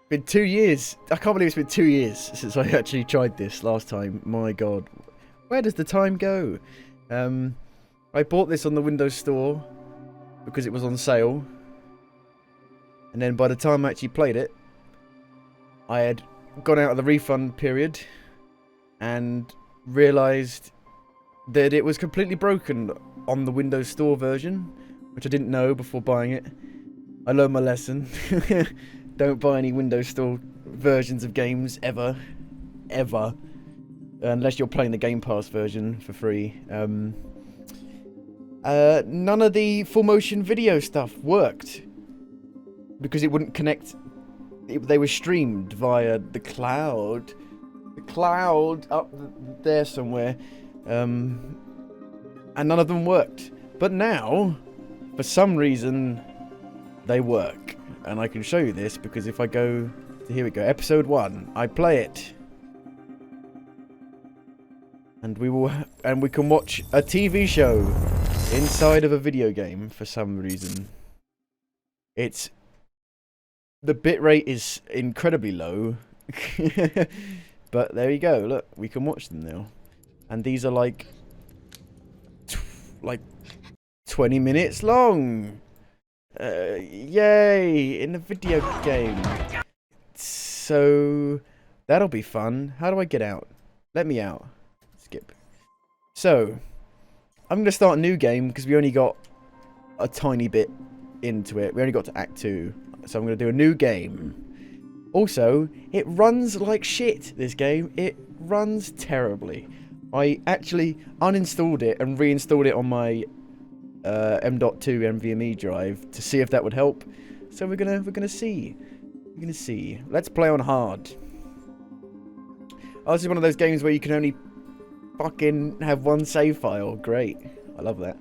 Been 2 years. I can't believe it's been 2 years since I actually tried this last time. My God. Where does the time go? I bought this on the Windows Store because it was on sale. And then by the time I actually played it, I had gone out of the refund period and realised that it was completely broken on the Windows Store version, which I didn't know before buying it. I learned my lesson. Don't buy any Windows Store versions of games ever. Ever. Unless you're playing the Game Pass version for free. None of the full motion video stuff worked. Because it wouldn't connect. They were streamed via the cloud. The cloud up there somewhere. And none of them worked. But now, for some reason, they work. And I can show you this because if I go to, here we go, episode 1, I play it. And we can watch a TV show inside of a video game for some reason. The bitrate is incredibly low. But there you go, look, we can watch them now. And these are like 20 minutes long. Yay, in a video game. So that'll be fun. How do I get out? Let me out. Skip. So I'm gonna start a new game because we only got a tiny bit into it. We only got to Act 2. So I'm gonna do a new game. Also, it runs like shit, this game. It runs terribly. I actually uninstalled it and reinstalled it on my M.2 NVMe drive to see if that would help. So we're gonna see. We're gonna see. Let's play on hard. Oh, this is one of those games where you can only fucking have one save file. Great. I love that.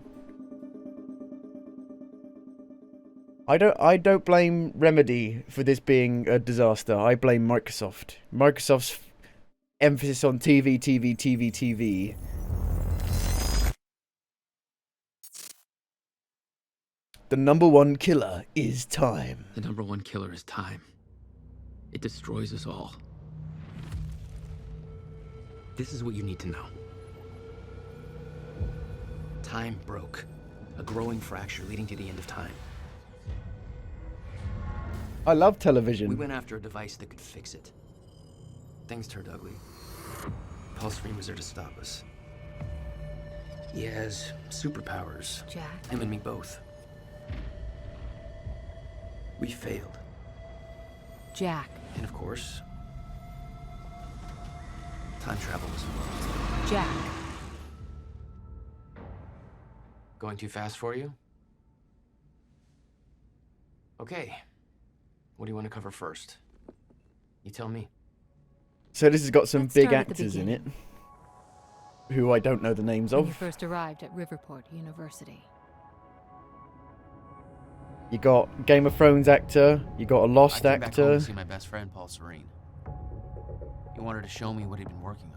I don't blame Remedy for this being a disaster. I blame Microsoft. Microsoft's emphasis on TV, TV, TV, TV. The #1 killer is time. The #1 killer is time. It destroys us all. This is what you need to know. Time broke. A growing fracture leading to the end of time. I love television. We went after a device that could fix it. Things turned ugly. Paul Serene was there to stop us. He has superpowers. Jack. Him and me both. We failed. Jack. And of course, time travel was involved. Jack. Going too fast for you? Okay. What do you want to cover first? You tell me. So this has got some Let's big start at the actors in it. beginning. Who I don't know the names When you of. first arrived at Riverport University. You got Game of Thrones actor. You got a Lost I came back home actor. to see my best friend, Paul Serene. He wanted to show me what he'd been working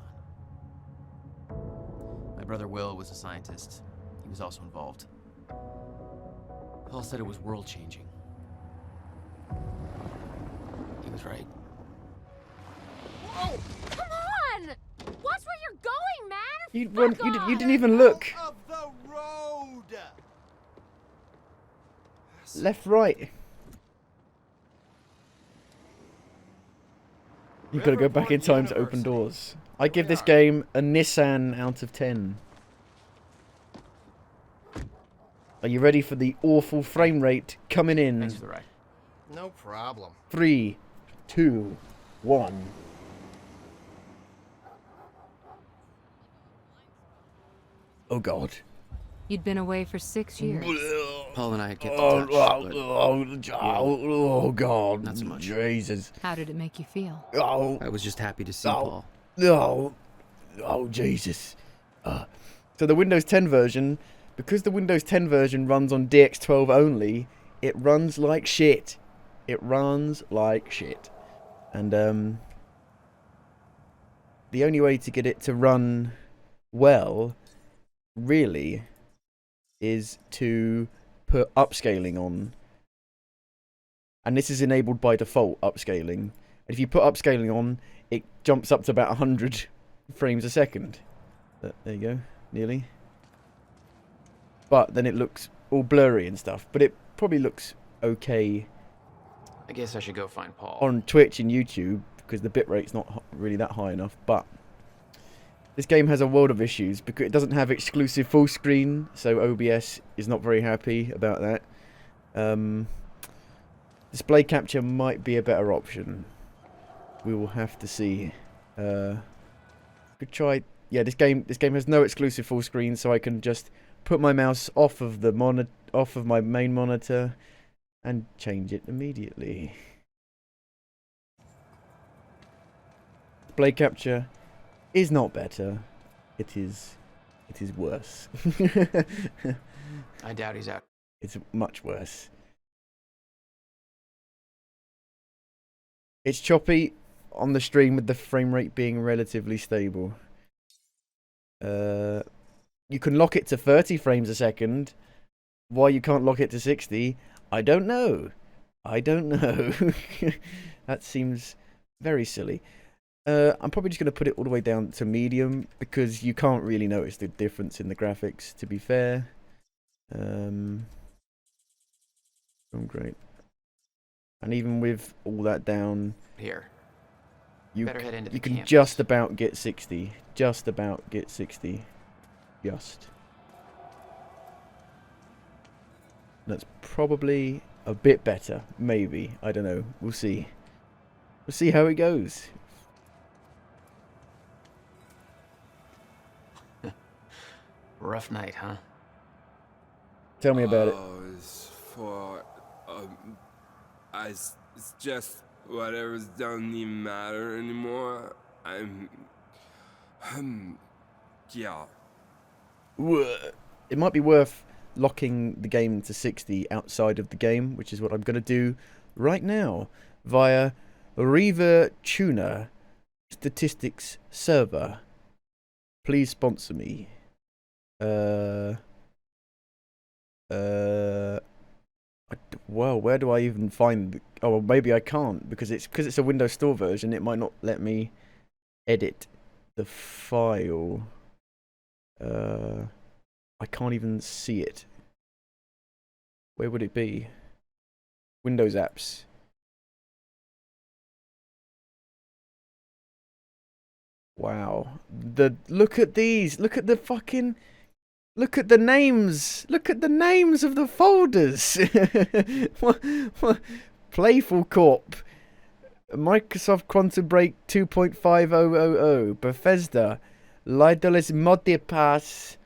on. My brother Will was a scientist. He was also involved. Paul said it was world-changing. He was right. Whoa! Come on! Watch where you're going, man! You didn't even look. Of the road. Left, right. You've got to go back in time to open doors. I give this game a Nissan out of 10. Are you ready for the awful frame rate coming in? Thanks for the ride. No problem. 3, 2, 1. Oh God. You'd been away for 6 years. Paul and I had kept in Oh, touch, but oh God. Not so much. Jesus. How did it make you feel? Oh, I was just happy to see Oh. Paul. oh, oh, Jesus. So the Windows 10 version, because the Windows 10 version runs on DX12 only, it runs like shit. It runs like shit. And the only way to get it to run well, really, is to put upscaling on. and this is enabled by default upscaling. And if you put upscaling on, it jumps up to about 100 frames a second. There you go, nearly. But then it looks all blurry and stuff. But it probably looks okay I guess I should go find Paul. on Twitch and YouTube because the bitrate's not really that high enough. But this game has a world of issues because it doesn't have exclusive full screen, so OBS is not very happy about that. Display capture might be a better option. We will have to see. Could try. Yeah, this game has no exclusive full screen, so I can just put my mouse off of the off of my main monitor and change it immediately. Display capture is not better. It is worse. I doubt he's out. It's much worse. It's choppy on the stream with the frame rate being relatively stable. You can lock it to 30 frames a second. Why you can't lock it to 60, I don't know. I don't know. That seems very silly. I'm probably just going to put it all the way down to medium because you can't really notice the difference in the graphics, to be fair. Great. And even with all that down, Here. you Better head into the can campus. just about get 60. Just about get 60. Just. That's probably a bit better. Maybe. I don't know. We'll see. We'll see how it goes. Rough night, huh? Tell me about it. Oh, it's just whatever's doesn't even matter anymore. Yeah. It might be worth locking the game to 60 outside of the game, which is what I'm going to do right now via Reaver Tuner Statistics Server. Please sponsor me. Well, where do I even find? Oh, well, maybe I can't because it's a Windows Store version. It might not let me edit the file. I can't even see it. Where would it be? Windows apps. Wow. Look at these. Look at the fucking. Look at the names. Look at the names of the folders. What? Playful Corp. Microsoft Quantum Break 2.5000. Bethesda. Lidolis Modipass.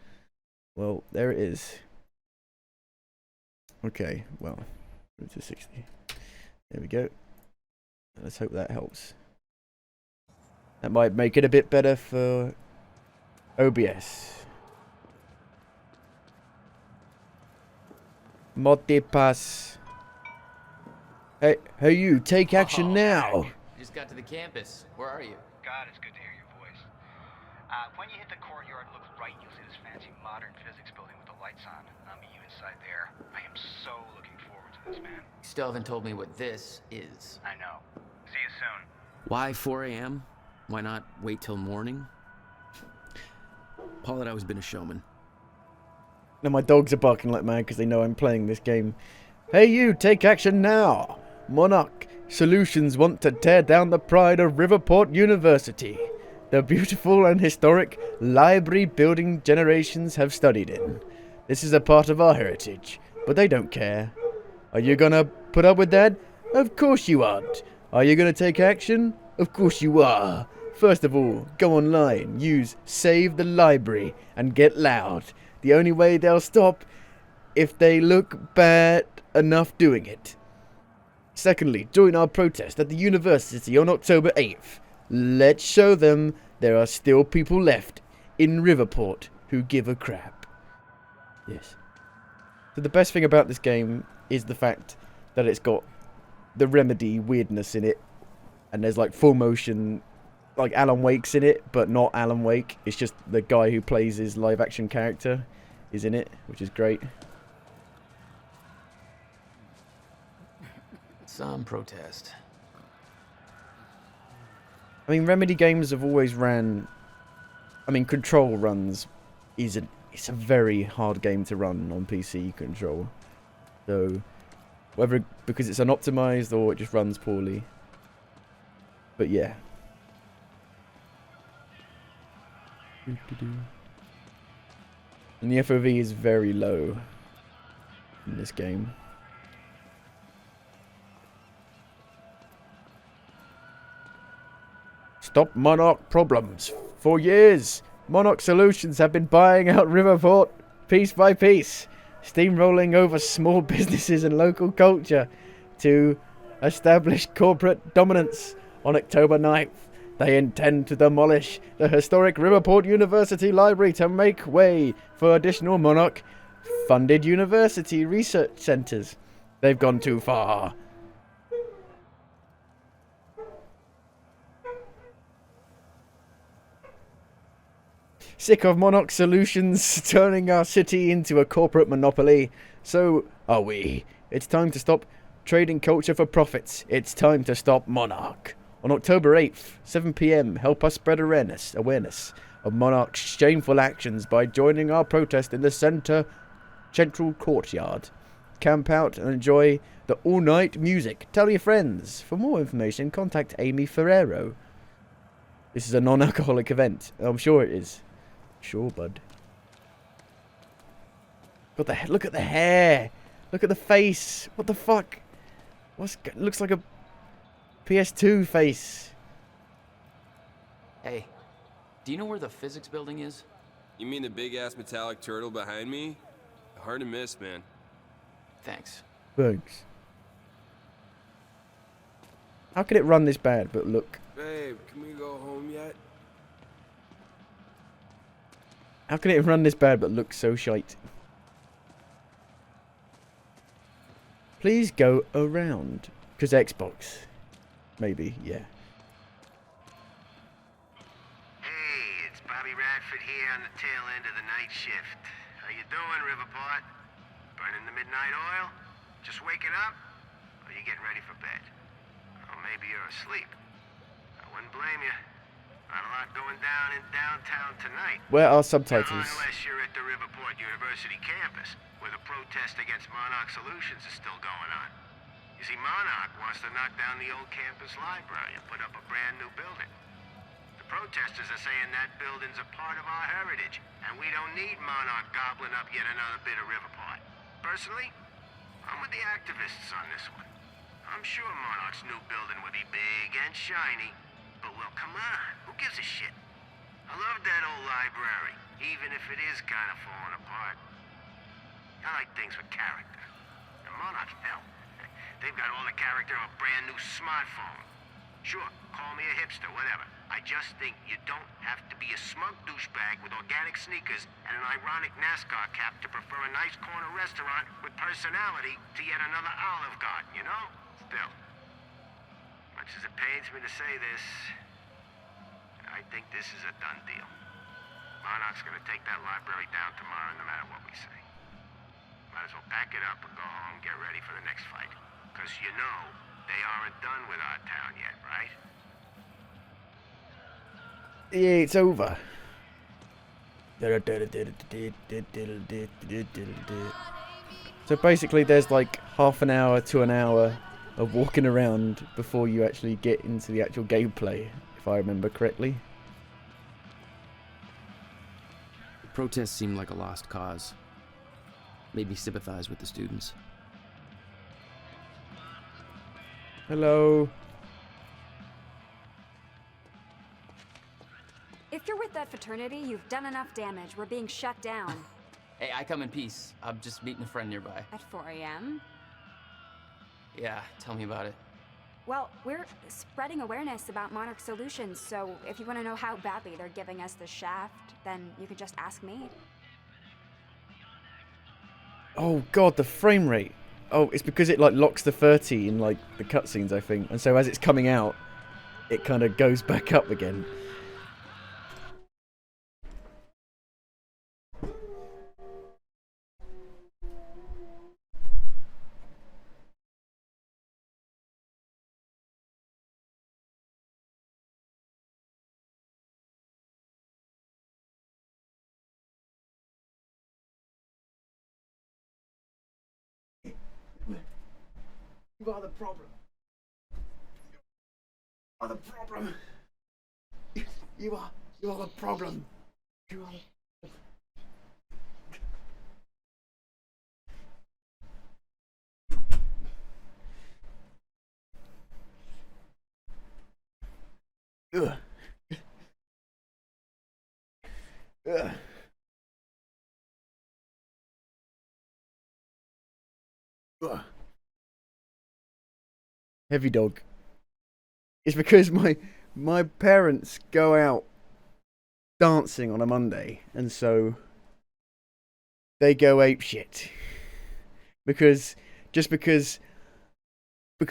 Well, there it is. Okay, well, it's a 60. There we go. Let's hope that helps. That might make it a bit better for OBS. Modipass. Hey, you, take action now. Just got to the campus. Where are you? God, it's good to hear your voice. When you hit the courtyard, look right. You'll see this fancy modern physics building with the lights on. I'll meet you inside there. I am so looking forward to this, man. You still haven't told me what this is. I know. See you soon. Why 4 a.m.? Why not wait till morning? Paul had always been a showman. Now my dogs are barking like mad because they know I'm playing this game. Hey you, take action now! Monarch Solutions want to tear down the pride of Riverport University. The beautiful and historic library building generations have studied in. This is a part of our heritage, but they don't care. Are you gonna put up with that? Of course you aren't. Are you gonna take action? Of course you are. First of all, go online, use Save the Library, and get loud. The only way they'll stop if they look bad enough doing it. Secondly, join our protest at the university on October 8th. Let's show them there are still people left in Riverport who give a crap. Yes. So the best thing about this game is the fact that it's got the Remedy weirdness in it. And there's like full motion, like Alan Wake's in it, but not Alan Wake. It's just the guy who plays his live action character is in it, which is great. Some protest. I mean, Remedy games have always ran. I mean, Control runs. It's a very hard game to run on PC. Control. So, whether because it's unoptimized or it just runs poorly. But yeah. And the FOV is very low in this game. Stop Monarch problems. For years, Monarch Solutions have been buying out Riverport piece by piece, steamrolling over small businesses and local culture to establish corporate dominance. On October 9th, they intend to demolish the historic Riverport University Library to make way for additional Monarch-funded university research centres. They've gone too far. Sick of Monarch Solutions turning our city into a corporate monopoly. So are we. It's time to stop trading culture for profits. It's time to stop Monarch. On October 8th, 7 PM, help us spread awareness of Monarch's shameful actions by joining our protest in the central courtyard. Camp out and enjoy the all-night music. Tell your friends. For more information, contact Amy Ferrero. This is a non-alcoholic event. I'm sure it is. Sure, bud. Look at the hair. Look at the face. What the fuck? Looks like a PS2 face. Hey, do you know where the physics building is? You mean the big-ass metallic turtle behind me? Hard to miss, man. Thanks. Thanks. How can it run this bad but look? Babe, can we go home yet? How can it run this bad but look so shite? Please go around. Because Xbox. Maybe, yeah. Hey, it's Bobby Radford here on the tail end of the night shift. How you doing, Riverport? Burning the midnight oil? Just waking up? Or you getting ready for bed? Or maybe you're asleep. I wouldn't blame you. Not a lot going down in downtown tonight. Where are subtitles? Unless you're at the Riverport University campus, where the protest against Monarch Solutions is still going on. You see, Monarch wants to knock down the old campus library and put up a brand new building. The protesters are saying that building's a part of our heritage, and we don't need Monarch gobbling up yet another bit of Riverport. Personally, I'm with the activists on this one. I'm sure Monarch's new building would be big and shiny, but well, come on, who gives a shit? I love that old library, even if it is kind of falling apart. I like things with character. And Monarch, hell, they've got all the character of a brand new smartphone. Sure, call me a hipster, whatever. I just think you don't have to be a smug douchebag with organic sneakers and an ironic NASCAR cap to prefer a nice corner restaurant with personality to yet another Olive Garden, you know? Still, much as it pains me to say this, I think this is a done deal. Monarch's gonna take that library down tomorrow no matter what we say. Might as well pack it up and go home and get ready for the next fight. Because you know, they aren't done with our town yet, right? Yeah, it's over. So basically there's like half an hour to an hour of walking around before you actually get into the actual gameplay, if I remember correctly. The protest seemed like a lost cause. Made me sympathize with the students. Hello. If you're with that fraternity, you've done enough damage. We're being shut down. Hey, I come in peace. I'm just meeting a friend nearby. At 4 a.m.? Yeah, tell me about it. Well, we're spreading awareness about Monarch Solutions, so if you want to know how badly they're giving us the shaft, then you can just ask me. Oh god, the frame rate. Oh, it's because it like locks the 30 in like the cutscenes, I think. And so as it's coming out, it kind of goes back up again. You are the problem. You are the problem. You are the problem. You are. Ugh. Ugh. Ugh. Heavy dog. It's because my parents go out dancing on a Monday, and so they go ape shit. Because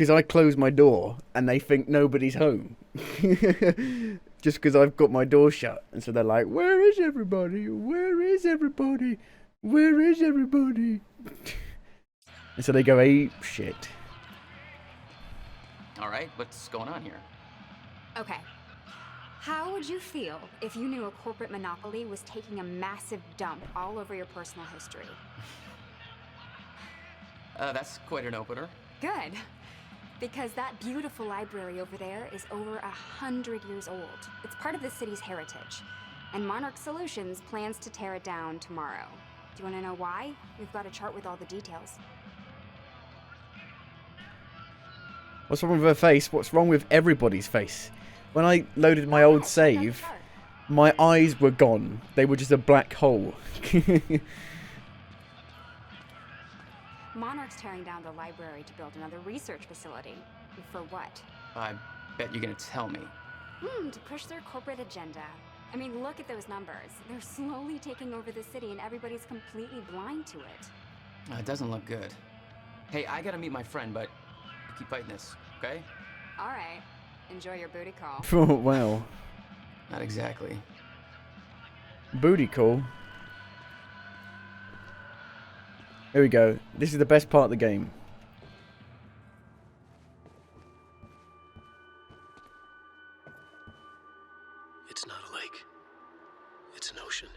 I close my door and they think nobody's home. Just because I've got my door shut, and so they're like, "Where is everybody? Where is everybody? Where is everybody?" And so they go ape shit. All right, what's going on here? Okay. How would you feel if you knew a corporate monopoly was taking a massive dump all over your personal history? That's quite an opener. Good. Because that beautiful library over there is over 100 years old. It's part of the city's heritage. And Monarch Solutions plans to tear it down tomorrow. Do you want to know why? We've got a chart with all the details. What's wrong with her face? What's wrong with everybody's face? When I loaded my old save, my eyes were gone. They were just a black hole. Monarch's tearing down the library to build another research facility. For what? I bet you're gonna tell me. To push their corporate agenda. I mean, look at those numbers. They're slowly taking over the city and everybody's completely blind to it. It doesn't look good. Hey, I gotta meet my friend, but you keep fighting this, okay? All right. Enjoy your booty call. Oh, wow. Not exactly. Booty call. Here we go. This is the best part of the game. It's not a lake. It's an ocean.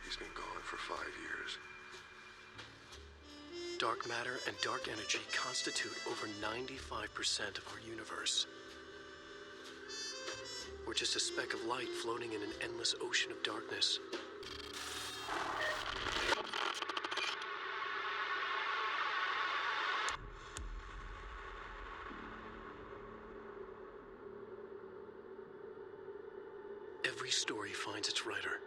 He's been gone for 5 years. Dark matter and dark energy constitute over 95% of our universe. We're just a speck of light floating in an endless ocean of darkness. Every story finds its writer.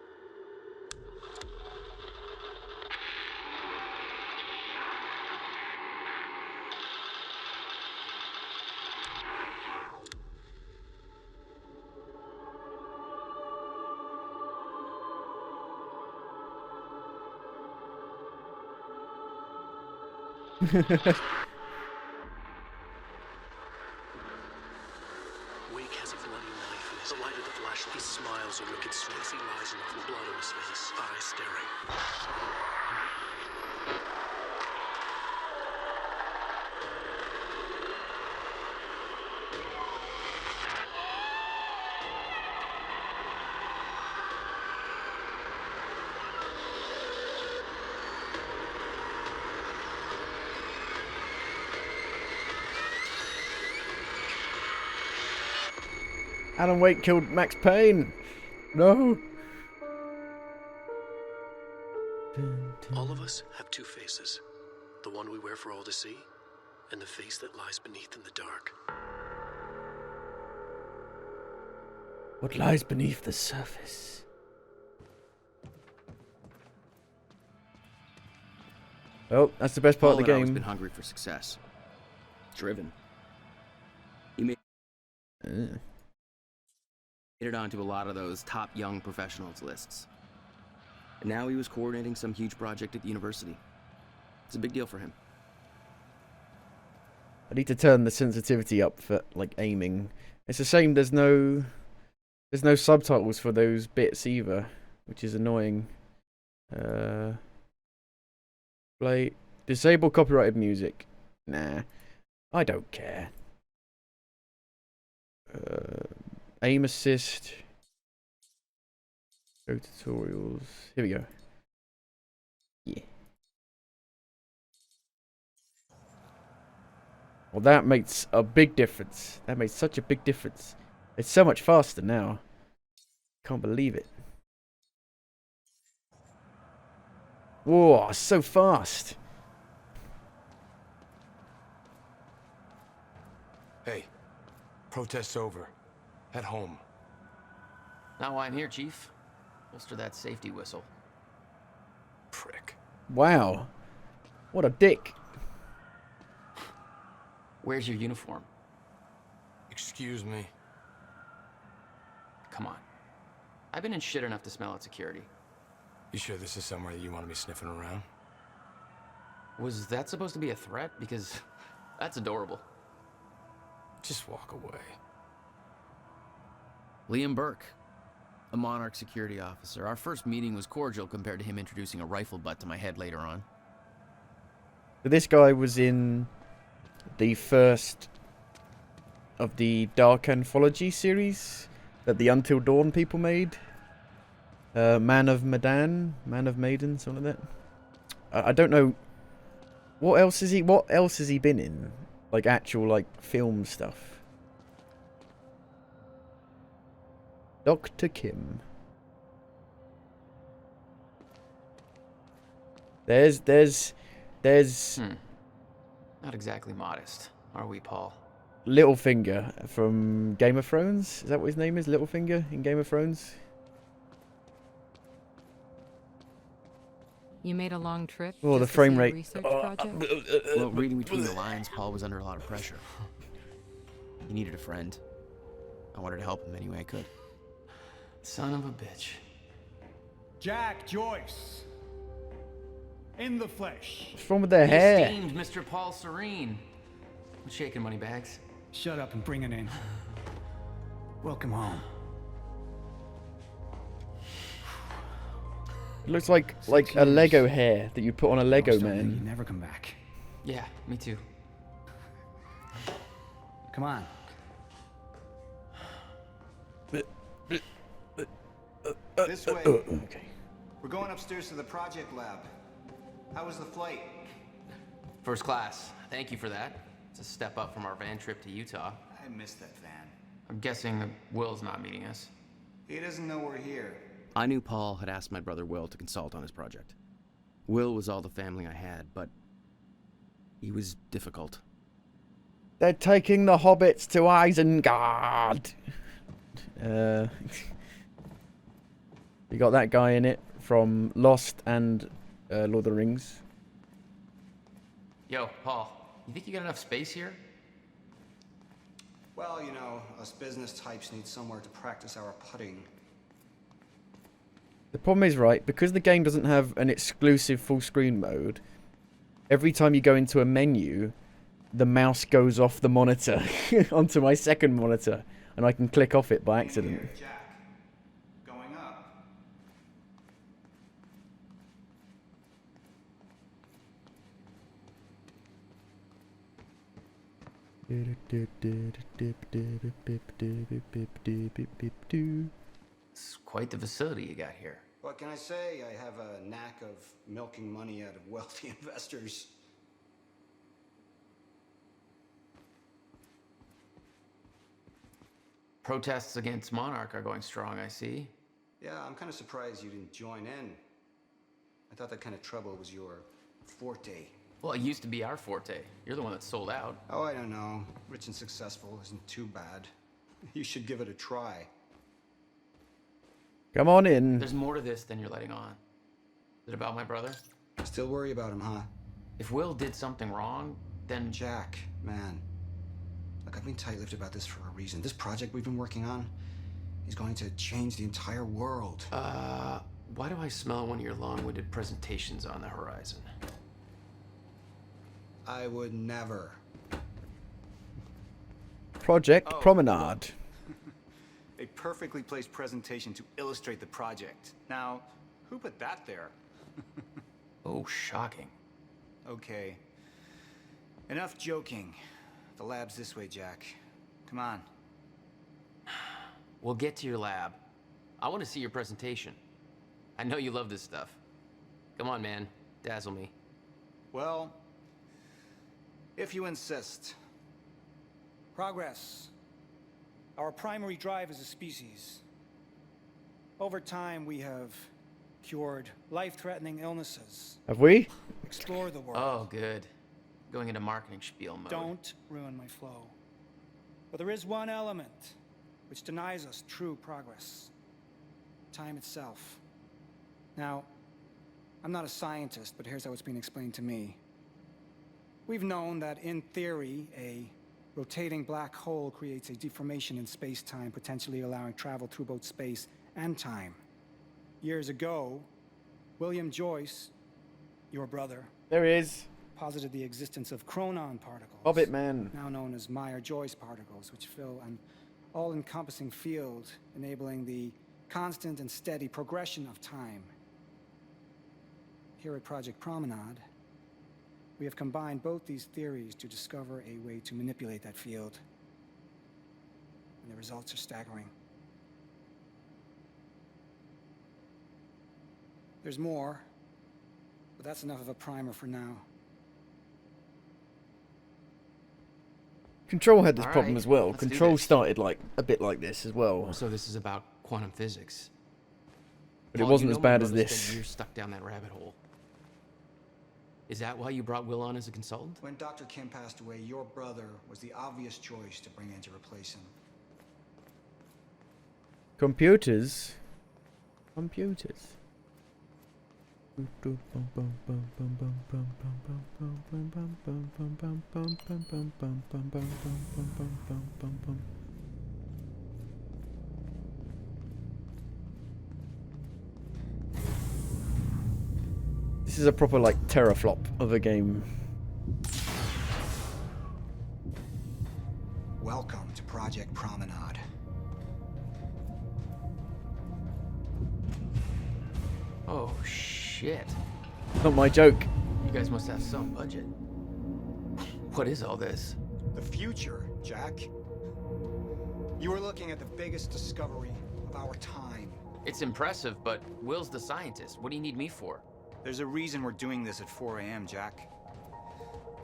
Wake has a bloody knife in his the light of the flashlight. He smiles a wicked smile. He lies enough with blood on his face, eyes staring. Alan Wake killed Max Payne. No. All of us have two faces. The one we wear for all to see, and the face that lies beneath in the dark. What lies beneath the surface? Well, that's the best part of the Paul and I always game. been hungry for success. Driven. He made it onto a lot of those top young professionals lists. And now he was coordinating some huge project at the university. It's a big deal for him. I need to turn the sensitivity up for like aiming. It's a shame there's no subtitles for those bits either, which is annoying. Play disable copyrighted music. Nah, I don't care. Aim assist. Go tutorials. Here we go. Yeah. Well, that makes a big difference. That makes such a big difference. It's so much faster now. Can't believe it. Whoa, so fast. Hey, protest's over. At home. Not why I'm here, Chief. Holster that safety whistle. Prick. Wow. What a dick. Where's your uniform? Excuse me. Come on. I've been in shit enough to smell out security. You sure this is somewhere that you want to be sniffing around? Was that supposed to be a threat? Because that's adorable. Just walk away. Liam Burke, a Monarch security officer. Our first meeting was cordial compared to him introducing a rifle butt to my head later on. This guy was in the first of the Dark Anthology series that the Until Dawn people made. Man of Medan, Man of Maiden, something like that. I don't know. What else has he been in? Like actual like film stuff. Dr. Kim. There's Not exactly modest, are we, Paul? Littlefinger from Game of Thrones. Is that what his name is? Littlefinger in Game of Thrones? You made a long trip. Oh, the just to frame see a rate. research project? Well, reading between the lines, Paul was under a lot of pressure. He needed a friend. I wanted to help him any way I could. Son of a bitch. Jack Joyce. In the flesh. What's wrong with their hair? Esteemed Mr. Paul Serene. What's shaking, Moneybags? Shut up and bring it in. Welcome home. It looks like a Lego hair that you put on a Lego man. You'd never come back. Yeah, me too. Come on. This way. Okay. We're going upstairs to the project lab. How was the flight? First class. Thank you for that. It's a step up from our van trip to Utah. I missed that van. I'm guessing that Will's not meeting us. He doesn't know we're here. I knew Paul had asked my brother Will to consult on his project. Will was all the family I had, but he was difficult. They're taking the hobbits to Isengard. You got that guy in it from Lost and Lord of the Rings. Yo, Paul, you think you got enough space here? Well, you know, us business types need somewhere to practice our putting. The problem is, right, because the game doesn't have an exclusive full screen mode, every time you go into a menu, the mouse goes off the monitor onto my second monitor, and I can click off it by accident. Here, Jack. Going up. It's quite the facility you got here. What can I say? I have a knack of milking money out of wealthy investors. Protests against Monarch are going strong, I see. Yeah, I'm kind of surprised you didn't join in. I thought that kind of trouble was your forte. Well, it used to be our forte. You're the one that sold out. Oh, I don't know. Rich and successful isn't too bad. You should give it a try. Come on in. There's more to this than you're letting on. Is it about my brother? Still worry about him, huh? If Will did something wrong, then... Jack, man. Look, I've been tight-lipped about this for a reason. This project we've been working on is going to change the entire world. Why do I smell one of your long-winded presentations on the horizon? I would never. Project Promenade. A perfectly placed presentation to illustrate the project. Now, who put that there? Oh, shocking. Okay. Enough joking. The lab's this way, Jack. Come on. We'll get to your lab. I want to see your presentation. I know you love this stuff. Come on, man. Dazzle me. Well, if you insist. Progress. Our primary drive as a species. Over time, we have cured life-threatening illnesses. Have we? Explore the world. Oh, good. Going into marketing spiel mode. Don't ruin my flow. But there is one element which denies us true progress. Time itself. Now, I'm not a scientist, but here's how it's been explained to me. We've known that, in theory, a rotating black hole creates a deformation in space-time, potentially allowing travel through both space and time. Years ago, William Joyce, your brother, There he is. posited the existence of chronon particles. Hobbit man. Now known as Meyer-Joyce particles, which fill an all-encompassing field, enabling the constant and steady progression of time. Here at Project Promenade, we have combined both these theories to discover a way to manipulate that field. And the results are staggering. There's more, but that's enough of a primer for now. Control had this All problem right, as well. let's do Control this. started like a bit like this as well, So this is about quantum physics. but it Paul, wasn't you as know my bad as brother this. spent years stuck down that rabbit hole. Is that why you brought Will on as a consultant? When Dr. Kim passed away, your brother was the obvious choice to bring in to replace him. Computers. Computers. This is a proper like teraflop of a game. Welcome to Project Promenade. Oh, shit. Not my joke. You guys must have some budget. What is all this? The future, Jack. You are looking at the biggest discovery of our time. It's impressive, but Will's the scientist. What do you need me for? There's a reason we're doing this at 4 a.m., Jack.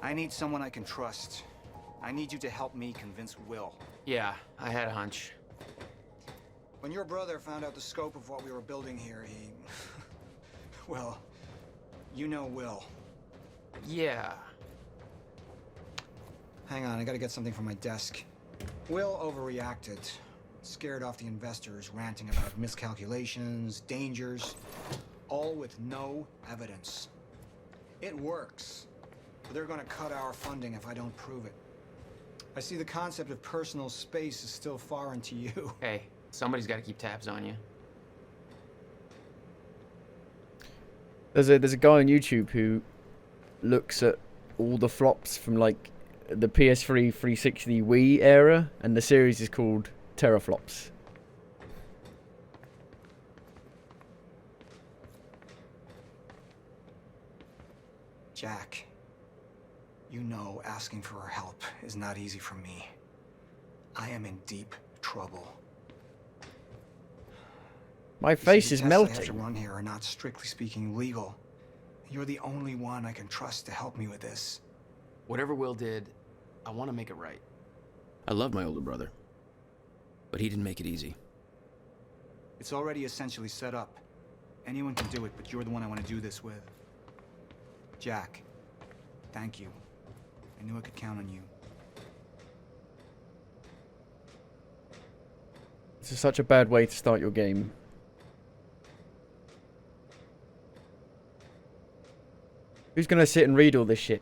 I need someone I can trust. I need you to help me convince Will. Yeah, I had a hunch. When your brother found out the scope of what we were building here, he... well, you know Will. Yeah. Hang on, I gotta get something from my desk. Will overreacted. Scared off the investors, ranting about miscalculations, dangers, all with no evidence. It works, but they're gonna cut our funding if I don't prove it. I see the concept of personal space is still foreign to you. Hey, somebody's got to keep tabs on you. There's a guy on YouTube who looks at all the flops from like the PS3 360 Wii era, and the series is called Teraflops. Jack, you know asking for her help is not easy for me. I am in deep trouble. My face The is tests I have to melting. run here are not strictly speaking legal. You're the only one I can trust to help me with this. Whatever Will did, I want to make it right. I love my older brother, but he didn't make it easy. It's already essentially set up. Anyone can do it, but you're the one I want to do this with. Jack, thank you. I knew I could count on you. This is such a bad way to start your game. Who's gonna sit and read all this shit?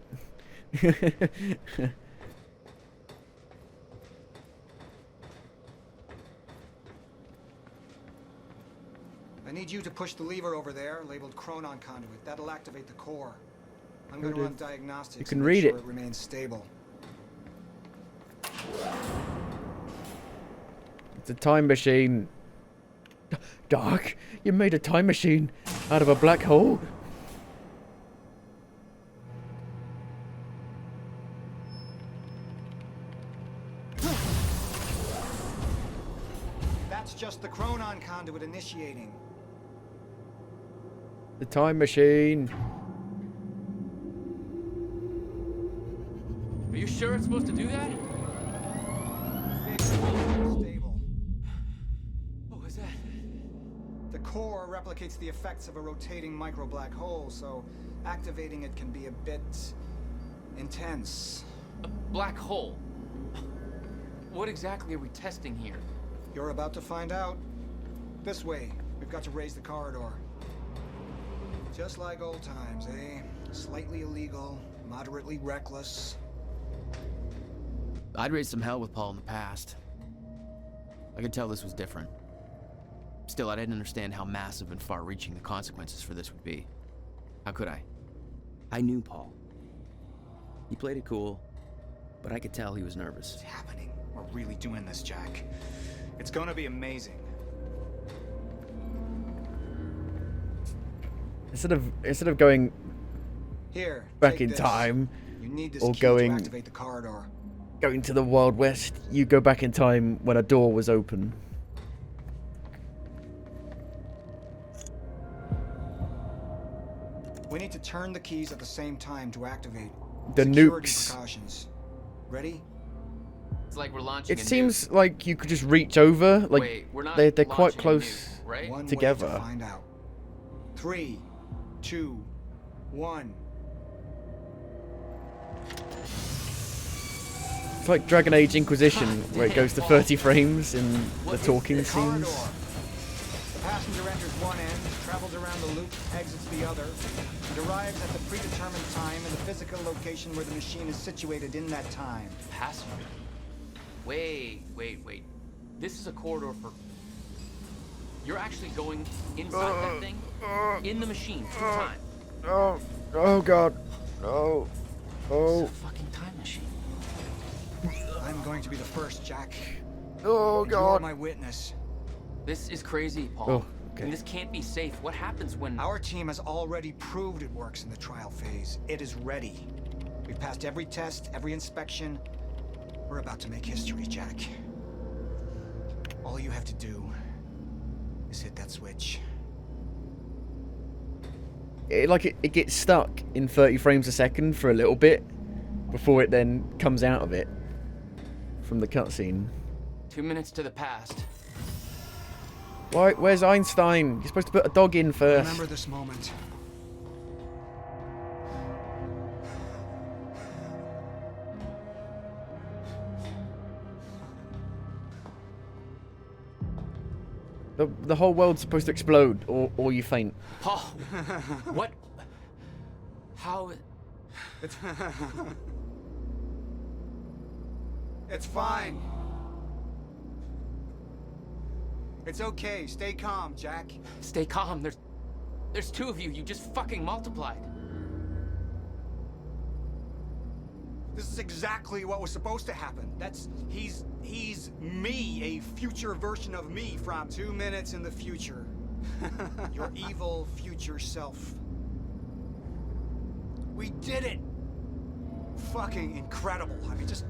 I need you to push the lever over there, labeled Chronon Conduit. That'll activate the core. I'm going to Good. run diagnostics You can and make read sure it. it remains stable. It's a time machine. Doc, you made a time machine out of a black hole? That's just the Chronon Conduit initiating. The time machine. Are you sure it's supposed to do that? Stable. What was that? The core replicates the effects of a rotating micro black hole, so activating it can be a bit intense. A black hole? What exactly are we testing here? You're about to find out. This way. We've got to raise the corridor. Just like old times, eh? Slightly illegal, moderately reckless. I'd raised some hell with Paul in the past. I could tell this was different. Still, I didn't understand how massive and far-reaching the consequences for this would be. How could I? I knew Paul. He played it cool, but I could tell he was nervous. What's happening? We're really doing this, Jack. It's gonna be amazing. Instead of going Here, back take in this. time, You need this or key going to activate the corridor. going to the Wild West, you go back in time when a door was open. We need to turn the keys at the same time to activate. The Security nukes. Precautions. Ready? It's like we're launching It a seems nuke. like you could just reach over, like Wait, we're not they're quite launching a close nuke, right? One together. way to find out. 3, 2, 1. It's like Dragon Age Inquisition, where it goes to 30 frames in the talking The scenes. corridor. The passenger enters one end, travels around the loop, exits the other, and arrives at the predetermined time in the physical location where the machine is situated in that time. Passenger. Wait. This is a corridor for... You're actually going inside that thing? In the machine, through time. Oh god. Oh. It's a fucking time machine. I'm going to be the first, Jack. Oh And you're god. my witness. This is crazy, Paul. Oh, okay. And this can't be safe. What happens when... Our team has already proved it works in the trial phase. It is ready. We've passed every test, every inspection. We're about to make history, Jack. All you have to do is hit that switch. It gets stuck in 30 frames a second for a little bit before it then comes out of it from the cutscene. 2 minutes to the past. Why? Where's Einstein? You're supposed to put a dog in first. Remember this moment. The whole world's supposed to explode, or you faint. Paul! What? How... It's... It's fine. It's okay. Stay calm, Jack. Stay calm. There's two of you. You just fucking multiplied. This is exactly what was supposed to happen. He's me, a future version of me from 2 minutes in the future. Your evil future self. We did it! Fucking incredible. I mean, just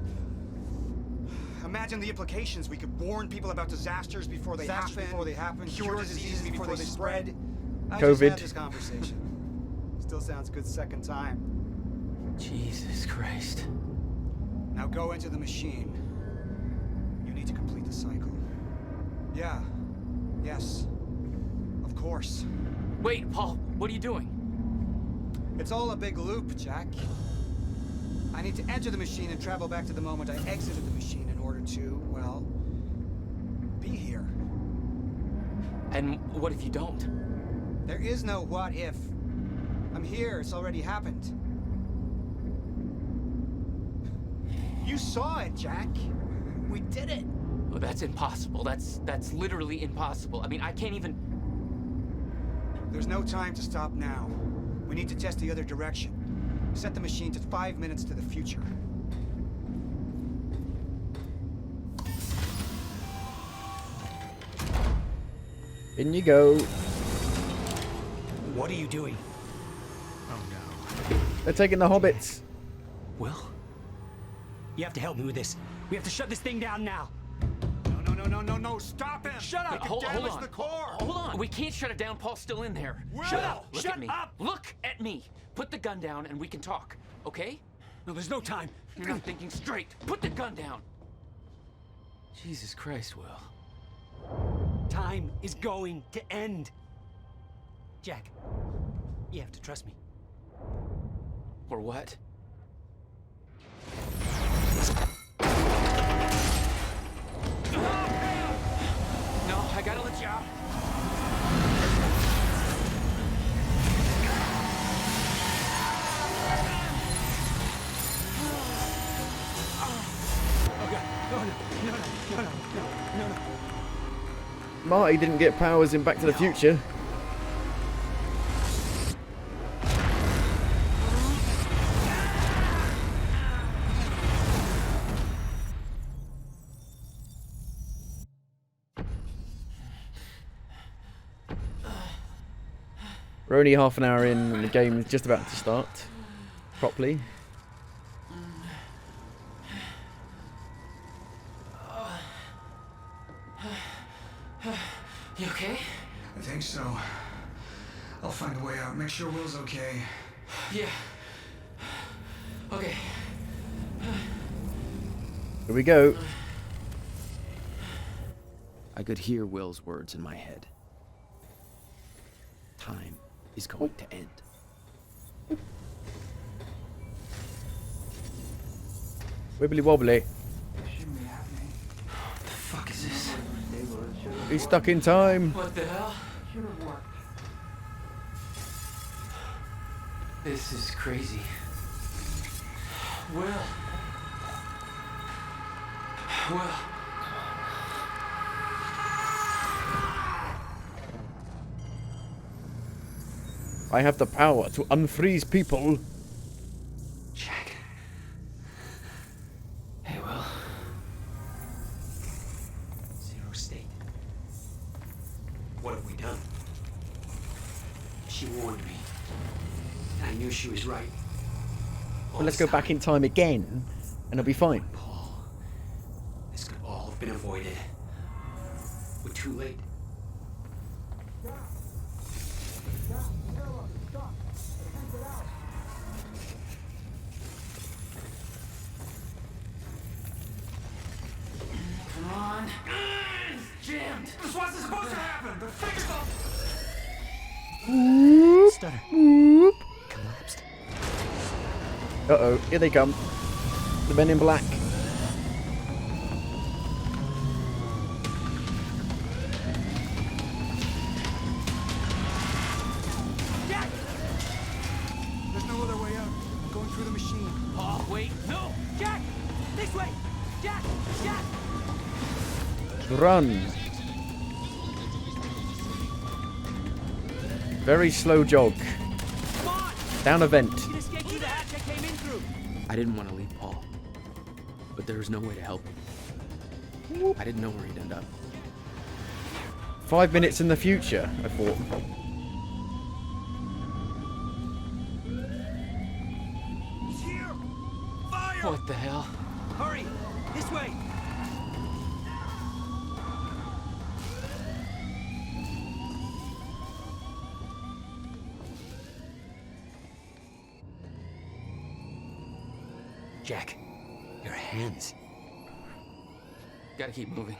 imagine the implications. We could warn people about disasters before they happen. Cure diseases before they spread. I just COVID. had this conversation. Still sounds good second time. Jesus Christ. Now go into the machine. You need to complete the cycle. Yeah. Yes. Of course. Wait, Paul, what are you doing? It's all a big loop, Jack. I need to enter the machine and travel back to the moment I exited the machine in order to, well, be here. And what if you don't? There is no what if. I'm here. It's already happened. You saw it, Jack. We did it. Oh, that's impossible. That's literally impossible. I mean, I can't even... There's no time to stop now. We need to test the other direction. Set the machine to 5 minutes to the future. In you go. What are you doing? Oh no. They're taking the hobbits. Will? You have to help me with this. We have to shut this thing down now. No. No, stop him! Shut up! Hold Damage on. the core! Hold on. We can't shut it down. Paul's still in there. Shut up! Look Shut at me. up! Look at me. Put the gun down and we can talk, okay? No, there's no time. You're not thinking straight. Put the gun down. Jesus Christ, Will. Time is going to end. Jack, you have to trust me. Or what? No, I gotta let you out. No. Marty didn't get powers in Back to the Future. We're only half an hour in and the game is just about to start properly. You okay? I think so. I'll find a way out. Make sure Will's okay. Yeah. Okay. Here we go. I could hear Will's words in my head. Time is going to end. Wibbly wobbly. What the fuck is this? He's stuck in time. What the hell? This is crazy. Will. I have the power to unfreeze people. Jack. Hey, Will. Zero state. What have we done? She warned me. I knew she was right. Well, let's go back in time again, and it'll be fine. Paul, this could all have been avoided. We're too late. Come on. It's jammed. This wasn't supposed to happen! The figure's all... Stutter. Collapsed. Uh-oh, here they come. The men in black. Jack! There's no other way out. I'm going through the machine. Paul, wait. No! Jack! This way! Jack! Jack! Run. Very slow jog. Come on! Down a vent. You can escape through the hatch I came in through. I didn't want to leave Paul, but there was no way to help him. I didn't know where he'd end up. 5 minutes in the future, I thought. He's here! Fire! What the hell? Hurry! This way! Jack, your hands. Gotta keep moving.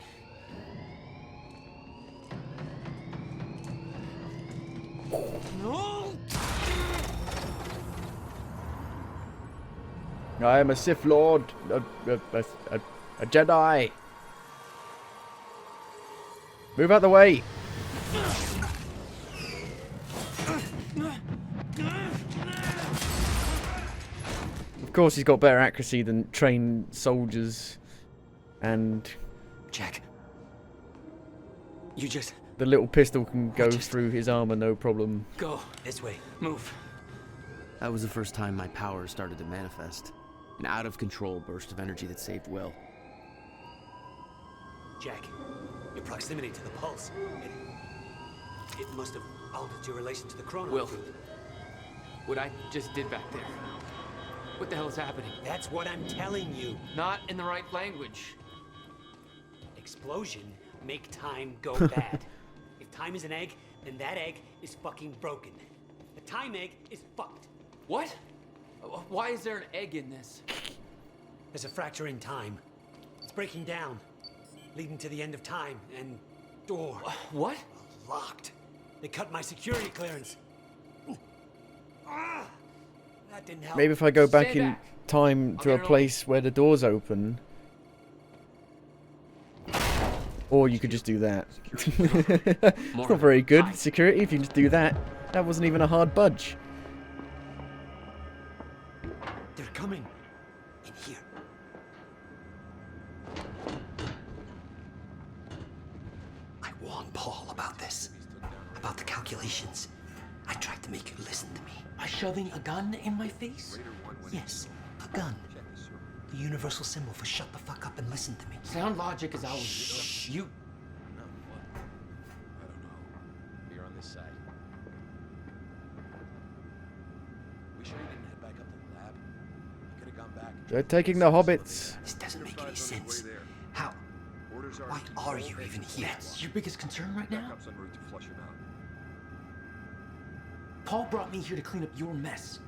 No! I am a Sith Lord, a Jedi. Move out the way. Of course, he's got better accuracy than trained soldiers, and Jack, you just the little pistol can go through his armor no problem. Go. this way. Move. That was the first time my power started to manifest. An out-of-control burst of energy that saved Will. Jack, your proximity to the pulse. It must have altered your relation to the chrono. Will. What I just did back there. What the hell is happening? That's what I'm telling you. Not in the right language. Explosion make time go bad. If time is an egg, then that egg is fucking broken. A time egg is fucked. What? Why is there an egg in this? There's a fracture in time. It's breaking down, leading to the end of time, and door. What? Locked. They cut my security clearance. That didn't help. Maybe if I go back Stay in back. time to a get it place where the door's open. Or you could just do that. It's not very good. Security, if you just do that. That wasn't even a hard budge. They're coming. In here. I warned Paul about this. About the calculations. I tried to make you listen to me. By shoving a gun in my face? Yes, a gun. The universal symbol for shut the fuck up and listen to me. Sound logic is always you. No, what? I don't know. You're on this side. We sure you didn't head back up to the lab? You could have gone back. They're taking the hobbits. This doesn't make any sense. How? Why are you even here? That's your biggest concern right now? Backup's en route to flush him out. Paul brought me here to clean up your mess.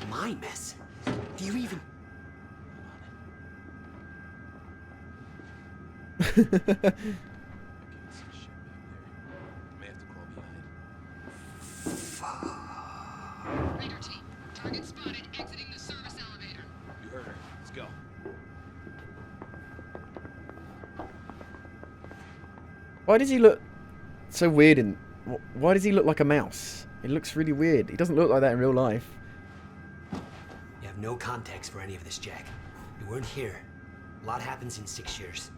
My mess? Do you even... Raider team, target spotted exiting the service elevator. You heard her. Let's go. Why does he look so weird in... Why does he look like a mouse? It looks really weird. He doesn't look like that in real life. You have no context for any of this, Jack. You weren't here. A lot happens in 6 years.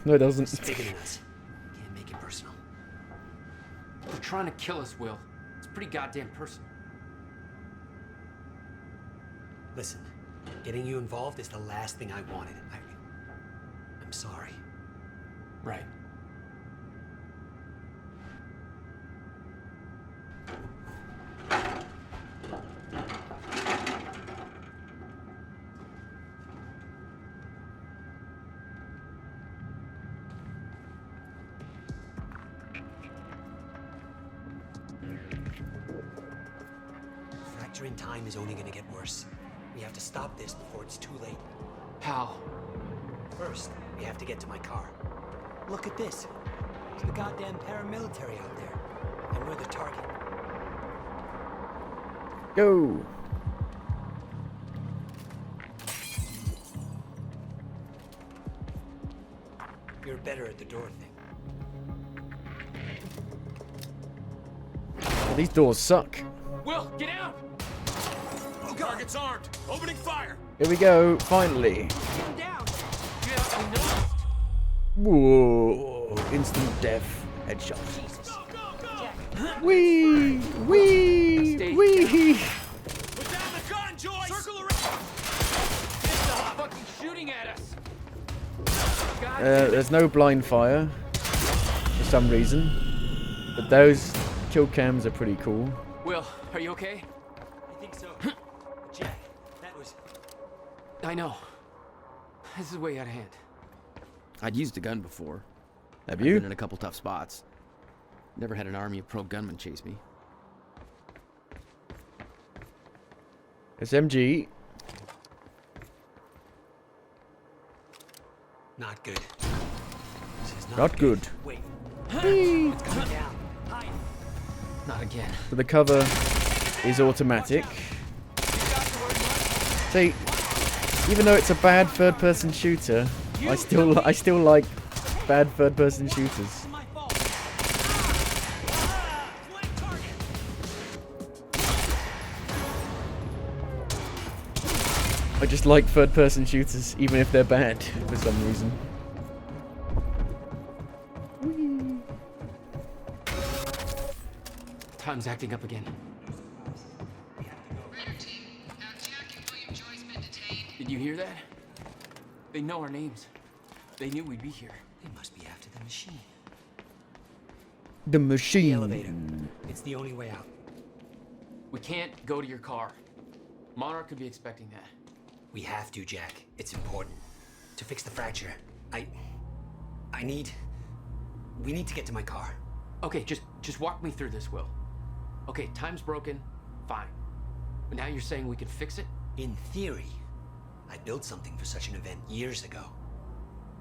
No, it doesn't. It's bigger than us. Can't make it personal. They're trying to kill us, Will. It's pretty goddamn personal. Listen, getting you involved is the last thing I wanted. I'm sorry. Right. Fracture in time is only gonna get worse. We have to stop this before it's too late. How? First, we have to get to my car. Look at this. It's the goddamn paramilitary out there. And we're the target. Go. You're better at the door thing. Oh, these doors suck. Will, get out! Target's armed. Opening fire. Here we go. Finally. Whoa. Instant death. Headshot. Wee! Wee! Wee! Put down the gun, Joyce. Circle around. Fucking shooting at us. There's no blind fire for some reason, but those kill cams are pretty cool. Will, are you okay? I think so. Jack, that was... I know. This is way out of hand. I'd used a gun before. Have I've you? been in a couple tough spots. Never had an army of pro gunmen chase me. SMG. Not good. This is Not good. Wait. Whee! It's coming down. Hide. Not again. So the cover is automatic. See, even though it's a bad third-person shooter, I still like bad third-person shooters. I just like third-person shooters, even if they're bad for some reason. Time's acting up again. Did you hear that? They know our names. They knew we'd be here. They must be after the machine. The machine. The elevator. It's the only way out. We can't go to your car. Monarch could be expecting that. We have to, Jack. It's important. To fix the fracture. We need to get to my car. Okay, just walk me through this, Will. Okay, time's broken. Fine. But now you're saying we can fix it? In theory, I built something for such an event years ago.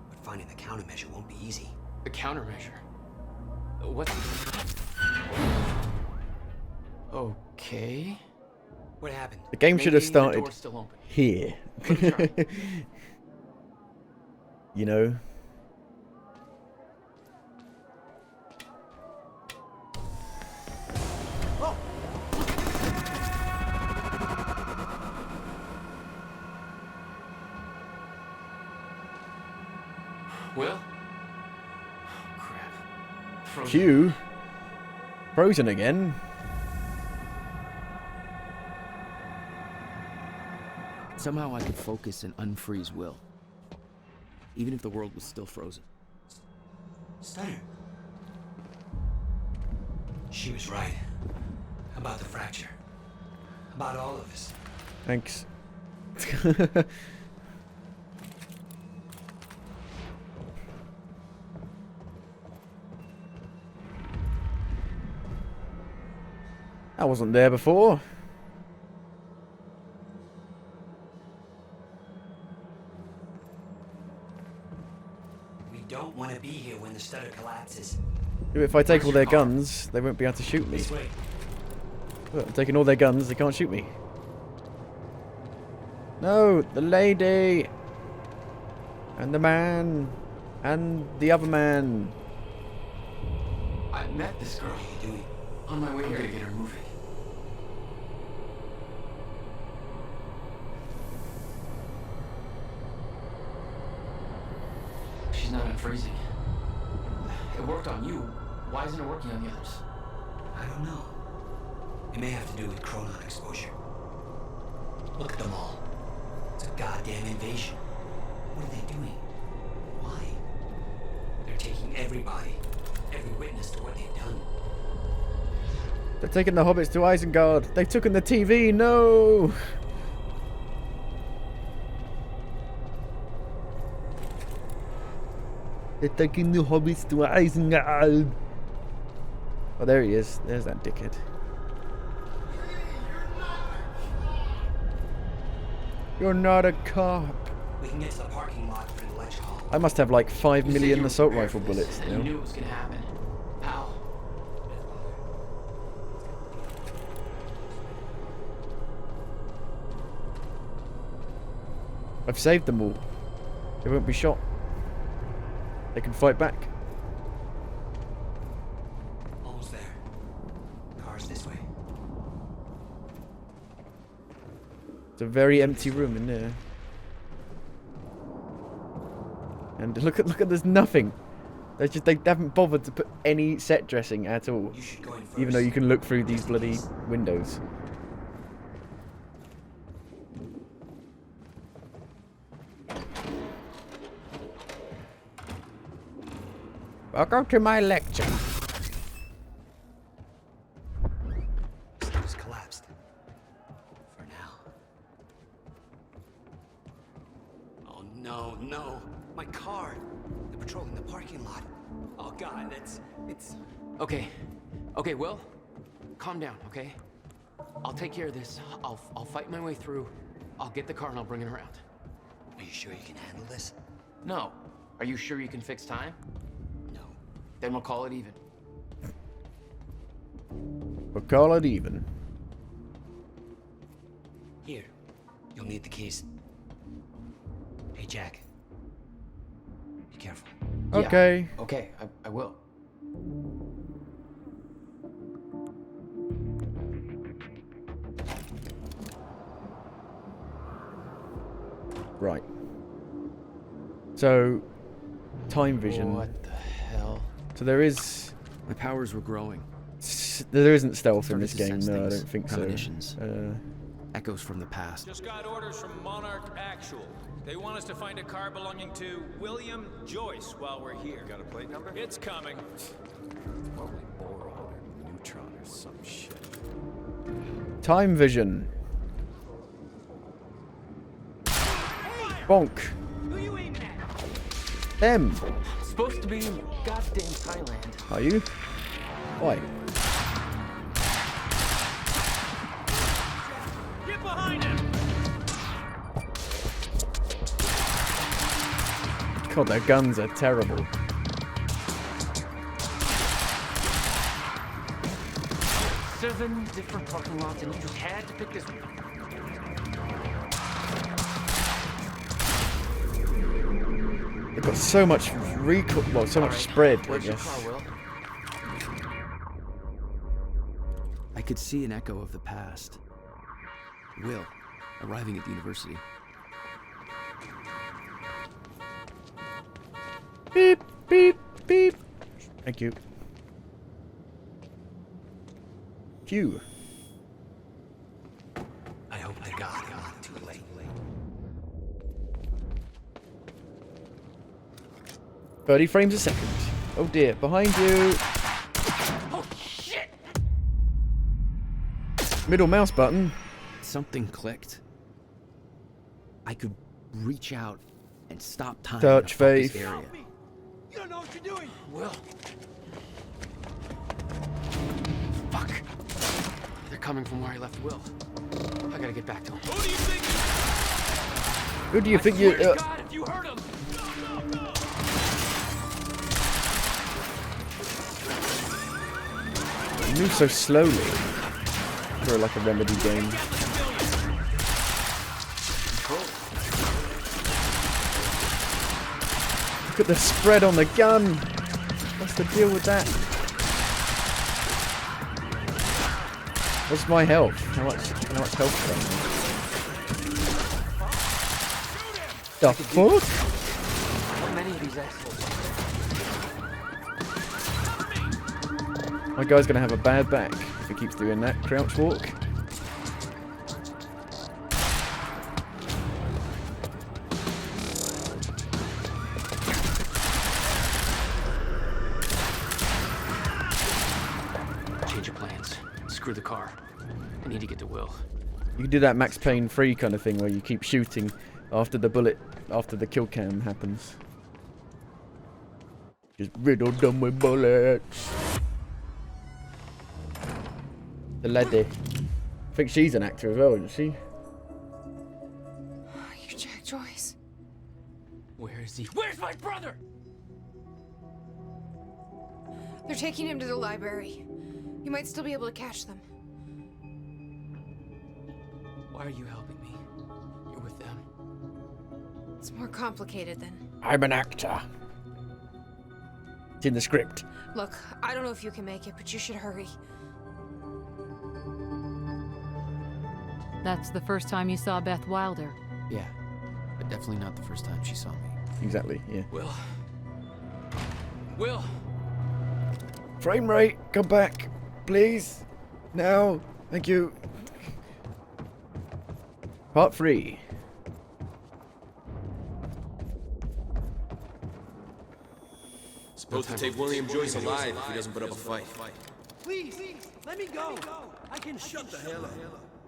But finding the countermeasure won't be easy. The countermeasure? What? Okay. What happened? The game should have Maybe the started door's still open. here. Let me try. You know? Will? Oh, crap. Frozen. Q. Frozen again. Somehow I could focus and unfreeze Will. Even if the world was still frozen. Steiner. She was right. About the fracture. About all of us. Thanks. I wasn't there before. We don't want to be here when the stutter collapses. If I take all their guns, they won't be able to shoot me. This way. Look, I'm taking all their guns, they can't shoot me. No, the lady! And the man! And the other man! I met this girl. What are you doing? On my way here to get her moving. She's not unfreezing. It worked on you. Why isn't it working on the others? I don't know. It may have to do with chronon exposure. Look at them all. It's a goddamn invasion. What are they doing? Why? They're taking everybody, every witness to what they've done. They're taking the hobbits to Isengard. They've taken the TV, no! They're taking the hobbits to Isengard. Oh, there he is. There's that dickhead. You're not a cop. We can get to the parking lot through the lecture hall. I must have like 5 million assault rifle bullets You now. knew it was gonna happen. How? I've saved them all. They won't be shot. They can fight back. Almost there. Cars this way. It's a very empty room in there. And look at there's nothing. They haven't bothered to put any set dressing at all. You should go in first. Even though you can look through these bloody windows. Welcome to my lecture. Stuff's collapsed. For now. Oh no, no. My car. They're patrolling the parking lot. Oh god, it's... Okay. Okay, Will. Calm down, okay? I'll take care of this. I'll fight my way through. I'll get the car and I'll bring it around. Are you sure you can handle this? No. Are you sure you can fix time? No. Then we'll call it even. We'll call it even. Here. You'll need the keys. Hey, Jack. Be careful. Okay. Yeah. Okay, I will. Right. So, time vision. What the hell? So there is... My powers were growing. There isn't stealth in Started this to game, sense no, I things, don't think premonitions. so. Echoes from the past. Just got orders from Monarch Actual. They want us to find a car belonging to William Joyce while we're here. Got a plate number? It's coming. Probably boron or neutron or some shit. Time vision. Bonk. Who you aiming at? Them. supposed to be in goddamn Thailand. Are you? Why? Get behind him! God, their guns are terrible. Seven different parking lots, and you just had to pick this one. They've got so much recoil, well, so much spread, I Where's your guess. car, Will? I could see an echo of the past. Will, arriving at the university. Beep, beep, beep. Thank you. Q. I hope they got him too late. 30 frames a second. Oh dear, behind you. Oh shit! Middle mouse button. Something clicked. I could reach out and stop time. Touch in a focused faith. area. You don't know what you're doing. Will. Fuck. They're coming from where I left Will. I gotta get back to him. Who do you think you... Swear to God, if you hurt him! You move so slowly. For like a Remedy game. Look at the spread on the gun. What's the deal with that? What's my health? How much health do I have? The fuck? How many of these assholes? My guy's gonna have a bad back if he keeps doing that crouch walk. Change of plans. Screw the car. I need to get to Will. You can do that Max Payne 3 kind of thing where you keep shooting after the kill cam happens. Just riddle them with bullets. The lady. I think she's an actor as well, isn't she? You're Jack Joyce. Where is he? Where's my brother? They're taking him to the library. You might still be able to catch them. Why are you helping me? You're with them. It's more complicated than... I'm an actor. It's in the script. Look, I don't know if you can make it, but you should hurry. That's the first time you saw Beth Wilder. Yeah, but definitely not the first time she saw me. Exactly, yeah. Will. Will. Frame rate, come back, please. Now, thank you. Part 3. Supposed to take William Joyce alive if he doesn't put up a fight. Please, let me go. I can shut the hell up.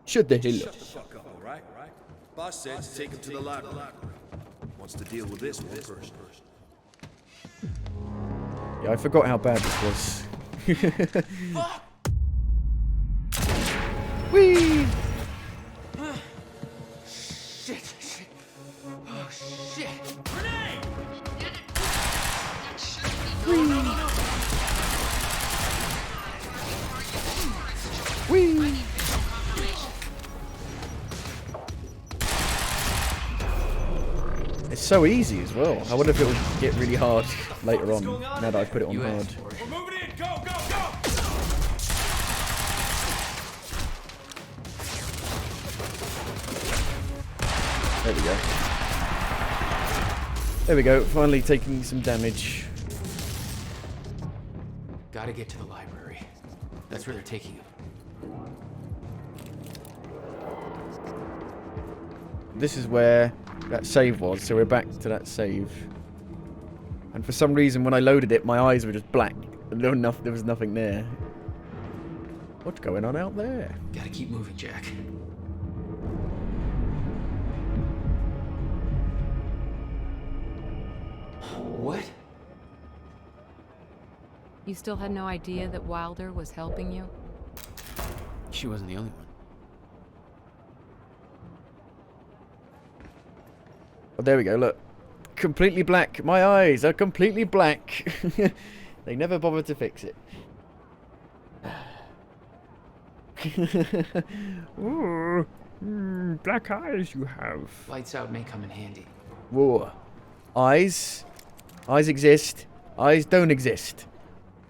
Shut the hell up. Fuck up, all right? Boss said to take him to the library. Wants to deal with this one first. Yeah, I forgot how bad this was. Fuck! Whee! Shit. Oh, shit. Grenade! Whee! It's so easy as well. I wonder if it will get really hard later on, now that I put it on hard. We're moving in! Go, go, go! There we go. There we go, finally taking some damage. Gotta get to the library. That's where they're taking him. This is where that save was, so we're back to that save. And for some reason, when I loaded it, my eyes were just black. And there was nothing there. What's going on out there? Gotta keep moving, Jack. What? You still had no idea that Wilder was helping you? She wasn't the only one. Oh, there we go, look. Completely black. My eyes are completely black. They never bothered to fix it. Ooh, black eyes you have. Lights out may come in handy. Whoa. Eyes. Eyes exist. Eyes don't exist.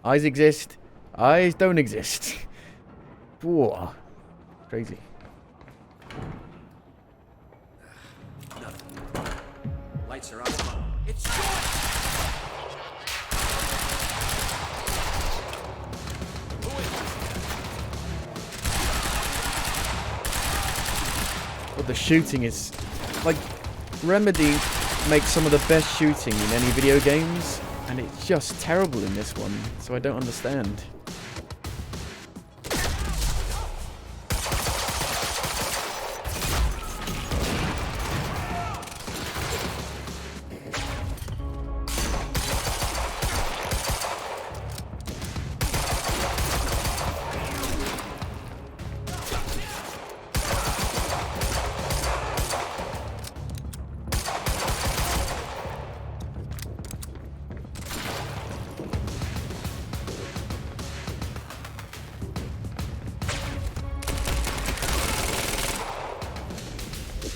Eyes exist. Eyes don't exist. Whoa. Crazy. Lights are up. It's Well, the shooting is... Like, Remedy makes some of the best shooting in any video games, and it's just terrible in this one, so I don't understand.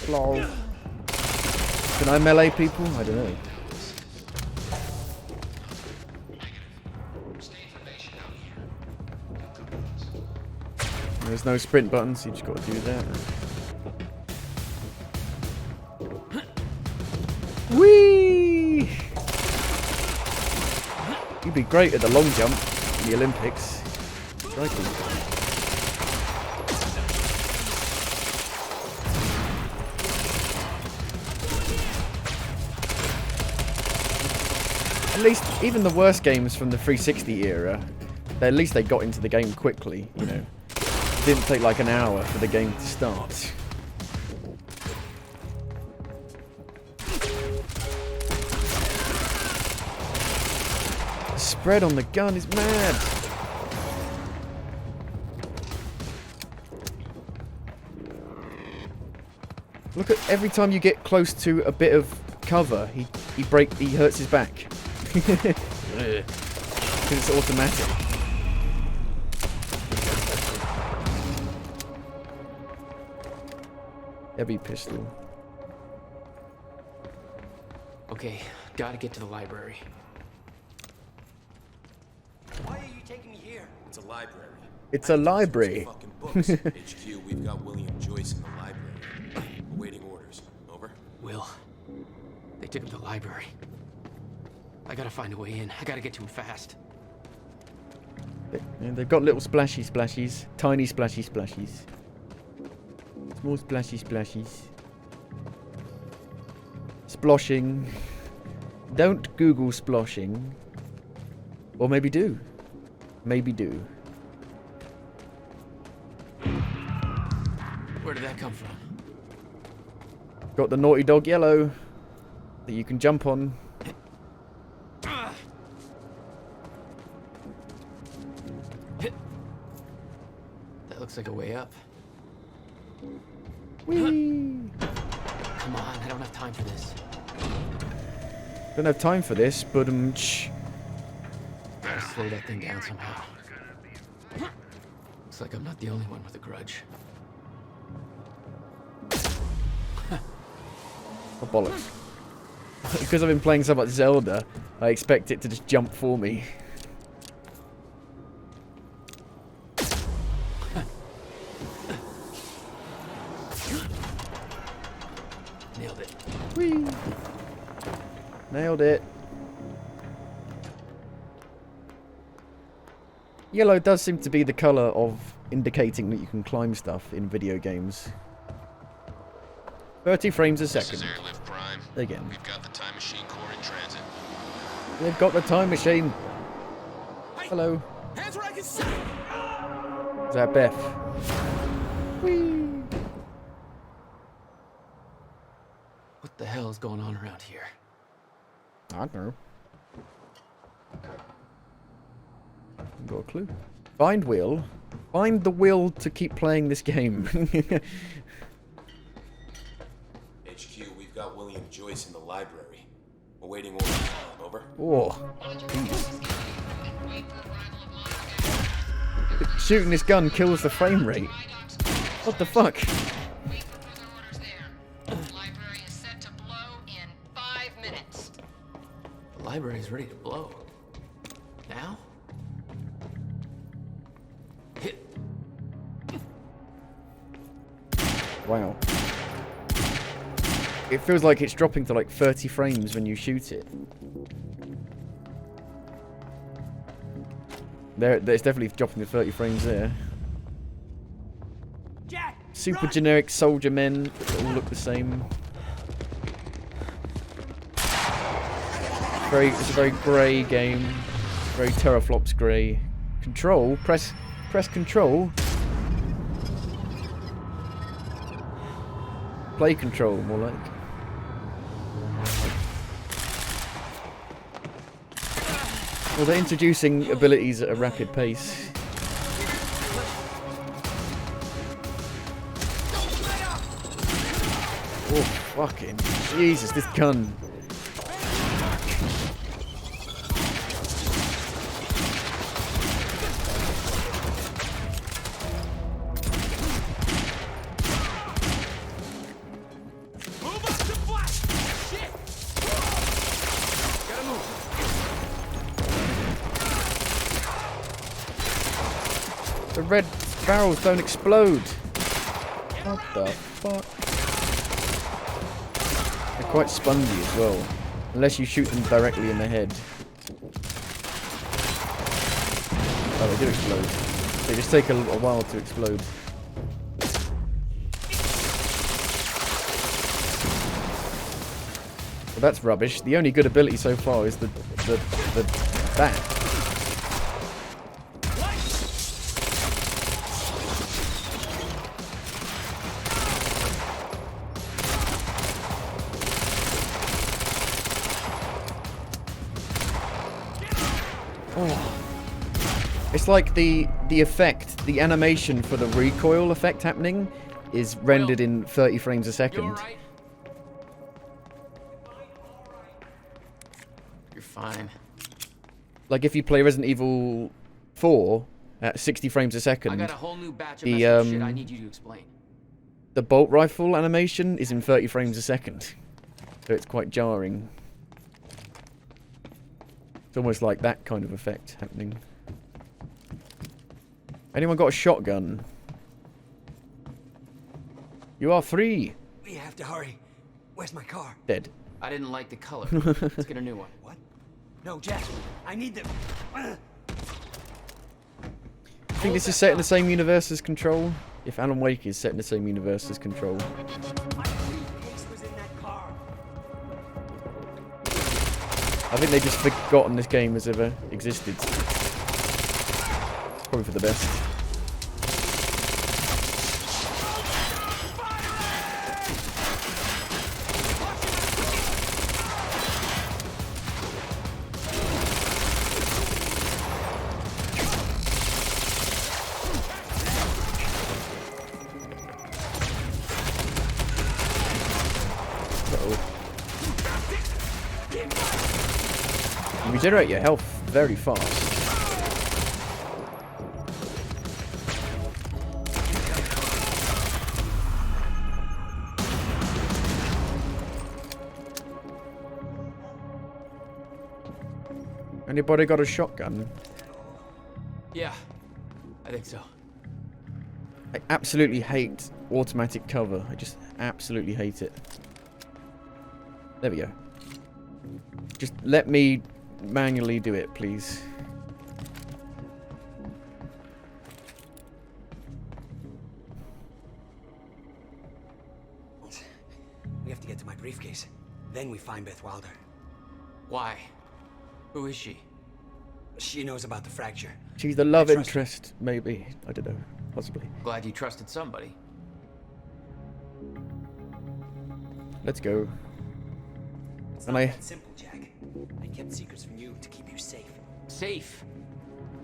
Lol. Can I melee people? I don't know. There's no sprint buttons, so you just got to do that. Whee! You'd be great at the long jump in the Olympics. Striking. At least, even the worst games from the 360 era, at least they got into the game quickly, you know. It didn't take like an hour for the game to start. The spread on the gun is mad. Look at every time you get close to a bit of cover, he hurts his back. Because it's automatic. Heavy pistol. Okay, gotta get to the library. Why are you taking me here? It's a library. It's a library. Fucking books. HQ, we've got William Joyce in the library. Awaiting orders. Over? Will, they took him to the library. I gotta find a way in. I gotta get to him fast. They've got little splashy splashies. Tiny splashy splashies. Small splashy splashies. Sploshing. Don't Google sploshing. Or maybe do. Maybe do. Where did that come from? Got the Naughty Dog yellow that you can jump on. That looks like a way up. Whee! Come on, I don't have time for this. Don't have time for this, but Gotta slow that thing down somehow. Looks like I'm not the only one with a grudge. Oh, bollocks. Because I've been playing so much Zelda, I expect it to just jump for me. Nailed it. Whee! Nailed it. Yellow does seem to be the colour of indicating that you can climb stuff in video games. 30 frames a second. This is Airlift Prime. Again. We've got the time machine core in transit. They've got the time machine. Hello. Hands where I can see. Is that Beth? Whee! What the hell is going on around here? I don't know. Got a clue. Find will. Find the will to keep playing this game. HQ, we've got William Joyce in the library. Awaiting orders. Over. Oh, jeez. Shooting this gun kills the frame rate. What the fuck? The library's ready to blow. Now? Hit. Wow. It feels like it's dropping to like 30 frames when you shoot it. It's definitely dropping to 30 frames there. Jack, Super generic soldier men that all look the same. It's a very grey game. Very teraflops grey. Control. Press control. Play control, more like. Well, they're introducing abilities at a rapid pace. Oh, fucking Jesus, this gun. The red barrels don't explode. What the fuck? They're quite spongy as well. Unless you shoot them directly in the head. Oh, they do explode. They just take a while to explode. Well, that's rubbish. The only good ability so far is the bat. It's like the effect, the animation for the recoil effect happening is rendered in 30 frames a second. You're fine. Like if you play Resident Evil 4 at 60 frames a second, I got a whole new batch of message shit I need you to explain. The bolt rifle animation is in 30 frames a second. So it's quite jarring. It's almost like that kind of effect happening. Anyone got a shotgun? You are free. We have to hurry. Where's my car? Dead. I didn't like the color. Let's get a new one. What? No, Jack. I need them. I think this is set in the same universe as Control. If Alan Wake is set in the same universe as Control. My briefcase was in that car. I think they just forgotten this game has ever existed. Probably for the best. You regenerate your health very fast. Anybody got a shotgun? Yeah, I think so. I absolutely hate automatic cover. I just absolutely hate it. There we go. Just let me manually do it, please. We have to get to my briefcase. Then we find Beth Wilder. Why? Who is she? She knows about the fracture. She's the love interest, maybe. I don't know. Possibly. Glad you trusted somebody. Let's go. It's not that simple, Jack. I kept secrets from you to keep you safe. Safe?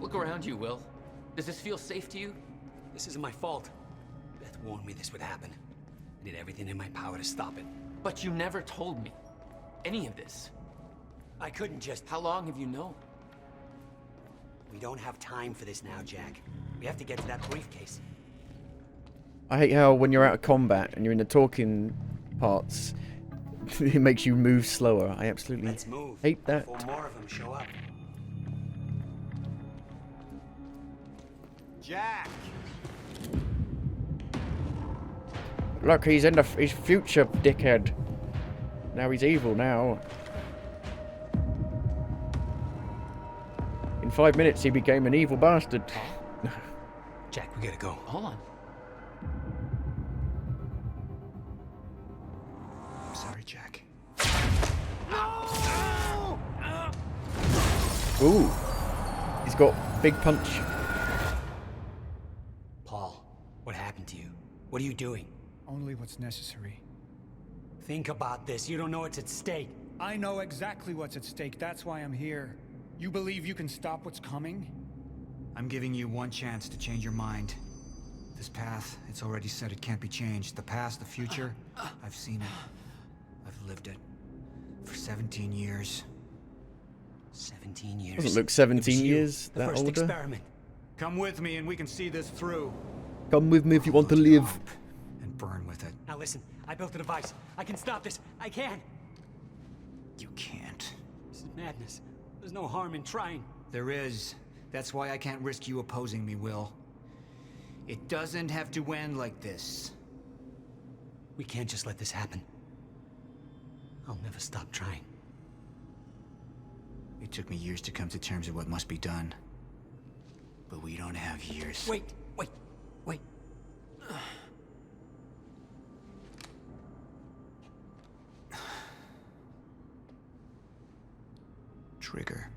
Look around you, Will. Does this feel safe to you? This isn't my fault. Beth warned me this would happen. I did everything in my power to stop it. But you never told me any of this. I couldn't just... How long have you known? We don't have time for this now, Jack. We have to get to that briefcase. I hate how when you're out of combat and you're in the talking parts, it makes you move slower. I absolutely hate that. Before more of them show up. Jack! Look, he's in his future, dickhead. Now he's evil now. In 5 minutes he became an evil bastard. Jack, we gotta go. Hold on. I'm sorry, Jack. Ooh. He's got big punch. Paul, what happened to you? What are you doing? Only what's necessary. Think about this. You don't know what's at stake. I know exactly what's at stake. That's why I'm here. You believe you can stop what's coming? I'm giving you one chance to change your mind. This path, it's already said it can't be changed. The past, the future, I've seen it. I've lived it. For 17 years. 17 years. Doesn't look 17 years The that first older. experiment. Come with me and we can see this through. Come with me if you want to live. And burn with it. Now listen, I built a device. I can stop this. I can. You can't. This is madness. There's no harm in trying. There is. That's why I can't risk you opposing me, Will. It doesn't have to end like this. We can't just let this happen. I'll never stop trying. It took me years to come to terms with what must be done. But we don't have years. Wait. Trigger.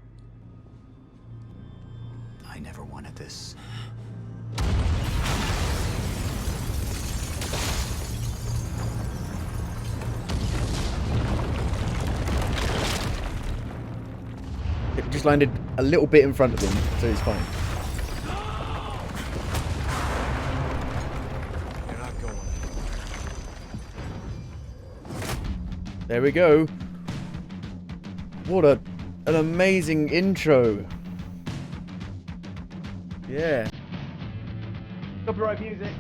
I never wanted this. It just landed a little bit in front of him, so it's fine. You're not going. There we go. What an amazing intro. Yeah. Copyright music.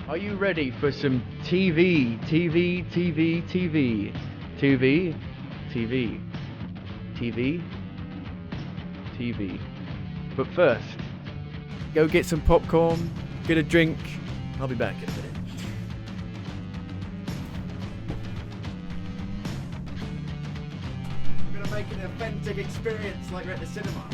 Are you ready for some TV? TV, TV, TV. TV, TV, TV, TV. But first, go get some popcorn, get a drink. I'll be back in a minute. We're gonna make an authentic experience like we're at the cinema.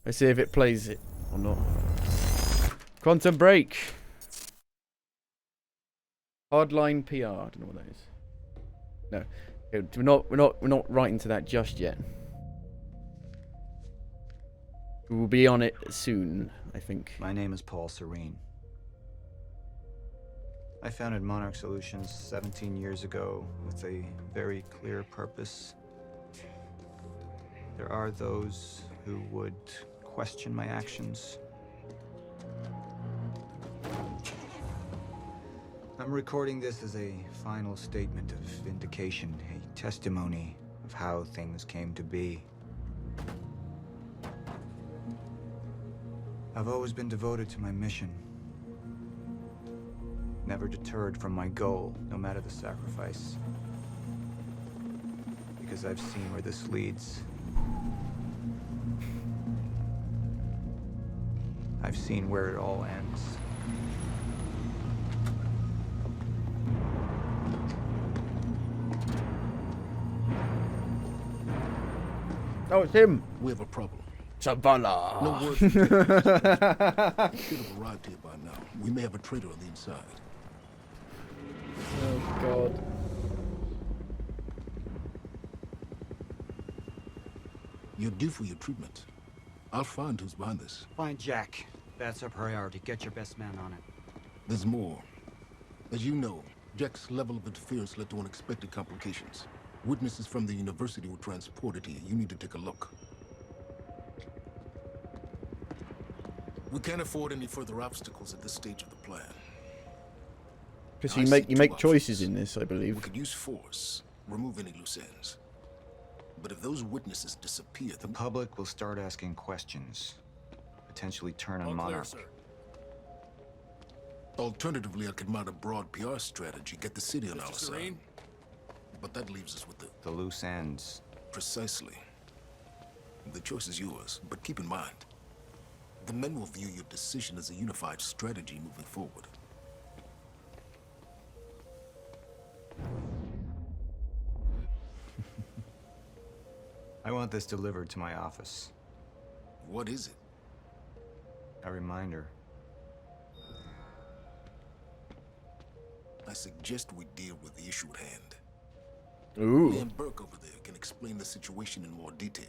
Let's see if it plays it or not. Quantum Break. Hardline PR. I don't know what that is. No, we're not writing to that just yet. We will be on it soon, I think. My name is Paul Serene. I founded Monarch Solutions 17 years ago with a very clear purpose. There are those who would question my actions. I'm recording this as a final statement of vindication, a testimony of how things came to be. I've always been devoted to my mission. Never deterred from my goal, no matter the sacrifice. Because I've seen where this leads. I've seen where it all ends. Oh, it's him. We have a problem. Zavala. No word from Jack. Should have arrived here by now. We may have a traitor on the inside. Oh, God. You're due for your treatment. I'll find who's behind this. Find Jack. That's our priority. Get your best man on it. There's more. As you know, Jack's level of interference led to unexpected complications. Witnesses from the university were transported here. You need to take a look. We can't afford any further obstacles at this stage of the plan. Because I you see make two choices options. in this, I believe. We could use force, remove any loose ends. But if those witnesses disappear, The public will start asking questions. Potentially turn on Monarch. Alternatively, I could mount a broad PR strategy, get the city on our side. Serene? But that leaves us with the loose ends. Precisely. The choice is yours, but keep in mind, the men will view your decision as a unified strategy moving forward. I want this delivered to my office. What is it? A reminder. I suggest we deal with the issue at hand. Ooh. Me and Burke over there can explain the situation in more detail.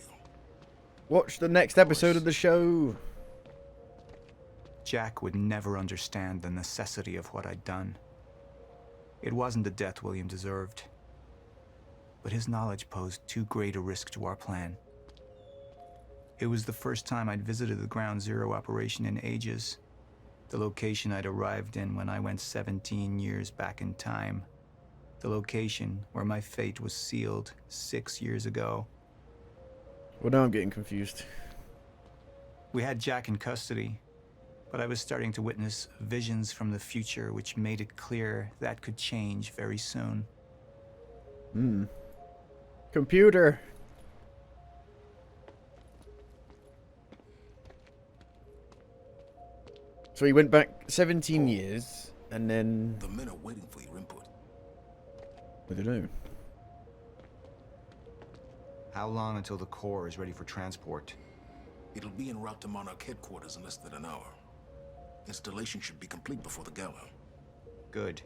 Watch the next episode of the show. Jack would never understand the necessity of what I'd done. It wasn't the death William deserved, but his knowledge posed too great a risk to our plan. It was the first time I'd visited the Ground Zero operation in ages, the location I'd arrived in when I went 17 years back in time, the location where my fate was sealed 6 years ago. Well, now I'm getting confused. We had Jack in custody, but I was starting to witness visions from the future which made it clear that could change very soon. Computer. So he went back 17 years, and then... The men are waiting for your input. I don't know. How long until the core is ready for transport? It'll be en route to Monarch headquarters in less than an hour. Installation should be complete before the gala. Good.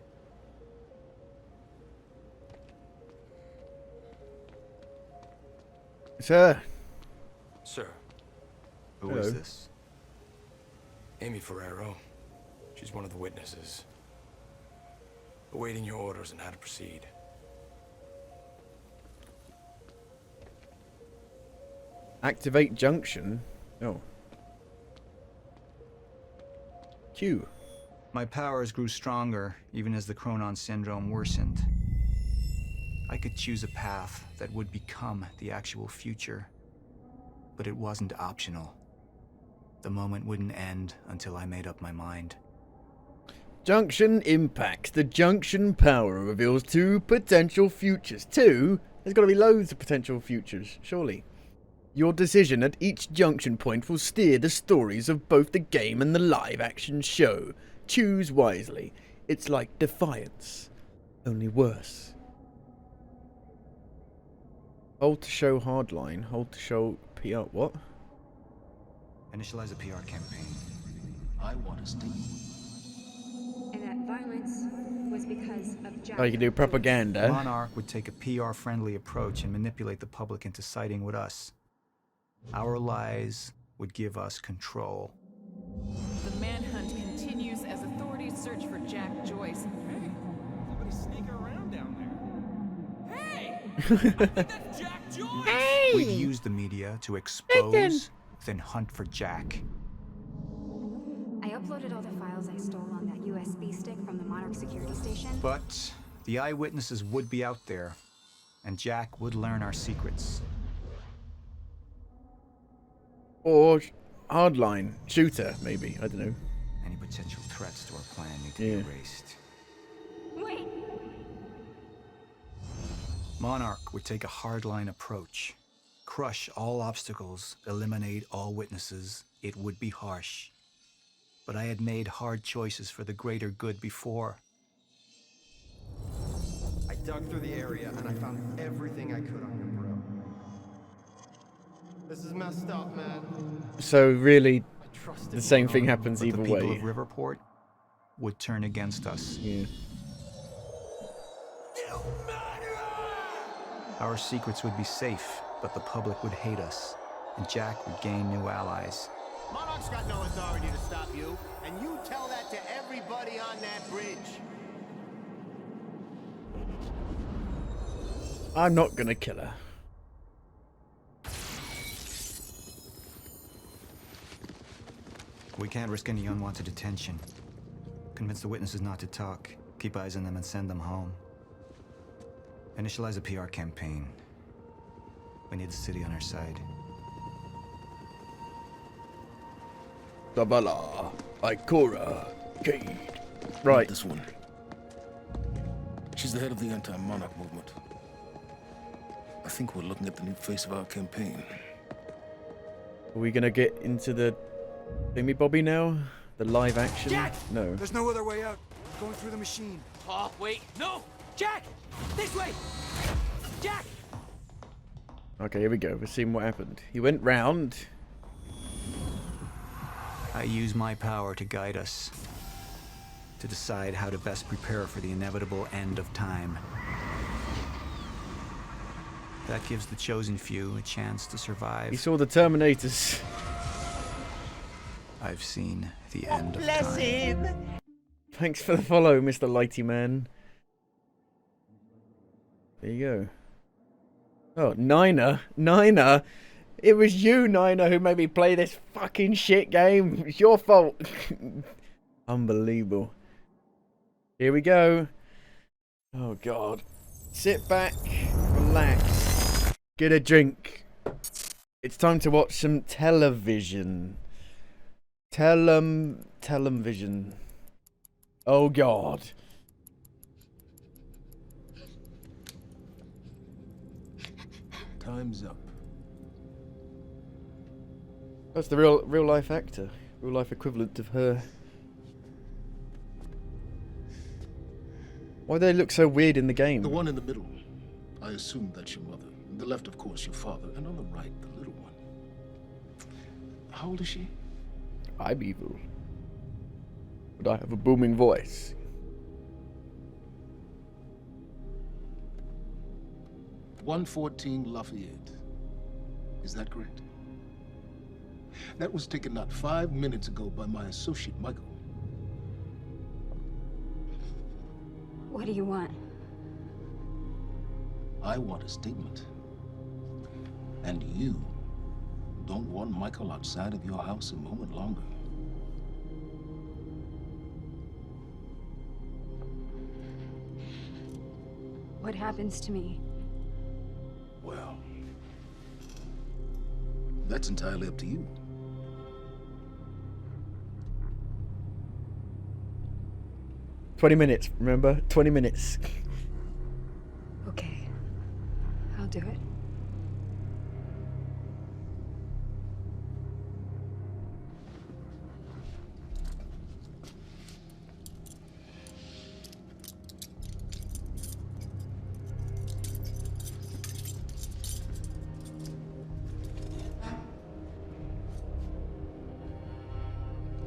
Sir. Sir. Who is this? Amy Ferrero. She's one of the witnesses. Awaiting your orders on how to proceed. Activate junction. Oh. Q. My powers grew stronger, even as the Chronon syndrome worsened. I could choose a path that would become the actual future, but it wasn't optional. The moment wouldn't end until I made up my mind. Junction impacts. The junction power reveals 2 potential futures. 2? There's got to be loads of potential futures, surely. Your decision at each junction point will steer the stories of both the game and the live-action show. Choose wisely. It's like Defiance, only worse. Hold to show hardline. Hold to show PR. What? Initialize a PR campaign. I want to stay. And that violence was because of Jack. Oh, you can do propaganda. Monarch would take a PR-friendly approach and manipulate the public into siding with us. Our lies would give us control. The manhunt continues as authorities search for Jack Joyce. Hey, somebody's sneaking around down there. Hey! I think that's Jack Joyce! Hey! We'd use the media to expose, then hunt for Jack. I uploaded all the files I stole on that USB stick from the Monarch security station. But the eyewitnesses would be out there, and Jack would learn our secrets. Or hardline. Shooter, maybe. I don't know. Any potential threats to our plan need to be erased. Wait! Monarch would take a hardline approach. Crush all obstacles, eliminate all witnesses. It would be harsh. But I had made hard choices for the greater good before. I dug through the area and I found everything I could on your bro. This is messed up, man. So really, Trusted the same thing Monarch, happens but either the people way. of Riverport would turn against us. Yeah. Our secrets would be safe, but the public would hate us, and Jack would gain new allies. Monarch's got no authority to stop you, and you tell that to everybody on that bridge. I'm not gonna kill her. We can't risk any unwanted attention. Convince the witnesses not to talk. Keep eyes on them and send them home. Initialize a PR campaign. We need the city on our side. Zabala, Ikora, Cade. Right. This one. She's the head of the anti-monarch movement. I think we're looking at the new face of our campaign. Are we gonna get into the thingy bobby now? The live action? Jack! No. There's no other way out. Going through the machine. Oh, wait, no! Jack! This way! Jack! Okay, here we go. We're seeing what happened. He went round. I use my power to guide us. To decide how to best prepare for the inevitable end of time. That gives the chosen few a chance to survive. He saw the Terminators. I've seen the end of Bless time. him. Thanks for the follow, Mr. Lighty Man. There you go. Oh, Niner. Niner. It was you, Niner, who made me play this fucking shit game. It's your fault. Unbelievable. Here we go. Oh, God. Sit back. Relax. Get a drink. It's time to watch some television. Television. Oh, God. Time's up. That's the real life actor. Real life equivalent of her. Why do they look so weird in the game? The one in the middle, I assume that's your mother. On the left, of course, your father. And on the right, the little one. How old is she? I'm evil. But I have a booming voice. "114 Lafayette. Is that correct? That was taken not 5 minutes ago by my associate, Michael. What do you want? I want a statement. And you don't want Michael outside of your house a moment longer. What happens to me? Well, that's entirely up to you. "20 minutes, remember? 20 minutes. Okay. I'll do it.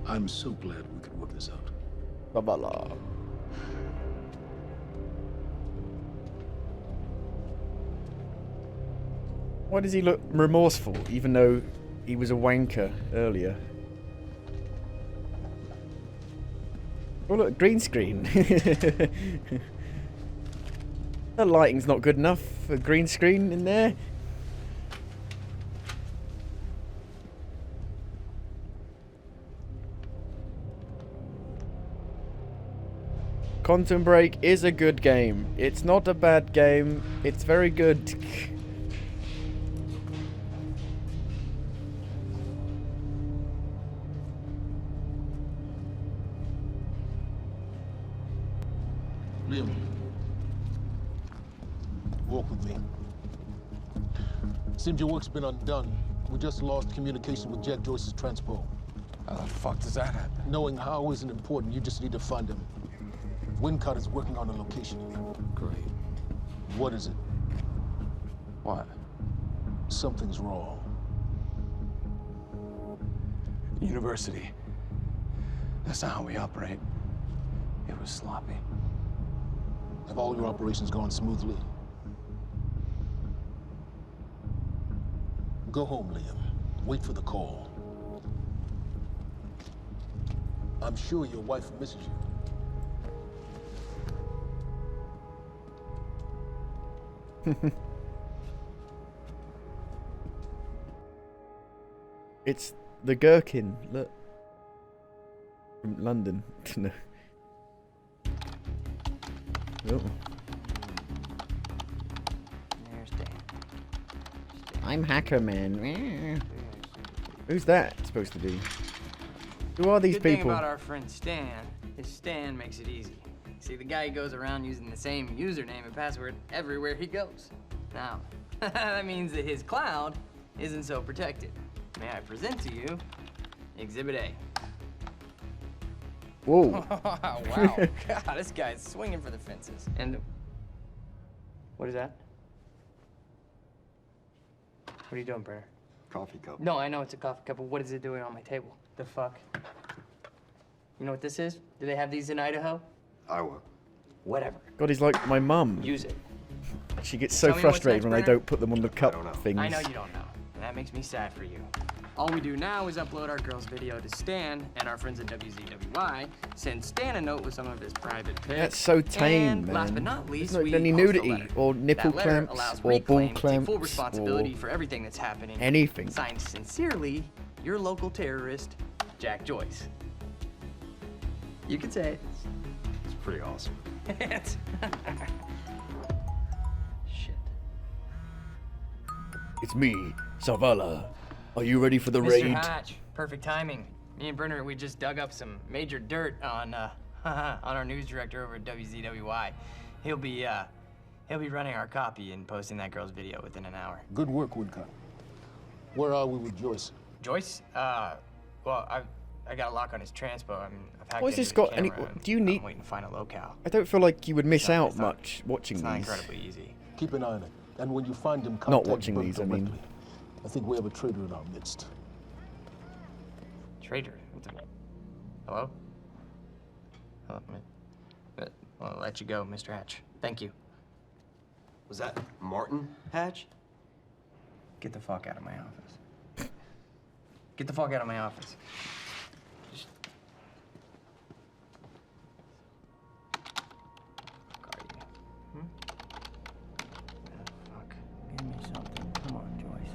I'm so glad we could work this out. Babala. Why does he look remorseful, even though he was a wanker earlier? Oh look, green screen. The lighting's not good enough for green screen in there. Quantum Break is a good game. It's not a bad game. It's very good. Liam, walk with me. Seems your work's been undone. We just lost communication with Jack Joyce's transpo. How the fuck does that happen? Knowing how isn't important. You just need to find him. Wincott is working on a location. Great. What is it? What? Something's wrong. University. That's not how we operate. It was sloppy. Have all your operations gone smoothly? Go home, Liam. Wait for the call. I'm sure your wife misses you. It's the gherkin, look. From London. No. Oh. There's Dan. I'm Hacker Man. Who's that supposed to be? Who are these Good people? thing about our friend Stan is Stan makes it easy. See, the guy goes around using the same username and password everywhere he goes. Now, that means that his cloud isn't so protected. May I present to you Exhibit A. Whoa. Wow. God, this guy's swinging for the fences. And what is that? What are you doing, Brenner? Coffee cup. No, I know it's a coffee cup, but what is it doing on my table? The fuck? You know what this is? Do they have these in Idaho? Iowa. Whatever. God, he's like my mum. Use it. She gets so Tell me what's frustrated next, when I Brenner. don't put them on the cup things. I know you don't know, and that makes me sad for you. All we do now is upload our girl's video to Stan and our friends at WZWY, send Stan a note with some of his private pics. That's so tame, and man. last but not least, There's we not any post a nudity letter. or nipple That letter clamps allows or ball Reclaim to take clamps full responsibility or for everything that's happening. anything. Signed sincerely, your local terrorist, Jack Joyce. You can say it. It's pretty awesome. Shit. It's me, Zavala. Are you ready for the Mr. raid? Hatch, perfect timing. Me and Brenner, we just dug up some major dirt on our news director over at WZWY. He'll be running our copy and posting that girl's video within an hour. Good work, Woodcut. Where are we with Joyce? Joyce? Well, I got a lock on his transpo. I mean, I've hacked Why has into this his got any? camera and Do you need? I'm waiting to find a locale. I don't feel like you would miss It's not- out it's not- much watching It's not these. incredibly easy. Keep an eye on it. And when you find him, Not contact watching Bert these, I mean. directly. I think we have a traitor in our midst. Traitor? Hello? Hello? I'll let you go, Mr. Hatch. Thank you. Was that Martin Hatch? Get the fuck out of my office. Get the fuck out of my office. Fuck. Give me something. Come on, Joyce.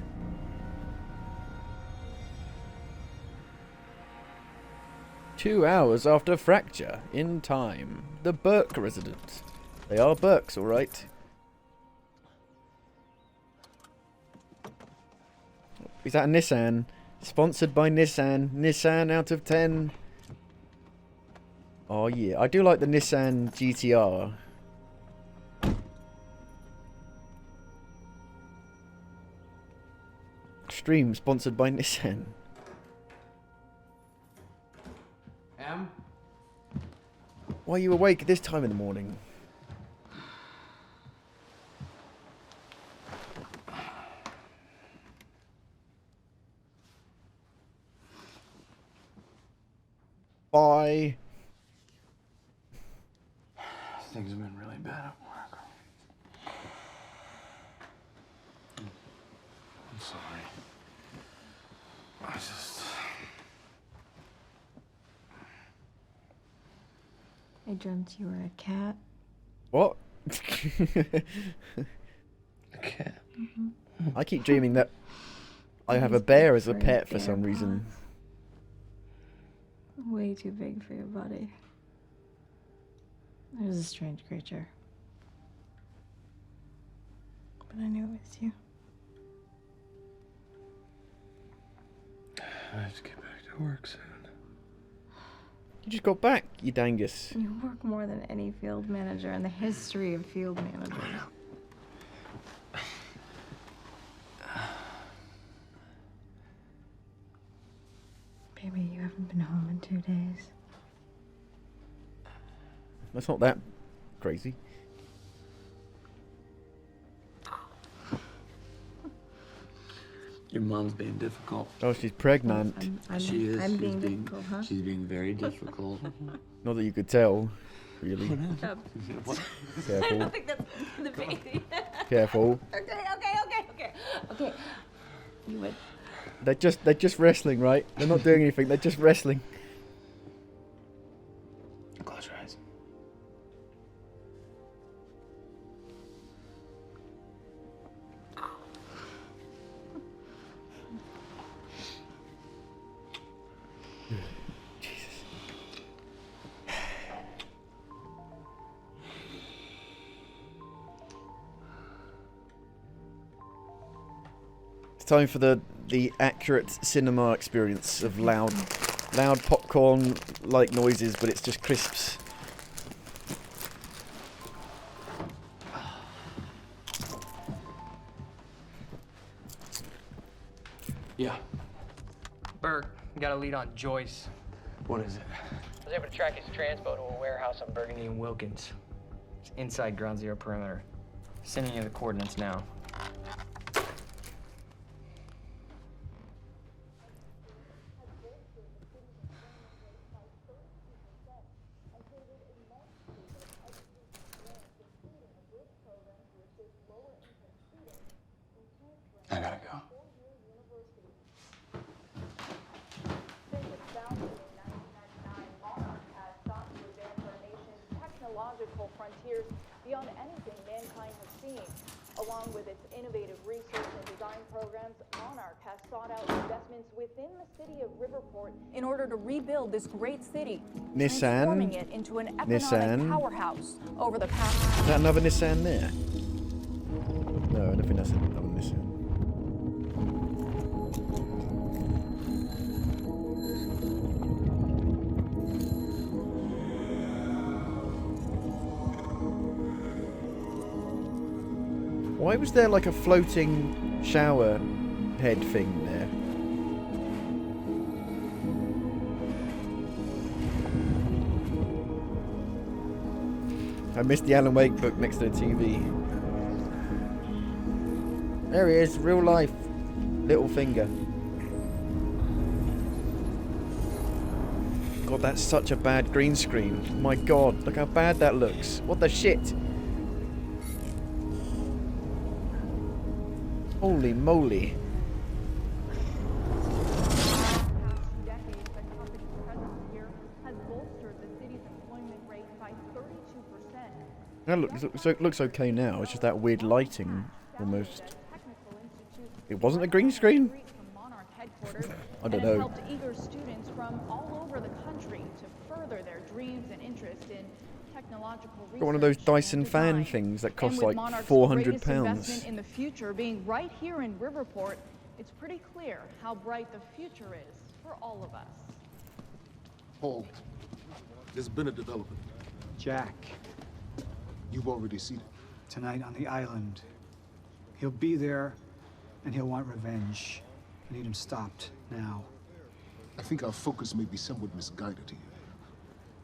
Two hours after fracture, in time. The Burke residence. They are Burkes, all right. Is that a Nissan? Sponsored by Nissan. Nissan out of 10. Oh yeah, I do like the Nissan GTR. Stream sponsored by Nissan. Why are you awake at this time in the morning? Bye. Things have been really bad at work. I'm sorry. I just... I dreamt you were a cat. What? A cat? I keep dreaming that I have a bear as a pet for some reason. Way too big for your body. It was a strange creature. But I knew it was you. I have to get back to work soon. You just got back, you dangus. You work more than any field manager in the history of field managers. Baby, you haven't been home in 2 days. That's not that crazy. Your mom's being difficult. Oh, she's pregnant. She is. I'm being difficult, huh? She's being very difficult. Not that you could tell, really. I Careful. don't think that's the baby. Careful. Okay. You would. They're just wrestling, right? They're not doing anything. They're just wrestling. Close your eyes. It's time for the accurate cinema experience of loud popcorn like noises, but it's just crisps. Yeah. Burke, we got a lead on Joyce. What is it? I was able to track his transpo to a warehouse on Burgundy and Wilkins. It's inside Ground Zero perimeter. Sending you the coordinates now. I gotta go. Technological frontiers beyond anything mankind has seen. Along with its innovative research and design programs, Monarch has sought out investments within the city of Riverport in order to rebuild this great city, transforming it into an economic powerhouse over the past. Is that another Nissan there? No, I don't think that's another Nissan. Why was there like a floating shower head thing there? I missed the Alan Wake book next to the TV. There he is, real life. Little finger. God, that's such a bad green screen. My God, look how bad that looks. What the shit? Holy moly. That looks okay now. It's just that weird lighting, almost. It wasn't a green screen? I don't know. Helped eager students from all over the country to further their dreams and interest in technological research. Got one of those Dyson fan things that cost like £400. Investment in the future being right here in Riverport, it's pretty clear how bright the future is for all of us. Paul, there's been a development. Jack. You've already seen it. Tonight on the island. He'll be there, and he'll want revenge. I need him stopped, now. I think our focus may be somewhat misguided here.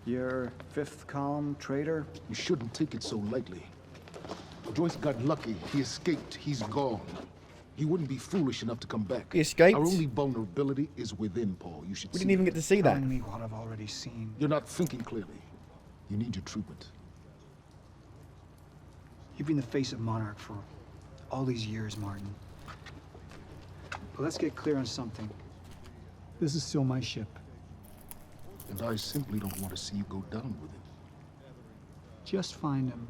Your fifth column traitor? You shouldn't take it so lightly. Joyce got lucky. He escaped. He's gone. He wouldn't be foolish enough to come back. He escaped? Our only vulnerability is within, Paul. You should We see didn't even get to see that. Telling me what I've already seen. You're not thinking clearly. You need your treatment. You've been the face of Monarch for all these years, Martin. But let's get clear on something. This is still my ship. And I simply don't want to see you go down with it. Just find him.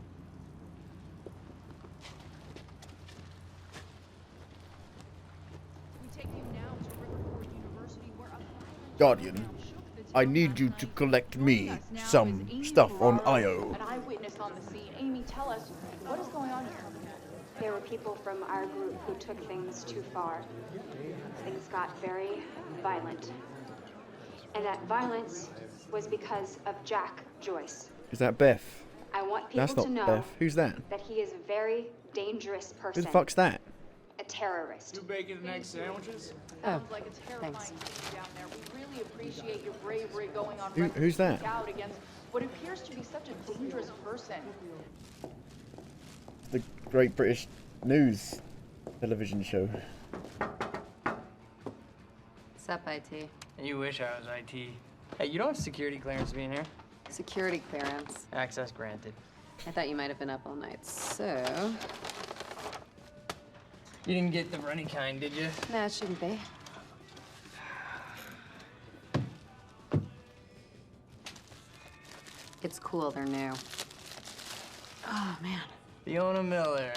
Guardian, I need you to collect me some stuff on Io. An eyewitness on the scene. Amy, tell us, what is going on here? There were people from our group who took things too far. Things got very violent. And that violence was because of Jack Joyce. Is that Beth? I want people That's not to know Beth. Who's that? that he is a very dangerous Who person. the fuck's that? A terrorist. Two bacon and egg sandwiches? Sounds like a terrifying city down there. We really appreciate your bravery going on Who's that? out against what appears to be such a dangerous person. The Great British News television show. up, IT? You wish I was IT. Hey, you don't have security clearance to be in here. Security clearance. Access granted. I thought you might have been up all night, so... You didn't get the runny kind, did you? Nah, it shouldn't be. It's cool, they're new. Oh, man. Fiona Miller.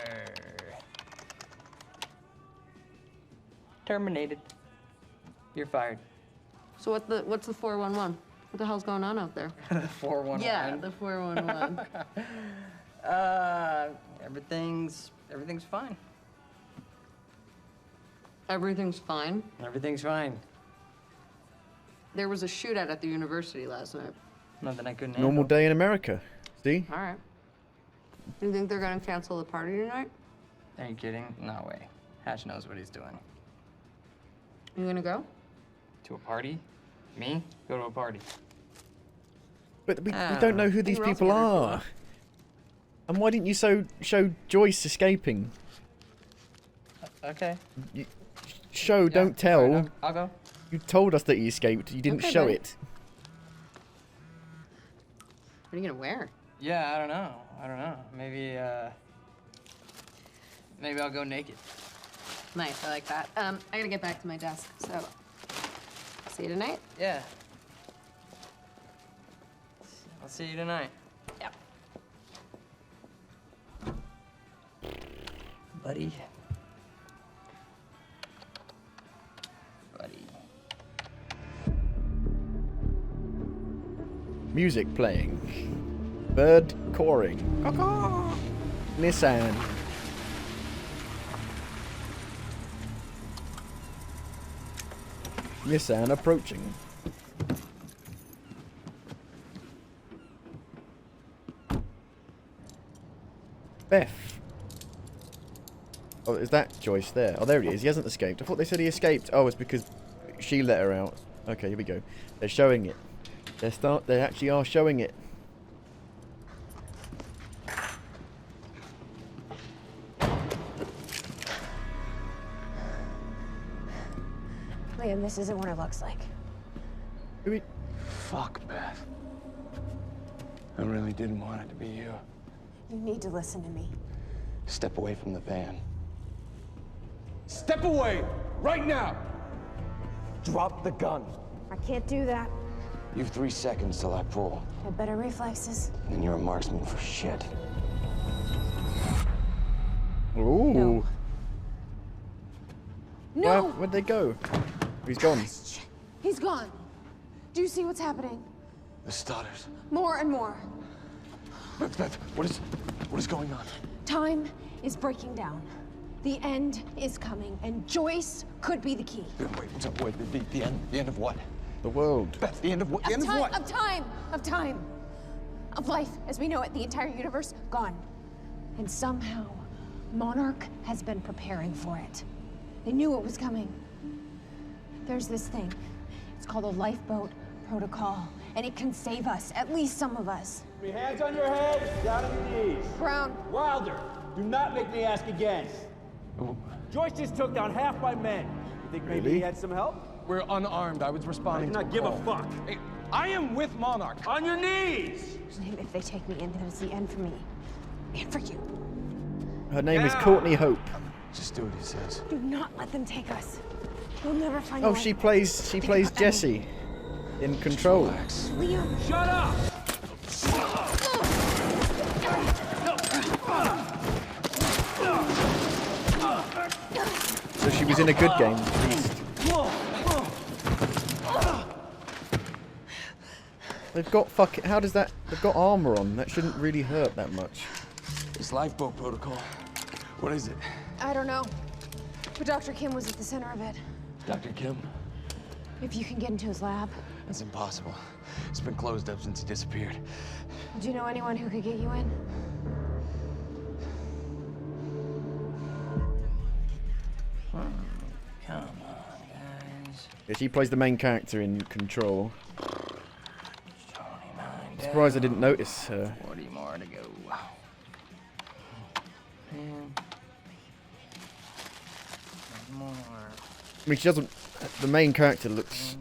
Terminated. You're fired. So what's the 411? What the hell's going on out there? The 411. Yeah, the 411. Everything's fine. Everything's fine? Everything's fine. There was a shootout at the university last night. Nothing I couldn't Normal day in America. See? All right. Do you think they're gonna cancel the party tonight? Are you kidding? No way. Hatch knows what he's doing. You gonna go? To a party? Me? Go to a party. But we don't know who these people are. And why didn't you show Joyce escaping? Okay. Show, don't tell. Right, I'll go. You told us that he escaped. You didn't show it. What are you gonna wear? Yeah, I don't know. Maybe I'll go naked. Nice, I like that. I gotta get back to my desk, so see you tonight? Yeah. I'll see you tonight. Yep. Buddy. Music playing. Bird cawing. Caw-caw. Nissan. Nissan approaching. Beth. Oh, is that Joyce there? Oh, there he is. He hasn't escaped. I thought they said he escaped. Oh, it's because she let her out. Okay, here we go. They're showing it. They actually are showing it. Liam, this isn't what it looks like. Fuck, Beth. I really didn't want it to be you. You need to listen to me. Step away from the van. Step away! Right now! Drop the gun. I can't do that. You've 3 seconds till I pull. I have better reflexes. And you're a marksman for shit. Ooh. No! Where'd they go? He's gone. He's gone. Do you see what's happening? The stutters. More and more. Beth, what is going on? Time is breaking down. The end is coming, and Joyce could be the key. Wait, the end of what? The world. Beth, the end of what? The end of what? Of time. Of life as we know it, the entire universe gone. And somehow, Monarch has been preparing for it. They knew it was coming. There's this thing. It's called a lifeboat protocol, and it can save us, at least some of us. Hands on your head, down on your knees. Brown. Wilder, do not make me ask again. Joyce just took down half my men. You think maybe he had some help? We're unarmed. I was responding I do not give a fuck. Hey, I am with Monarch. On your knees! If they take me in, then it's the end for me. And for you. Her name is Courtney Hope. Just do what he says. Do not let them take us. We'll never find Oh, a she lifeboat. plays Jessie in Control. Liam. Shut up! So she was in a good game, at least. They've got how does that? They've got armor on. That shouldn't really hurt that much. This lifeboat protocol. What is it? I don't know. But Dr. Kim was at the center of it. Dr. Kim? If you can get into his lab. That's impossible. It's been closed up since he disappeared. Do you know anyone who could get you in? Come on, guys. Yeah, she plays the main character in Control. Surprised I didn't notice her. 40 more to go. Man. More. I mean, she doesn't The main character looks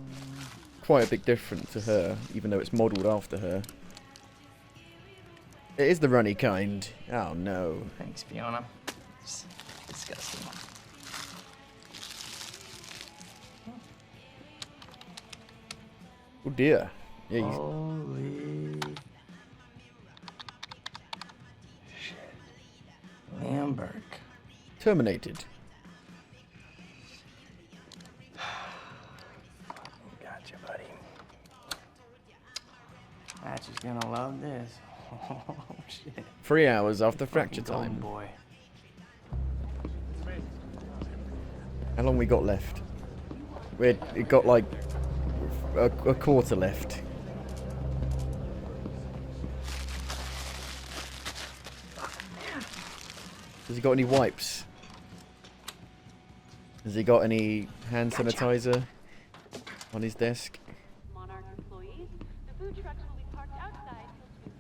quite a bit different to her, even though it's modelled after her. It is the runny kind. Oh no. Thanks, Fiona. It's disgusting. Oh dear. Yeah, you... Holy shit. Liam Burke. Terminated. Gotcha, buddy. Patch is gonna love this. Oh, shit. 3 hours after fracture Golden time. boy. How long we got left? It got like a quarter left. Has he got any wipes? Has he got any hand sanitizer on his desk? Monarch employees, the food trucks will be parked outside till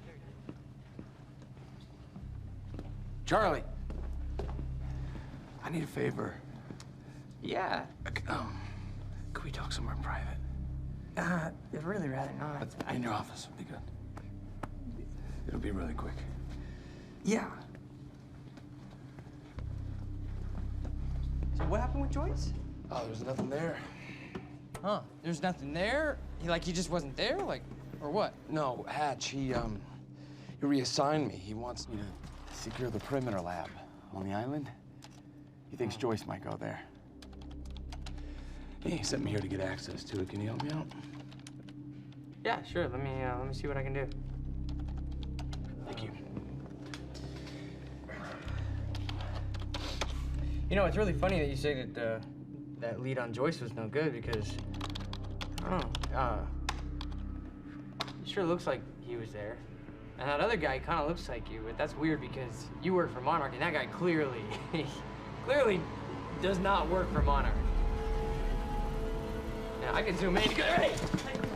2:30. Charlie, I need a favor. Yeah. Could we talk somewhere private? I'd really rather not. In your office would be good. It'll be really quick. Yeah. So what happened with Joyce? Oh, there was nothing there. Huh? There's nothing there? He just wasn't there? Like, or what? No, Hatch, he reassigned me. He wants me to secure the perimeter lab on the island. He thinks Joyce might go there. He sent me here to get access to it. Can you help me out? Yeah, sure. Let me see what I can do. Thank you. You know, it's really funny that you say that that lead on Joyce was no good because I don't know. It sure looks like he was there, and that other guy kind of looks like you. But that's weird because you work for Monarch, and that guy clearly does not work for Monarch. Now I can zoom in and go, hey,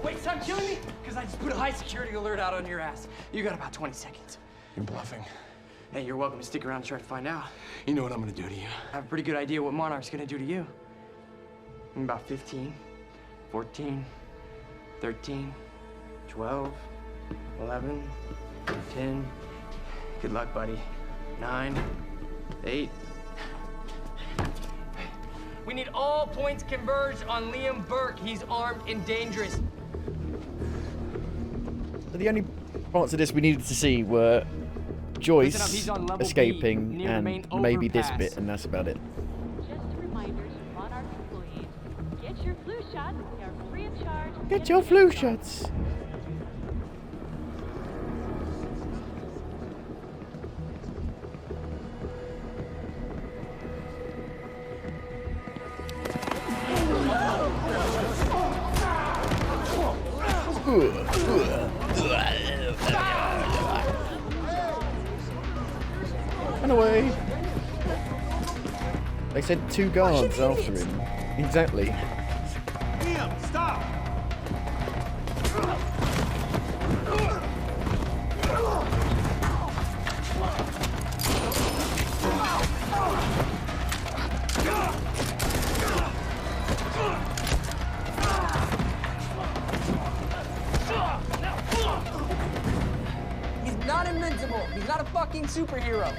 wait, stop killing me, because I just put a high security alert out on your ass. You got about 20 seconds. You're bluffing. Hey, you're welcome to stick around and try to find out. You know what I'm gonna do to you. I have a pretty good idea what Monarch's gonna do to you. In about 15, 14, 13, 12, 11, 10. Good luck, buddy. 9, 8. We need all points converged on Liam Burke. He's armed and dangerous. So the only parts of this we needed to see were Joyce Listen up, he's on level escaping B, near the main and maybe this overpass. bit, and that's about it. Just a reminder to Monarch employees, get your flu shots. They are free of charge. Get your flu shots. Run away. They said 2 guards after him. Exactly. Liam, stop! He's not invincible. He's not a fucking superhero.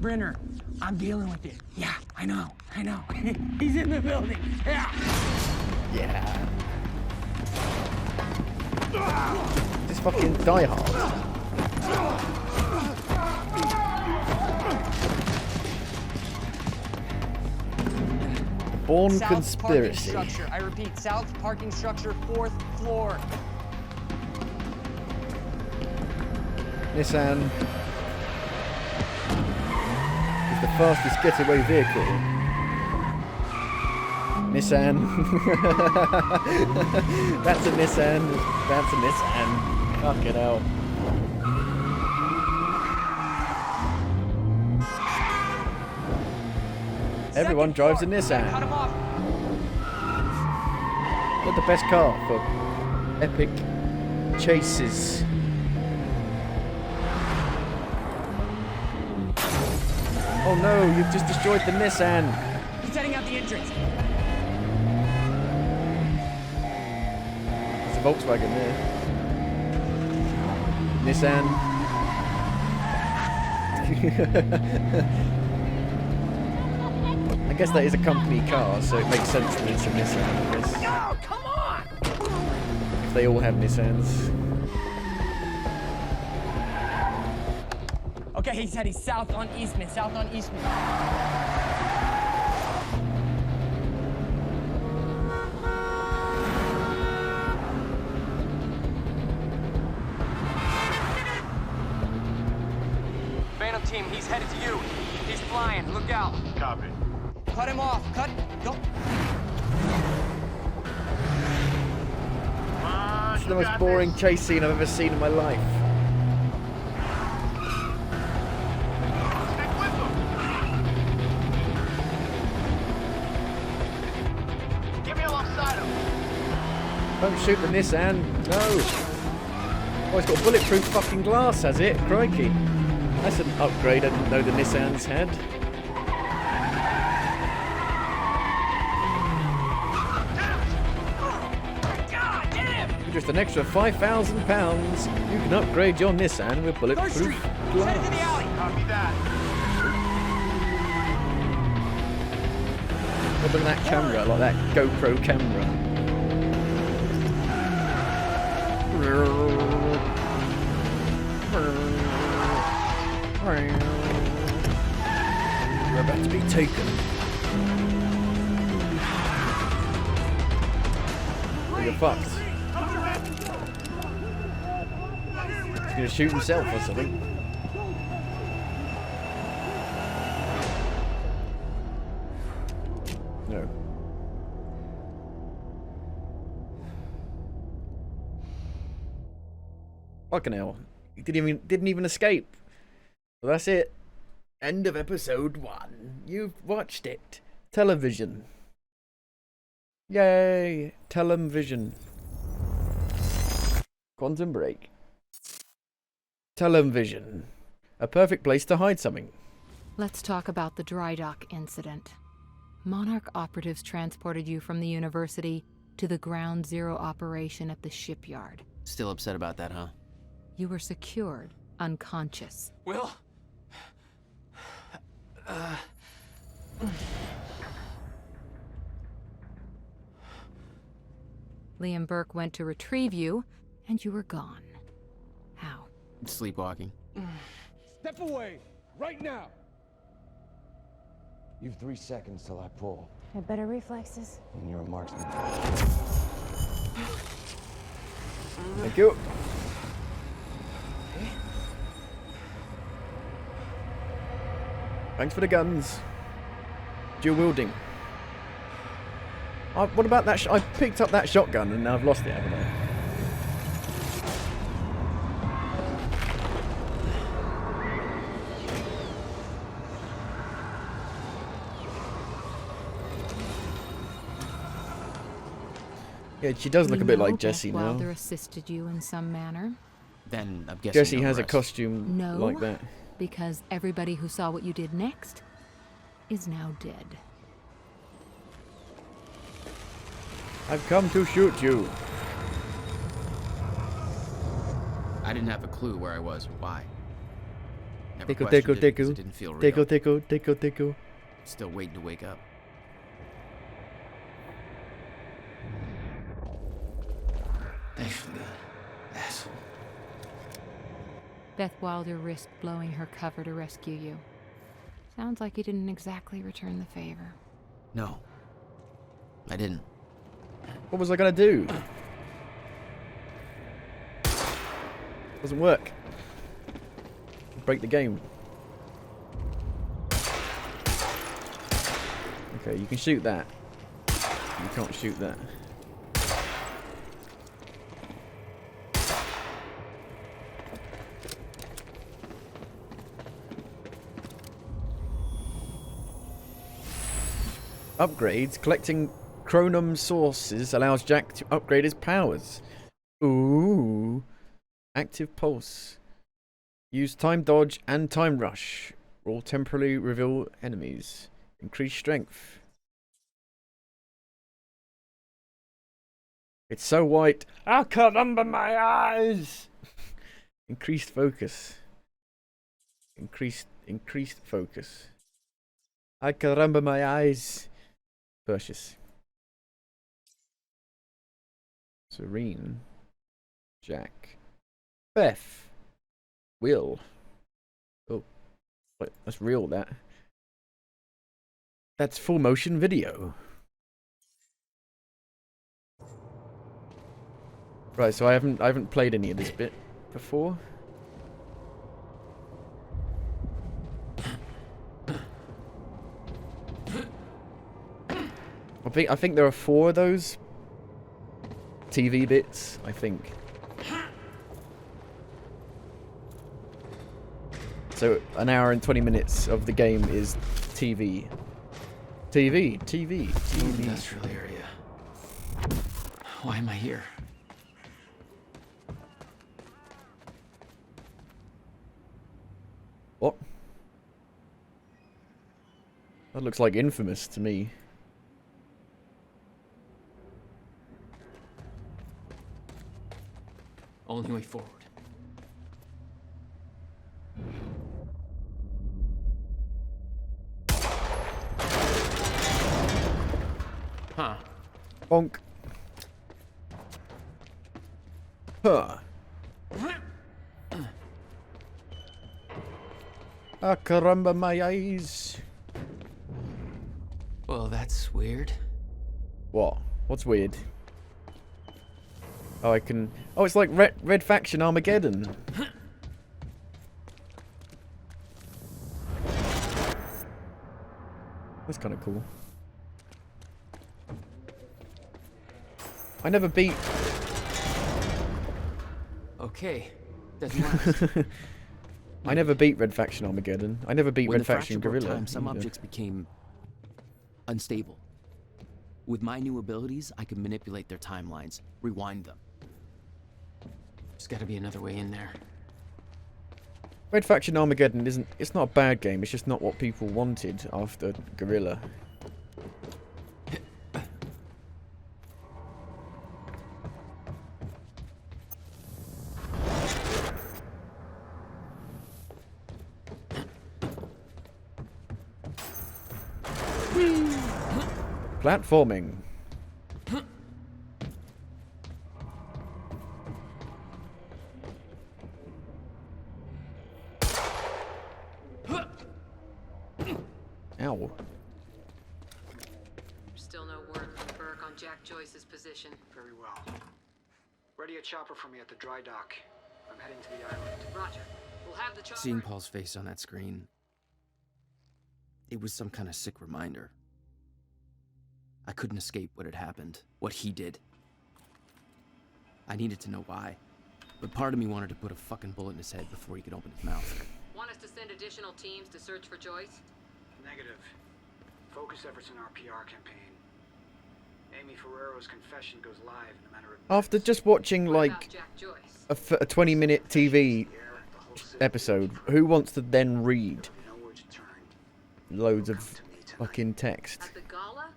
Brenner, I'm dealing with it. Yeah, I know. He's in the building. Yeah. Yeah. Just fucking Die Hard. Born South Conspiracy. Parking structure. I repeat, south parking structure, 4th floor. Nissan is the fastest getaway vehicle. Nissan. That's a Nissan. That's a Nissan. Fuck it out. Everyone drives a Nissan. Cut him off. Not the best car for epic chases. Oh no, you've just destroyed the Nissan. He's setting out the entrance. Volkswagen there. Nissan. I guess that is a company car, so it makes sense that it's a Nissan, I guess. No, come on! If they all have Nissans. Okay, he said he's south on Eastman, south on Eastman. Phantom team, he's headed to you. He's flying, look out. Copy. Cut him off, cut, go. It's the most boring chase scene I've ever seen in my life. Get me alongside him. Don't shoot the Nissan. No. Oh, it's got bulletproof fucking glass, has it? Crikey. That's an upgrade I didn't know the Nissans had. For just an extra £5,000, you can upgrade your Nissan with bulletproof glass. Copy that. Look at that camera, like that GoPro camera. We're about to be taken. You're fucked. He's gonna shoot himself or something. No. Fucking hell. He didn't even escape. Well, that's it. End of episode 1. You've watched it. Television. Yay! Television. Quantum Break. Television. A perfect place to hide something. Let's talk about the dry dock incident. Monarch operatives transported you from the university to the ground zero operation at the shipyard. Still upset about that, huh? You were secured, unconscious. Will? Liam Burke went to retrieve you, and you were gone. How? Sleepwalking. Step away! Right now! You've 3 seconds till I pull. Had better reflexes. And you're a marksman. Thank you. Thanks for the guns. Dual wielding. What about that? I picked up that shotgun and now I've lost it, haven't I? Yeah, she does look a bit like Jessie now. Wilder assisted you in some manner. Then I'm guessing Jessie no has a rest. costume No, like that. because everybody who saw what you did next is now dead. I've come to shoot you. I didn't have a clue where I was or why. Never Tickle, questioned tickle, it 'cause tickle. it didn't feel real. Tickle, tickle, tickle, tickle. Still waiting to wake up. Thanks for the asshole. Beth Wilder risked blowing her cover to rescue you. Sounds like you didn't exactly return the favor. No. I didn't. What was I gonna do? Doesn't work. Break the game. Okay, you can shoot that. You can't shoot that. Upgrades. Collecting chronum sources allows Jack to upgrade his powers. Ooh. Active pulse. Use time dodge and time rush. All temporarily reveal enemies. Increase strength. It's so white. I can't remember my eyes. Increased focus. Increased focus. I can remember my eyes. Purchase. Serene. Jack. Beth. Will. Oh. Wait, that's real, that. That's full motion video. Right, so I haven't played any of this bit before. I think there are 4 of those TV bits, I think. So an hour and 20 minutes of the game is TV. TV. Industrial area. Why am I here? What? That looks like Infamous to me. Only way forward. Huh. Bonk. Huh. Ah, caramba, my eyes. Well, that's weird. What? What's weird? Oh, I can... Oh, it's like Red Faction Armageddon. That's kind of cool. I never beat... Okay. Doesn't last. I never beat Red Faction Armageddon. I never beat When Red the Faction fracture broke Guerrilla. time, some either. objects became unstable. With my new abilities, I can manipulate their timelines, rewind them. There's gotta be another way in there. Red Faction Armageddon isn't... It's not a bad game, it's just not what people wanted after Guerrilla. Platforming. Ow. Still no word from Burke on Jack Joyce's position. Very well. Ready a chopper for me at the dry dock. I'm heading to the island. Roger. We'll have the chopper. Seeing Paul's face on that screen, it was some kind of sick reminder. I couldn't escape what had happened, what he did. I needed to know why, but part of me wanted to put a fucking bullet in his head before he could open his mouth. Want us to send additional teams to search for Joyce? Negative. Focus efforts in our PR campaign. Amy Ferrero's confession goes live in a matter of... After just watching, like, a 20-minute TV episode, who wants to then read loads of fucking text? At the gala?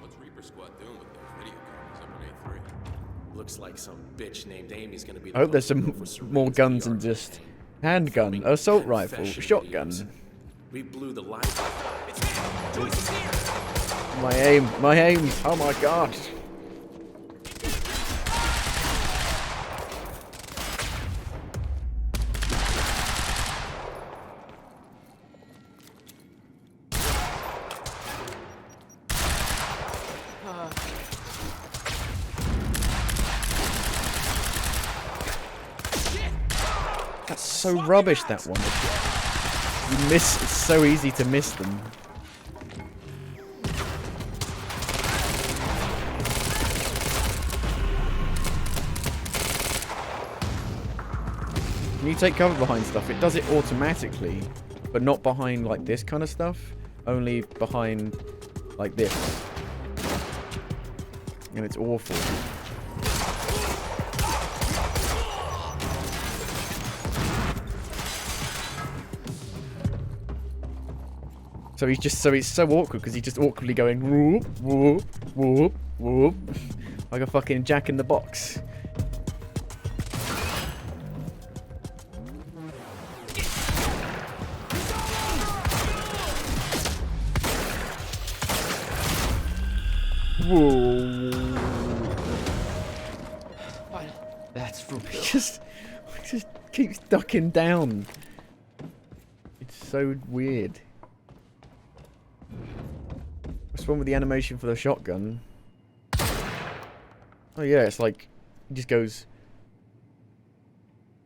What's Reaper Squad doing with those video cameras up in A3? Looks like some bitch named Amy's gonna be I hope there's some more guns than just handgun, assault rifle, shotgun. We blew the lights out. Joyce is here! My aim, oh my god. That's so rubbish, that one. You miss, it's so easy to miss them. When you take cover behind stuff, it does it automatically, but not behind like this kind of stuff, only behind like this. And it's awful. So he's so awkward because he's just awkwardly going whoop whoop whoop whoop Like a fucking Jack in the Box. Whoa. That's for real. Just keeps ducking down. It's so weird. What's wrong with the animation for the shotgun? Oh yeah, it's like he just goes.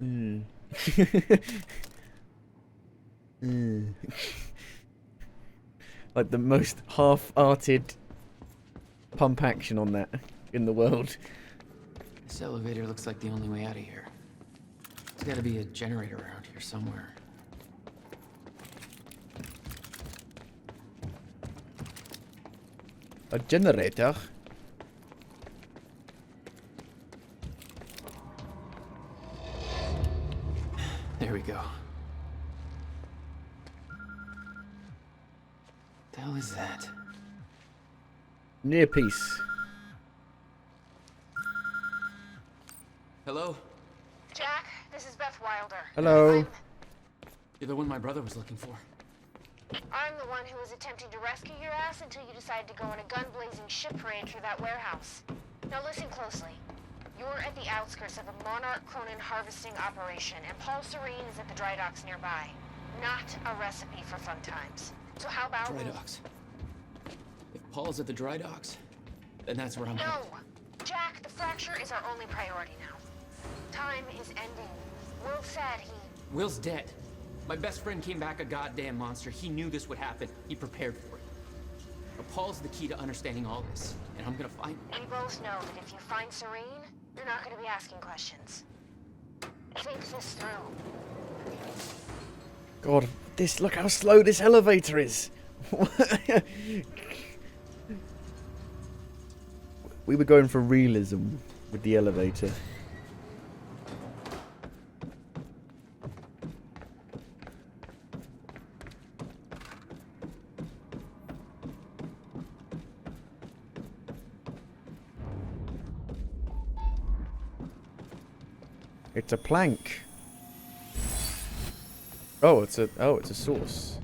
Like the most half-hearted pump action on that in the world. This elevator looks like the only way out of here. There's gotta be a generator around here somewhere. A generator? There we go. The hell is that? Near piece. Hello? Jack, this is Beth Wilder. Hello. You're the one my brother was looking for. I'm the one who was attempting to rescue your ass until you decided to go on a gun-blazing ship parade through that warehouse. Now listen closely. You're at the outskirts of a Monarch Cronin harvesting operation, and Paul Serene is at the dry docks nearby. Not a recipe for fun times. So how about Dry docks. If Paul's at the dry docks, then that's where I'm No! headed. Jack, the fracture is our only priority now. Time is ending. Will said he... Will's dead. My best friend came back a goddamn monster. He knew this would happen. He prepared for it. But Paul's the key to understanding all this, and I'm gonna find him. We both know that if you find Serene, you're not gonna be asking questions. Think this through. God, this, look how slow this elevator is. We were going for realism with the elevator. It's a plank. Oh, it's a source.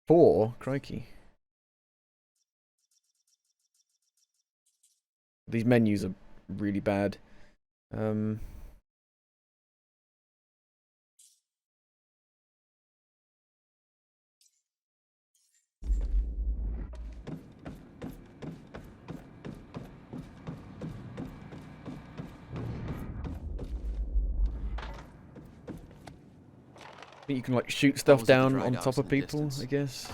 Four? Crikey. These menus are really bad. You can like shoot stuff was at the down dry on docks top in of the people, distance. I guess.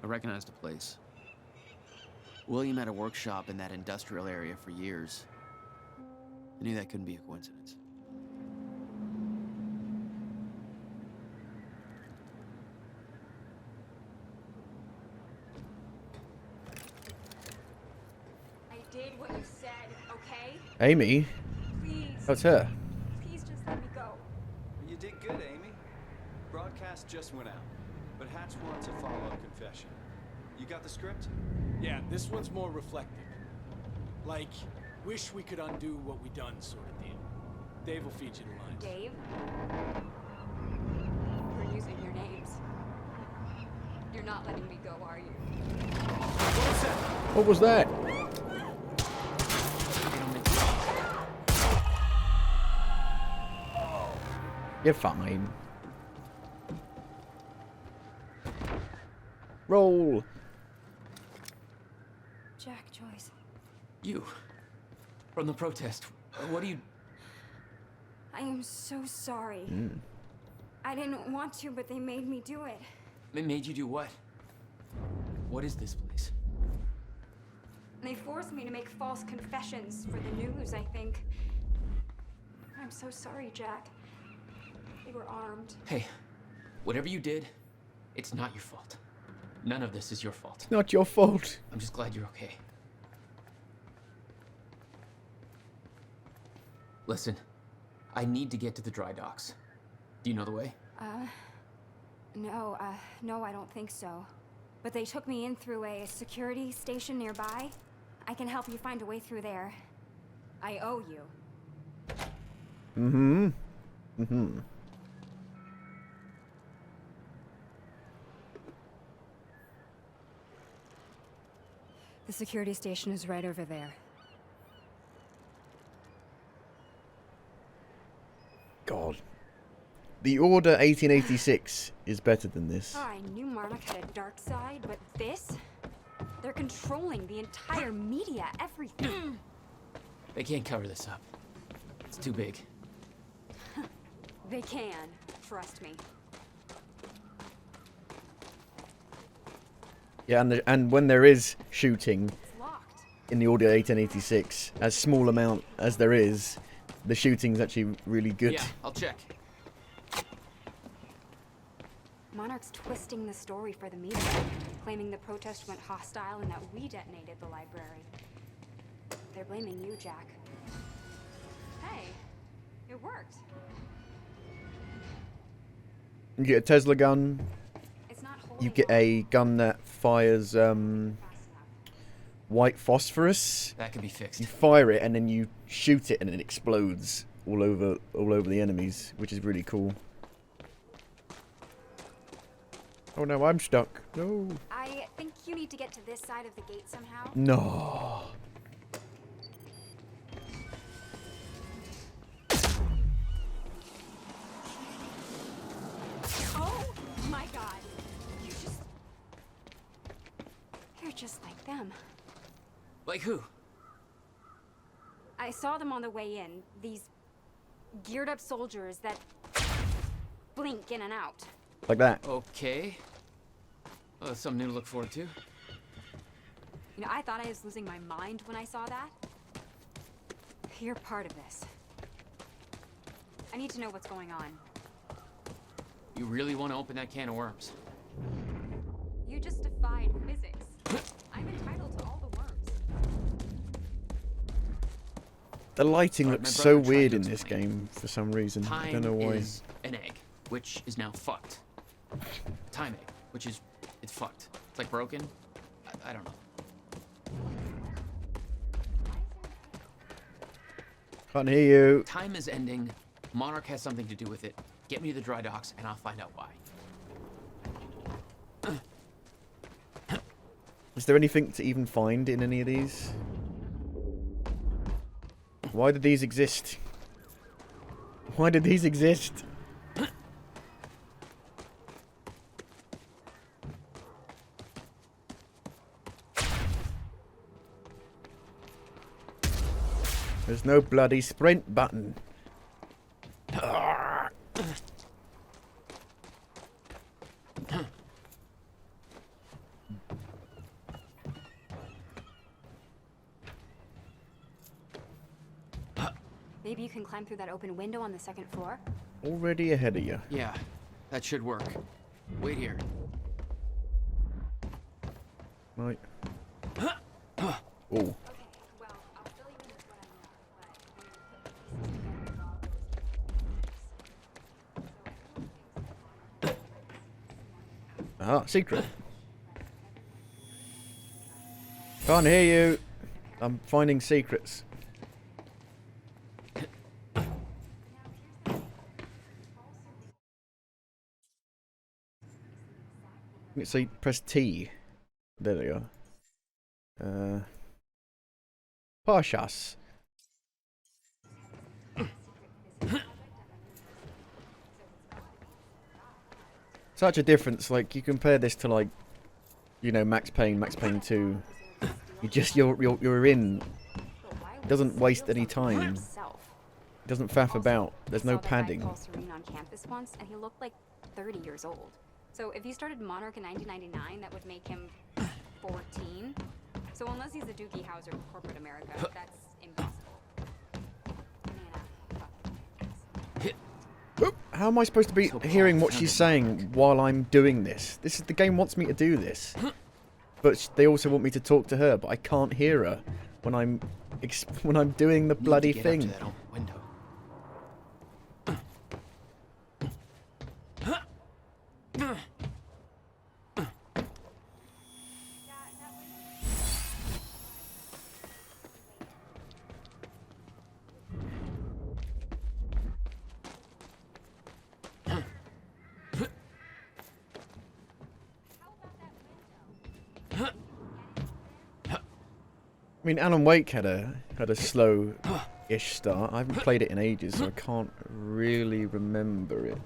I recognized the place. William had a workshop in that industrial area for years. I knew that couldn't be a coincidence. I did what you said, okay? Amy? Please. That's her. Please just let me go. You did good, Amy. Broadcast just went out, but Hatch wants a follow-up confession. You got the script? Yeah, this one's more reflective. Like, wish we could undo what we done sort of deal. Dave will feed you the lines. Dave? We're using your names. You're not letting me go, are you? What was that? You're fine. Roll. Jack, Joyce. You. From the protest. What do you... I am so sorry. Mm. I didn't want to, but they made me do it. It made you do what? What is this place? They forced me to make false confessions for the news, I think. I'm so sorry, Jack. They were armed. Hey, whatever you did, it's not your fault. None of this is your fault. It's not your fault. I'm just glad you're okay. Listen, I need to get to the dry docks. Do you know the way? No, I don't think so. But they took me in through a security station nearby. I can help you find a way through there. I owe you. Mm-hmm. Mm-hmm. The security station is right over there. God. The Order 1886 is better than this. Oh, I knew Monarch had a dark side, but this? They're controlling the entire media, everything. They can't cover this up. It's too big. They can, trust me. Yeah, and when there is shooting in the Order 1886, as small amount as there is, the shooting's actually really good. Yeah, I'll check. Monarch's twisting the story for the media, claiming the protest went hostile and that we detonated the library. They're blaming you, Jack. Hey, it worked. You get a Tesla gun. You get a gun that fires white phosphorus. That can be fixed. You fire it and then you shoot it and it explodes all over the enemies, which is really cool. Oh no, I'm stuck. No. I think you need to get to this side of the gate somehow. No. Oh my god. You're just like them. Like who? I saw them on the way in. These geared up soldiers that blink in and out. Like that. Okay. Well, that's something new to look forward to. You know, I thought I was losing my mind when I saw that. You're part of this. I need to know what's going on. You really want to open that can of worms? You just defied physics. I'm entitled to all the worms. The lighting My looks brother so tried weird to in this explain. game for some reason. I Time don't know why. is an egg, which is now fucked. Time egg, which is it's fucked. It's like broken. I don't know. Can't hear you. Time is ending. Monarch has something to do with it. Get me to the dry docks, and I'll find out why. Is there anything to even find in any of these? Why did these exist? Why did these exist? There's no bloody sprint button. Maybe you can climb through that open window on the second floor? Already ahead of you. Yeah, that should work. Wait here. Right. Oh. Ah, secret. Can't hear you. I'm finding secrets. So you press T. There we go. Parshas. Such a difference. Like you compare this to like, you know, Max Payne 2. You're in. It doesn't waste any time. It doesn't faff about. There's no padding. I saw Serene on campus once, and he looked like 30 years old. So if he started Monarch in 1999, that would make him 14. So unless he's a Doogie Howser of corporate America, that's impossible. How am I supposed to be hearing what she's saying while I'm doing this? The game wants me to do this, but they also want me to talk to her, but I can't hear her when I'm doing the bloody thing. mean, Alan Wake had a slow-ish start. I haven't played it in ages, so I can't really remember it.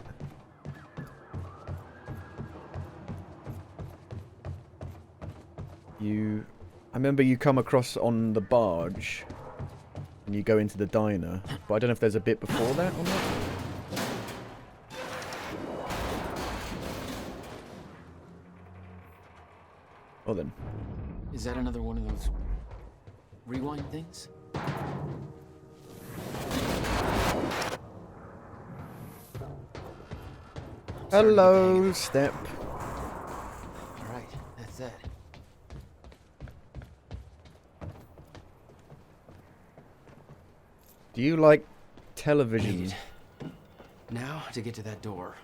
I remember you come across on the barge, and you go into the diner, but I don't know if there's a bit before that or not. Well then. Is that another one of those rewind things? Hello, Step. Alright, that's that. Do you like television? Now to get to that door.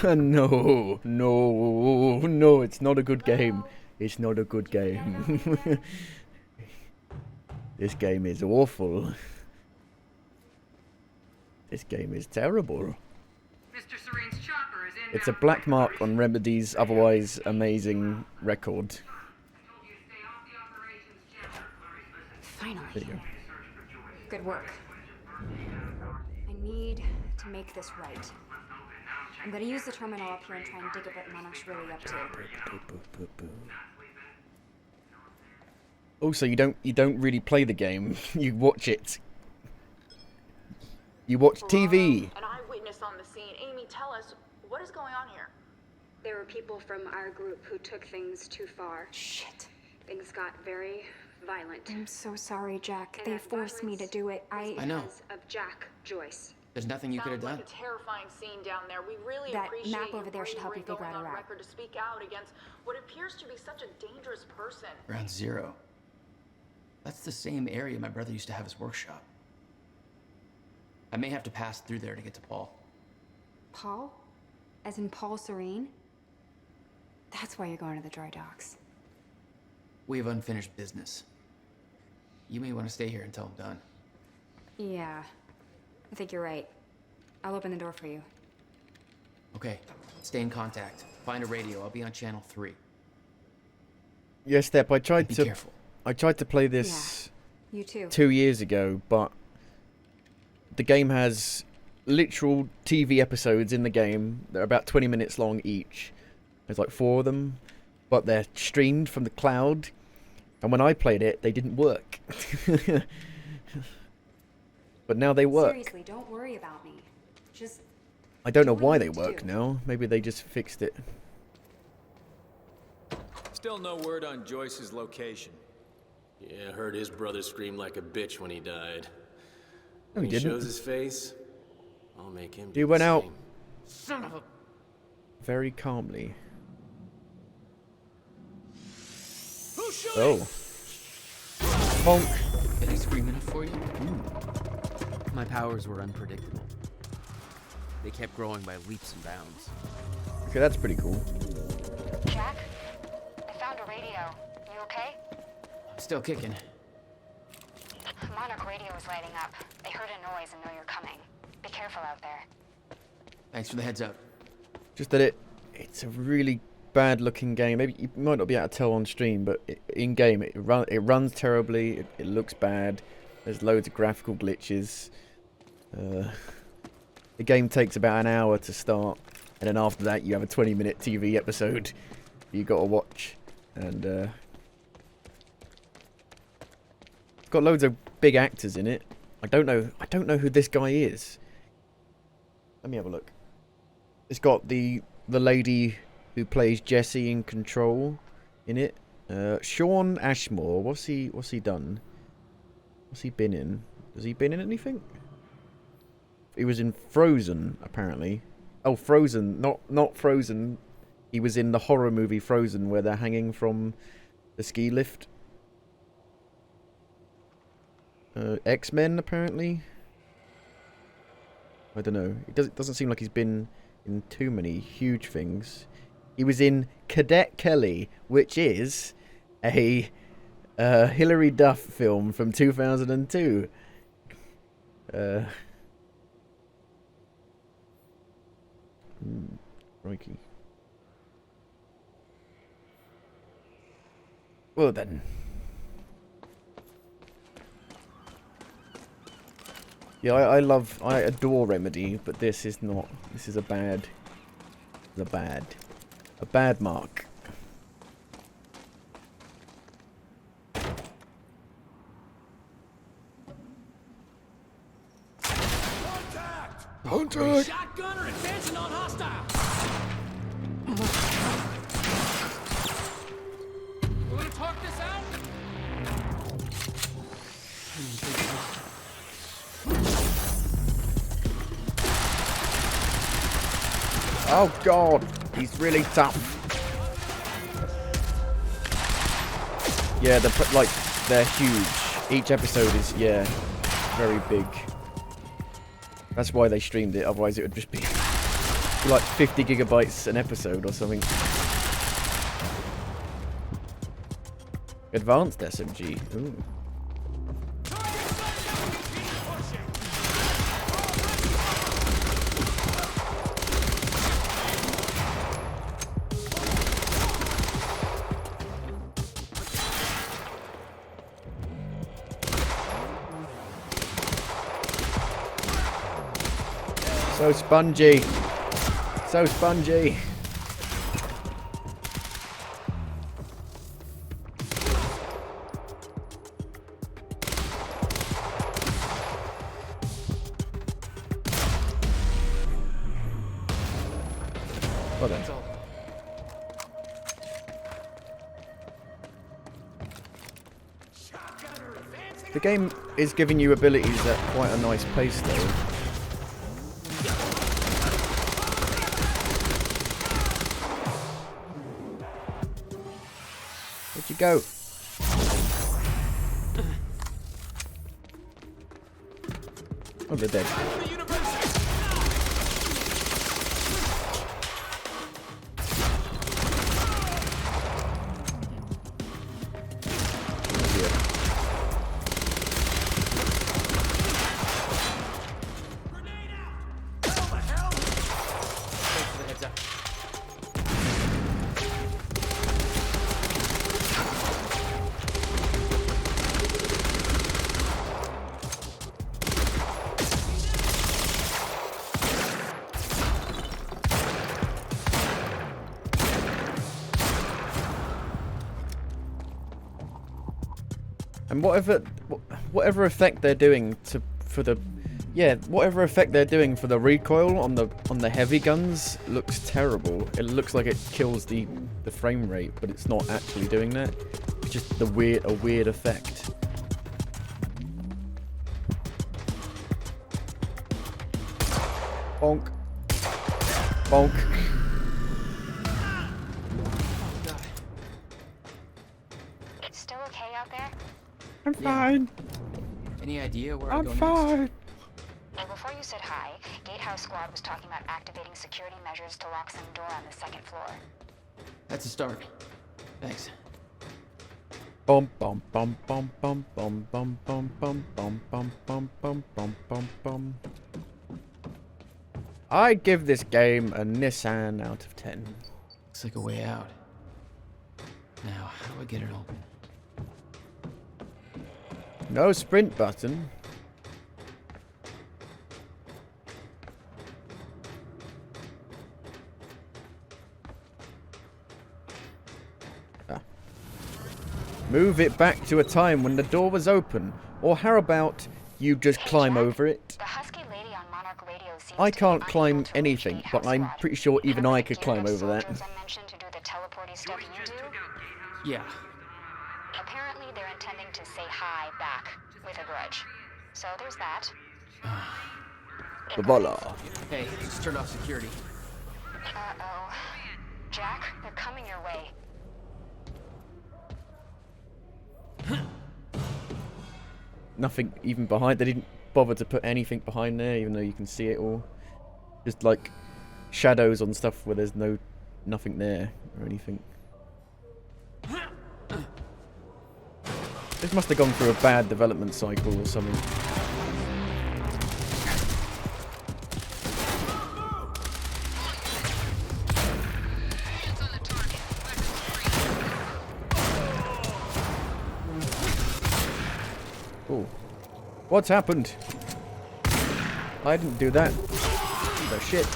No, no, no, it's not a good game. It's not a good game. This game is awful. This game is terrible. Mr. Serene's chopper is in. It's a black mark on Remedy's otherwise amazing record. Finally. There you go. Good work. I need to make this right. I'm gonna use the terminal up here and try and dig at what Monarch's really up to. Also, you don't really play the game. You watch it. You watch TV. An eyewitness on the scene. Amy, tell us, what is going on here? There were people from our group who took things too far. Shit. Things got very violent. I'm so sorry, Jack. They forced me to do it. I know. Because of Jack Joyce. There's nothing you could have done. Sounds like a terrifying scene down there. We really That appreciate map over you there should help you bravery figure out going a on route. record to speak out against what appears to be such a dangerous person. Ground Zero. That's the same area my brother used to have his workshop. I may have to pass through there to get to Paul. Paul? As in Paul Serene? That's why you're going to the dry docks. We have unfinished business. You may want to stay here until I'm done. Yeah. I think you're right. I'll open the door for you. Okay. Stay in contact. Find a radio. I'll be on channel 3. Yeah, Step. I tried Be to. careful. I tried to play this. You too. 2 years ago, but the game has literal TV episodes in the game. They're about 20 minutes long each. There's like 4 of them, but they're streamed from the cloud. And when I played it, they didn't work. But now they work. Seriously, don't worry about me. Just I don't know do what why you they need to work do. now. Maybe they just fixed it. Still no word on Joyce's location. Yeah, I heard his brother scream like a bitch when he died. No, When he he didn't. shows his face, I'll make him do He the went out same. Son of a... very calmly. Who's shooting? Oh. Honk. Did I scream enough for you? My powers were unpredictable. They kept growing by leaps and bounds. Okay, that's pretty cool. Jack, I found a radio. You okay? I'm still kicking. Monarch radio is lighting up. They heard a noise and know you're coming. Be careful out there. Thanks for the heads up. Just that it's a really bad looking game. Maybe you might not be able to tell on stream, but in game it runs terribly. It looks bad. There's loads of graphical glitches. The game takes about an hour to start, and then after that you have a 20-minute TV episode you got to watch, and it's got loads of big actors in it. I don't know who this guy is. Let me have a look. It's got the lady who plays Jessie in Control in it. Sean Ashmore. What's he done? What's he been in? Has he been in anything? He was in Frozen, apparently. Oh, Frozen, not Frozen. He was in the horror movie Frozen, where they're hanging from the ski lift. X-Men, apparently. I don't know. It doesn't seem like he's been in too many huge things. He was in Cadet Kelly, which is a Hilary Duff film from 2002. Crikey. Well then. Yeah, I adore Remedy, but this is not. This is a bad mark. Contact! Shotgunner advancing on hostile. You want to talk this out? Oh god, he's really tough. Yeah, they're huge. Each episode is very big. That's why they streamed it. Otherwise, it would just be like 50 gigabytes an episode or something. Advanced SMG. Ooh. So spongy. So spongy. Well then. The game is giving you abilities at quite a nice pace though. Where'd you go? Oh, they're dead. And whatever effect they're doing whatever effect they're doing for the recoil on the heavy guns looks terrible. It looks like it kills the frame rate, but it's not actually doing that. It's just a weird effect. Bonk. Bonk. It's still okay out there? I'm fine. Any idea where I'm I go fine. next? Well, before you said hi, Gatehouse Squad was talking about activating security measures to lock some door on the second floor. That's a start. Thanks. Bum bum bum bum bum bum bum bum bum bum bum bum bum bum bum bum. I give this game a Nissan out of 10. Looks like a way out. Now, how do I get it open? No sprint button. Move it back to a time when the door was open. Or how about you just climb over it? The husky lady on Monarch Radio seems I to be can't unable climb to reach anything, Gatehouse but I'm Squad. pretty sure even I could Do climb those over that. soldiers I mentioned to do the teleporty stuff you do? Yeah. Apparently they're intending to say hi back with a grudge. So there's that. Voila. Hey, just turned off security. Uh-oh. Jack, they're coming your way. Nothing even behind. They didn't bother to put anything behind there, even though you can see it all. Just like shadows on stuff where there's nothing there or anything. This must have gone through a bad development cycle or something. What's happened? I didn't do that. Oh shit.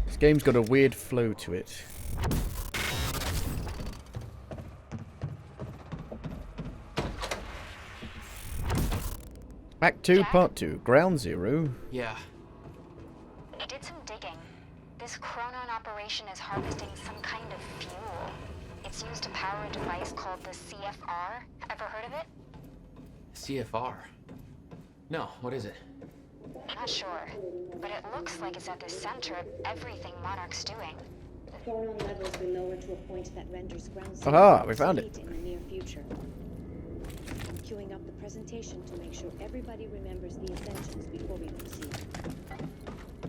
This game's got a weird flow to it. Act 2, Part 2, Ground Zero. Yeah. I did some digging. This Chronon operation is harvesting some kind of fuel. It's used to power a device called the CFR. Ever heard of it? CFR? No, what is it? Not sure, but it looks like it's at the center of everything Monarch's doing. The chronon levels will lower to a point that renders ground Aha, we found it. in the near future. I'm queuing up the presentation to make sure everybody remembers the essentials before we proceed.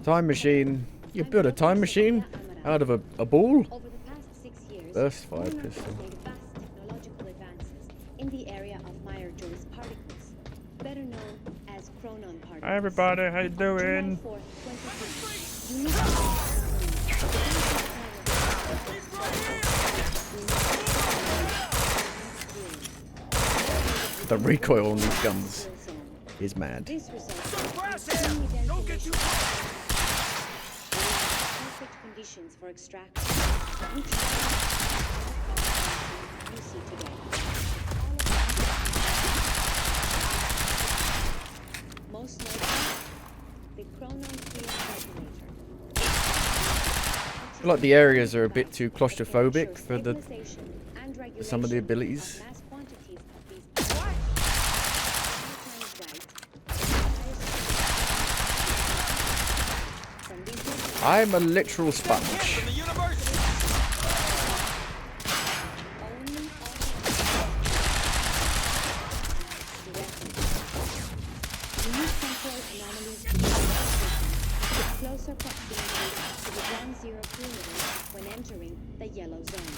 Time machine. You built a time machine out of a ball? Over the past 6 years, Burst fire Monarch pistol. has made vast technological advances in the area of Meyer-Joyce particles, better known as chronon particles. Hi everybody, how you doing? The recoil on these guns is mad. This results in don't get too perfect conditions for extraction. You see today. Most notably, the chronon field regulator. I feel like the areas are a bit too claustrophobic for some of the abilities. I'm a literal sponge. Closer proximity to the ground zero perimeter when entering the yellow zone.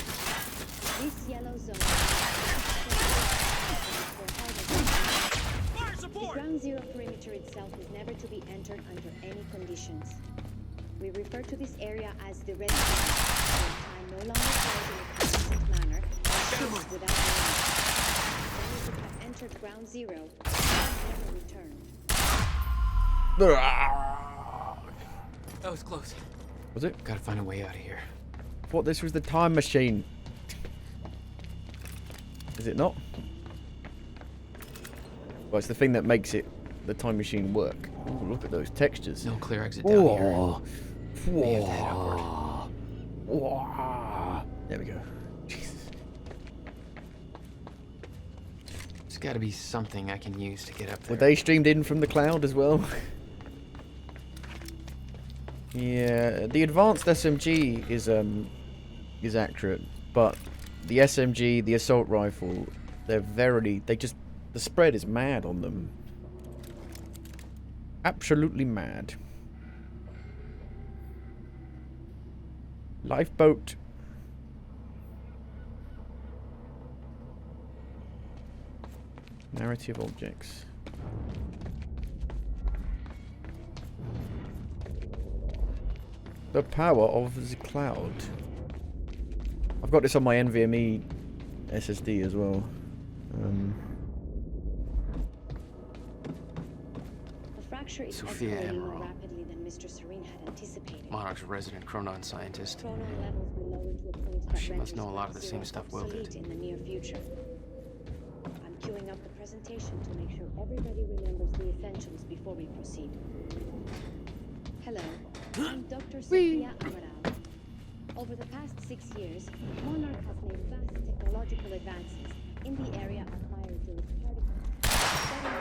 This yellow zone the ground zero perimeter itself is never to be entered under any conditions. We refer to this area as the red zone, where time no longer flows in a constant manner and shifts without warning. Those who have entered ground zero never return. That was close. Was it? Gotta find a way out of here. Thought this was the time machine. Is it not? Well, it's the thing that makes it the time machine work. Ooh, look at those textures. No clear exit down here. May have to head upward. There we go. Jesus. There's gotta be something I can use to get up there. Were they streamed in from the cloud as well? Yeah, the advanced SMG is accurate, but the SMG, the assault rifle, the spread is mad on them. Absolutely mad. Lifeboat. Narrative objects. The power of the cloud. I've got this on my NVMe SSD as well. The fracture is Sophia escalating Emerald. more rapidly than Mr. Serene had anticipated. Monarch's resident chronon scientist. Chronon levels will lower to a point that She must renders know a lot of the ground same zero stuff Will did. obsolete in the near future. I'm queuing up the presentation to make sure everybody remembers the essentials before we proceed. Hello, I'm Dr. Sophia Amaral. Over the past 6 years, Monarch has made vast technological advances in the area of Meyer-Joyce particles, better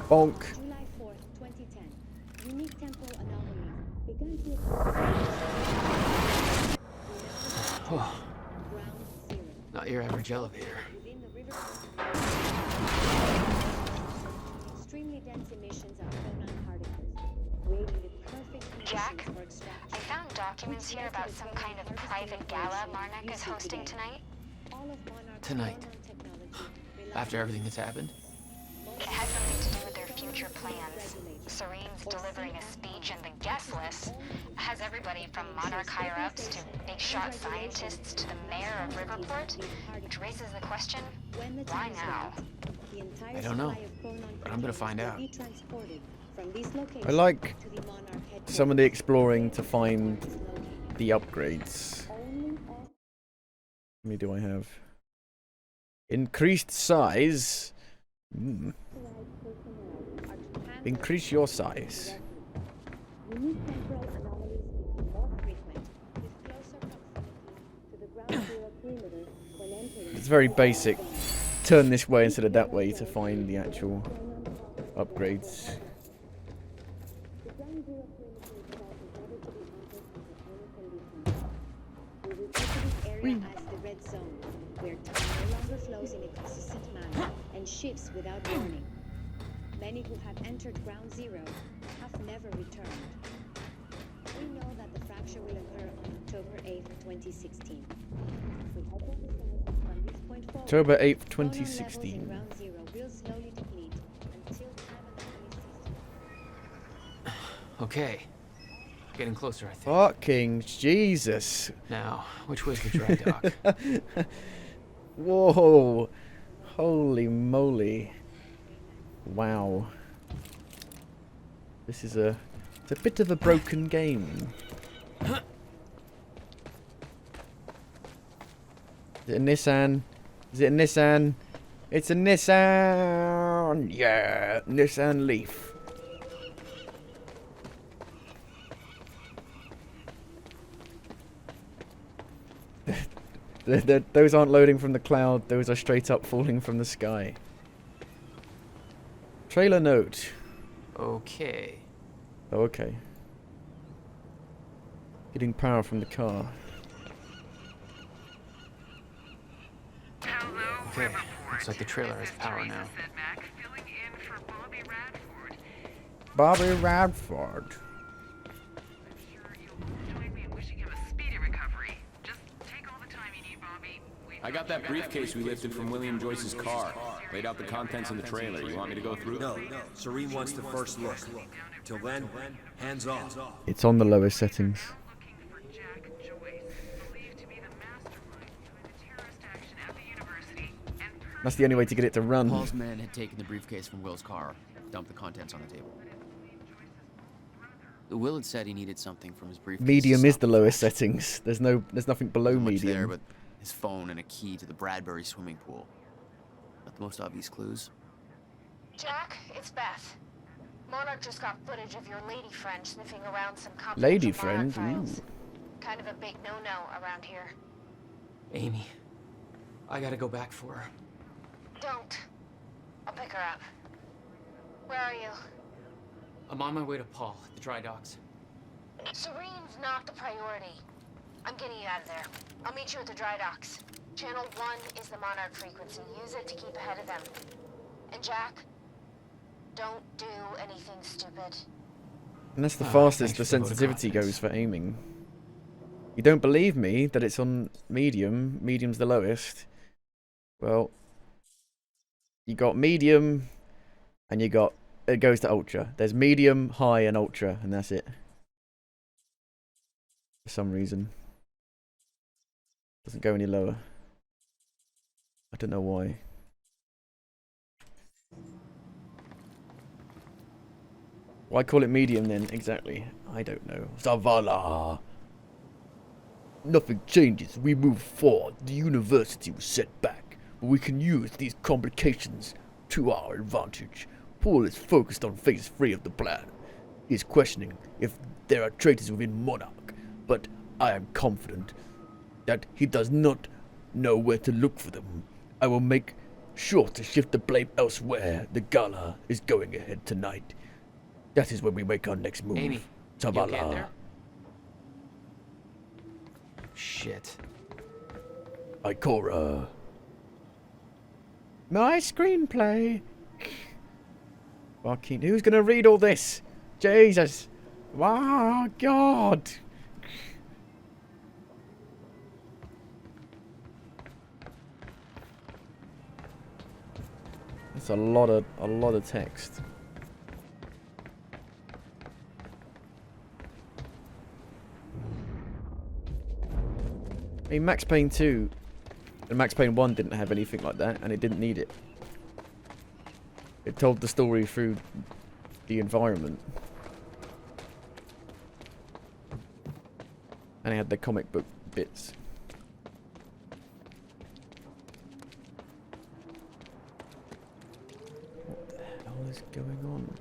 Bonk. July 4th, 2010. Unique temporal anomalies began to Oh. Not your average elevator. within the river. Extremely dense emissions of proton particles, creating the perfect Jack, conditions for extraction. I found documents here about some kind of private gala Marnek is hosting tonight. All of Monarch's Tonight. proton technology relies After everything that's happened? It has something to do with their future plans. Serene's delivering a speech, and the guest list has everybody from Monarch higher-ups to big-shot scientists to the mayor of Riverport, which raises the question, why now? the entire I don't know, supply of proton but I'm gonna find will out. be transported from these locations I like to the Monarch headquarters. some of the exploring to find the upgrades. How many do I have? Increased size. Increase your size. Unique temporal anomalies become more frequent with closer proximity to the ground zero perimeter when entering. It's very basic. Turn this way instead of that way to find the actual upgrades. The ground zero perimeter itself is never to be entered under any conditions. We refer to this area as the red zone, where time no longer flows in a consistent manner and shifts without warning. Many who have entered ground zero have never returned. We know that the fracture will occur on October 8th, 2016. We hypothesize that from this point forward, October 8th, proton levels in 2016. ground zero will slowly deplete until time anomalies cease. Okay. Getting closer, I think. Fucking Jesus. Now, which way's the dry dock? Whoa. Holy moly. Wow. It's a bit of a broken game. Is it a Nissan? Is it a Nissan? It's a Nissan! Yeah, Nissan Leaf. Those aren't loading from the cloud, those are straight up falling from the sky. Trailer note. Okay. Oh, okay. Getting power from the car. Okay. Looks like the trailer has power now. Bobby Radford. I got that briefcase we lifted from William Joyce's car. Laid out the contents in the trailer. You want me to go through? No. Serene wants the first look. Till then, hands off. It's on the lowest settings. That's the only way to get it to run. Paul's men had taken the briefcase from Will's car, dumped the contents on the table. Will had said he needed something from his briefcase. Medium is the lowest settings. There's nothing below Not much medium. there, but his phone and a key to the Bradbury swimming pool. Not the most obvious clues. Jack, it's Beth. Monarch just got footage of your lady friend sniffing around some Lady confidential friend? Monarch files. Ooh. Kind of a big no-no around here. Amy, I gotta go back for her. Don't. I'll pick her up. Where are you? I'm on my way to Paul at the dry docks. Serene's not the priority. I'm getting you out of there. I'll meet you at the dry docks. Channel 1 is the Monarch frequency. Use it to keep ahead of them. And Jack, don't do anything stupid. And that's the Ah, fastest thanks the for the sensitivity vote of goes for aiming. You don't believe me that it's on medium? Medium's the lowest. Well, you got medium, and you got... It goes to ultra. There's medium, high, and ultra, and that's it. For some reason. Doesn't go any lower. I don't know why. Why call it medium then, exactly? I don't know. Zavala! Nothing changes. We move forward. The university was set back, but we can use these complications to our advantage. Paul is focused on phase 3 of the plan. He is questioning if there are traitors within Monarch, but I am confident that he does not know where to look for them. I will make Sure to shift the blame elsewhere. The gala is going ahead tonight. That is when we make our next move. Amy, you okay up there? Shit. Ikora. My screenplay. Fucking, who's gonna read all this? Jesus. Oh, God. That's a lot of text. I mean, Max Payne 2 and Max Payne 1 didn't have anything like that, and it didn't need it. It told the story through the environment. And it had the comic book bits. What the hell is going on?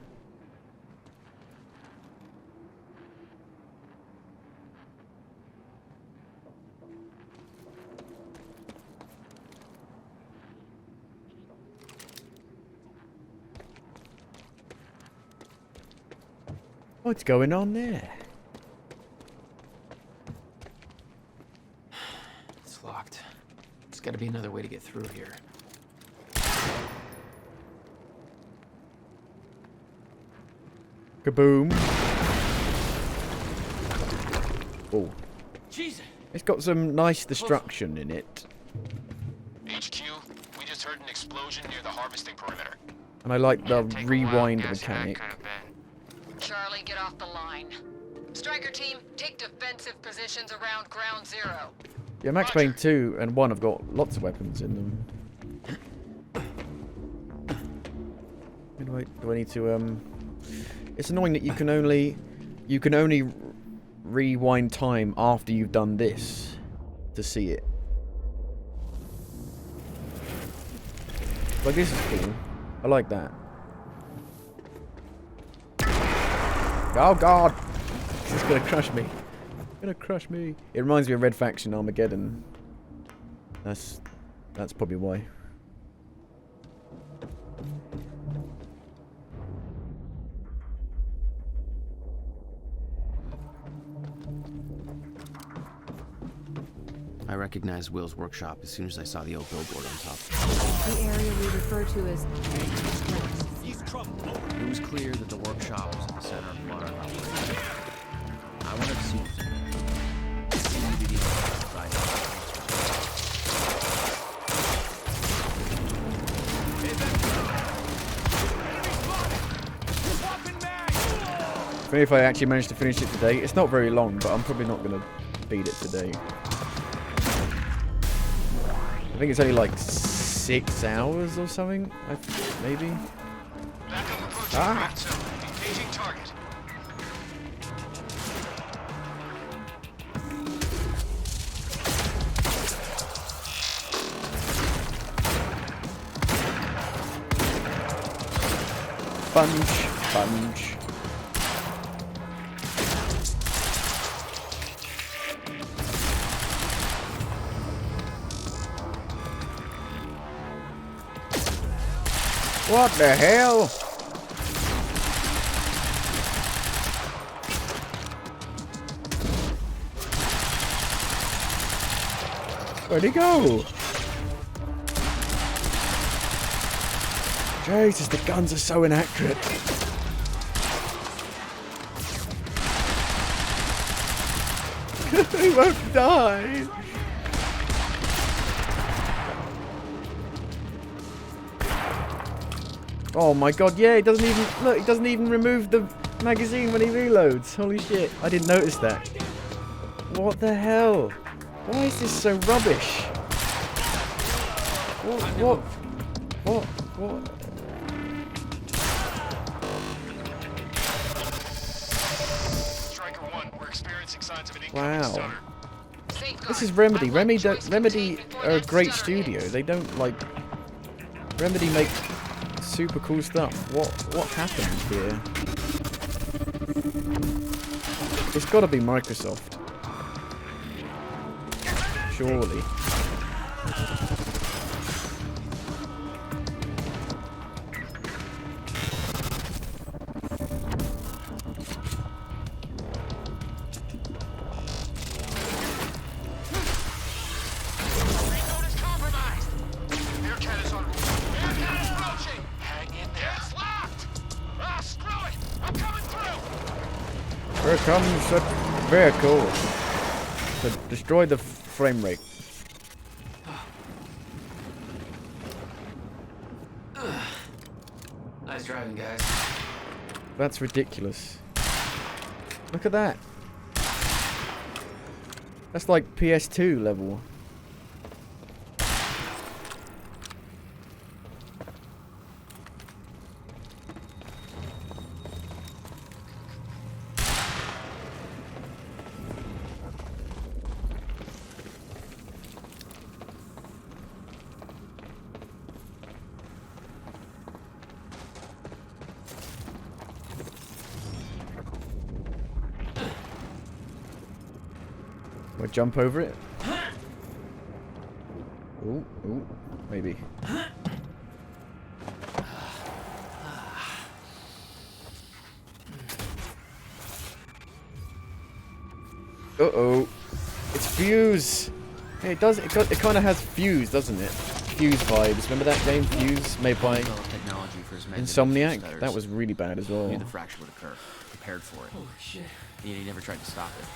What's going on there? It's locked. There's gotta be another way to get through here. Kaboom. Oh. Jesus. It's got some nice destruction in it. HQ, we just heard an explosion near the harvesting perimeter. And I like the rewind mechanic. Charlie, get off the line. Striker team, take defensive positions around ground zero. Yeah, Max Payne 2 and 1 have got lots of weapons in them. Anyway, do I need to it's annoying that you can only rewind time after you've done this to see it. Like, this is cool. I like that. Oh God! This is gonna crush me. It's gonna crush me. It reminds me of Red Faction Armageddon. That's probably why. I recognized Will's workshop as soon as I saw the old billboard on top. The area we refer to as... It was clear that the workshop was at the center of modern operation. I wanted to see it seemed to be the only If I actually manage to finish it today, it's not very long, but I'm probably not going to beat it today. I think it's only like 6 hours or something, maybe. Ah! Engaging target. Sponge. What the hell? Where'd he go? Jesus, the guns are so inaccurate. He won't die. Oh my God! Yeah, he doesn't even look. He doesn't even remove the magazine when he reloads. Holy shit! I didn't notice that. What the hell? Why is this so rubbish? What? Striker 1, we're experiencing signs of an Wow. stutter. This is Remedy. Remedy are a great studio. They don't like... Remedy make super cool stuff. What happened here? It's got to be Microsoft. Surely. Here comes a vehicle to destroy the frame rate. Nice driving, guys. That's ridiculous. Look at that. That's like PS2 level. We'll jump over it. Ooh, ooh, maybe. Uh-oh. It's Fuse! Hey, it does. It kind of has Fuse, doesn't it? Fuse vibes. Remember that game, Fuse, made by Technology for his Insomniac? That was really bad as well. Knew the fracture would occur. Prepared for it. Holy shit. And he never tried to stop it.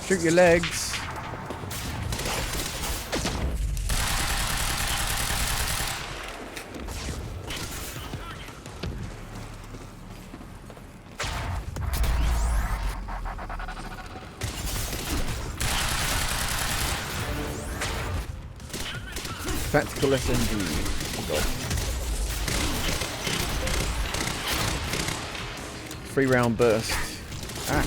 Shoot your legs. Tactical SMG. Oh God. 3-round burst. Ah.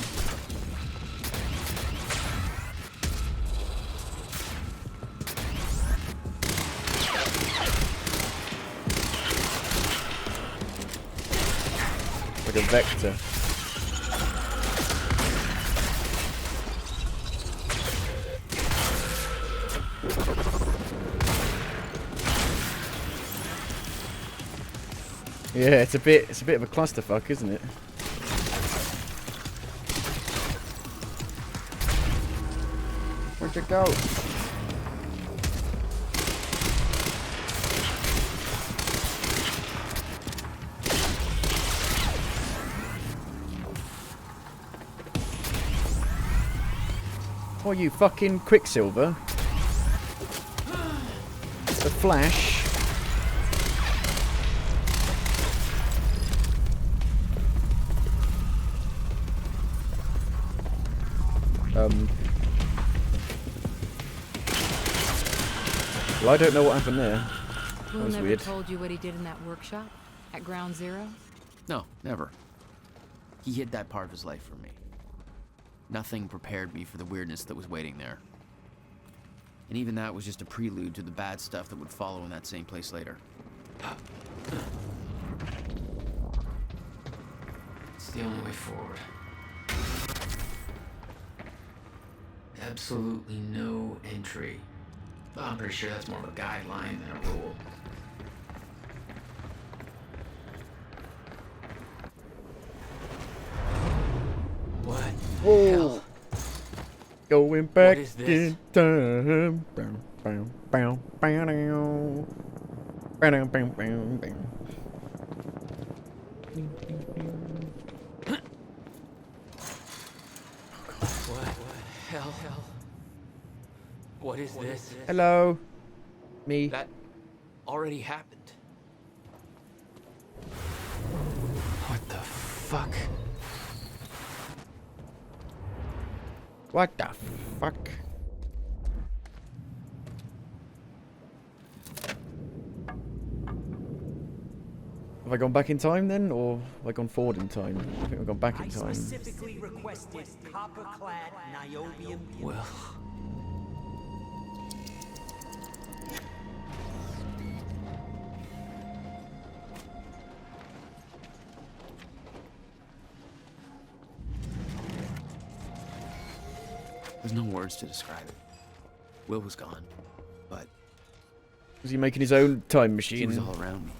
Like a vector. Yeah, it's a bit of a clusterfuck, isn't it? Where'd you go? Oh, you fucking Quicksilver. The Flash. Well, I don't know what happened there. That Will was never weird. told you what he did in that workshop at Ground Zero? No, never. He hid that part of his life from me. Nothing prepared me for the weirdness that was waiting there. And even that was just a prelude to the bad stuff that would follow in that same place later. It's the only way forward. Absolutely no entry. Well, I'm pretty sure that's more of a guideline than a rule. What? Whoa. Going back is this? in time. Bow, bow, bow, bow, dow. Bow, dow, bow, bow, bow. What? Hell? What is this? Hello. Me. That already happened. What the fuck? What the fuck? Have I gone back in time then, or have I gone forward in time? I think I've gone back in time. Specifically requested copper-clad niobium. Well. There's no words to describe it. Will was gone, but Was he making his own time He machine? was all around me.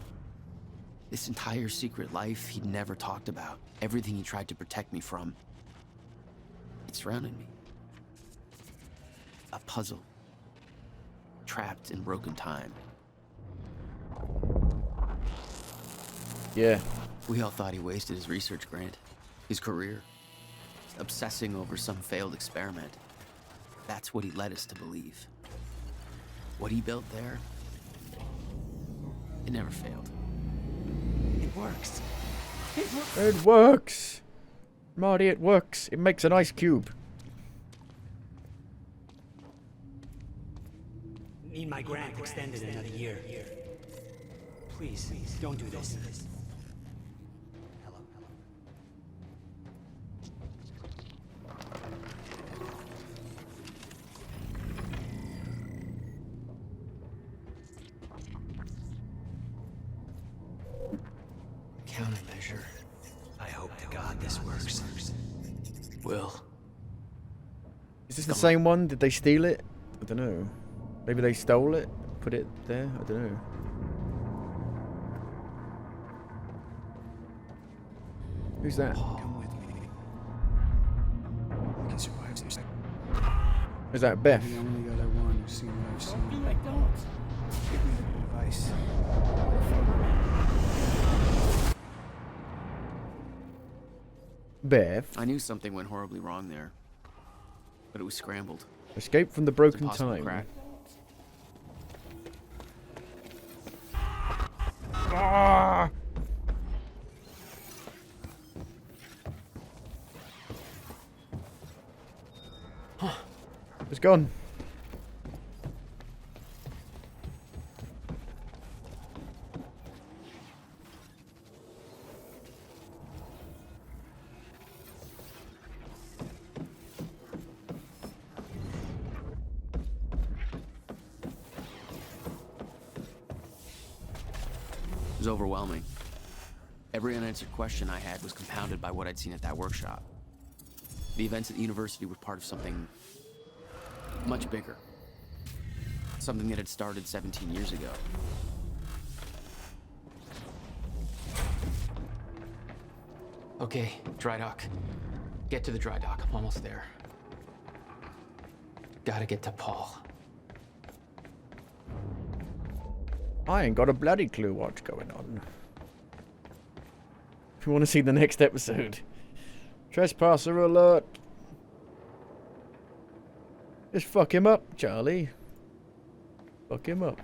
This entire secret life he'd never talked about. Everything he tried to protect me from. It surrounded me. A puzzle. Trapped in broken time. Yeah. We all thought he wasted his research grant. His career. Obsessing over some failed experiment. That's what he led us to believe. What he built there, it never failed. It works. It works. Marty, it works. It makes an ice cube. Need my grant extended another year. Please, don't do this. Countermeasure. I hope to God this works. Will. Is this the same one? Did they steal it? I don't know. Maybe they stole it? Put it there? I don't know. Who's that? Come with me. I can survive some seconds. Is that Beth? The only other one who's seen what I've seen. Do McDonald's. Give me the advice. Beth? I knew something went horribly wrong there. But it was scrambled. Escape from the broken Impossible to time. crack. Ah! It's gone. It was overwhelming. Every unanswered question I had was compounded by what I'd seen at that workshop. The events at the university were part of something much bigger. Something that had started 17 years ago. Okay, dry dock. Get to the dry dock. I'm almost there. Gotta get to Paul. I ain't got a bloody clue what's going on. If you want to see the next episode. Trespasser alert. Just fuck him up, Charlie. Fuck him up.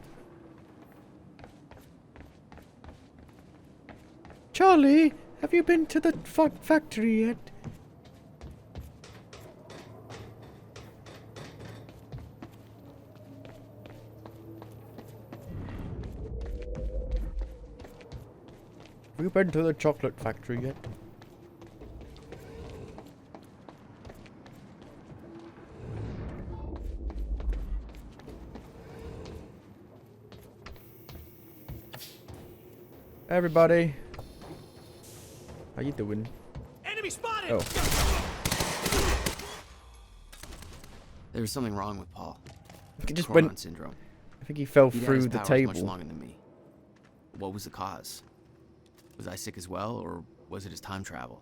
Charlie, have you been to the factory yet? Have you been to the chocolate factory yet? Everybody, how you doing? Enemy spotted! Oh, There was something wrong with Paul. he just Chronon went. syndrome. I think he fell He'd had through his the powers table. much longer than me. What was the cause? Was I sick as well, or was it his time travel?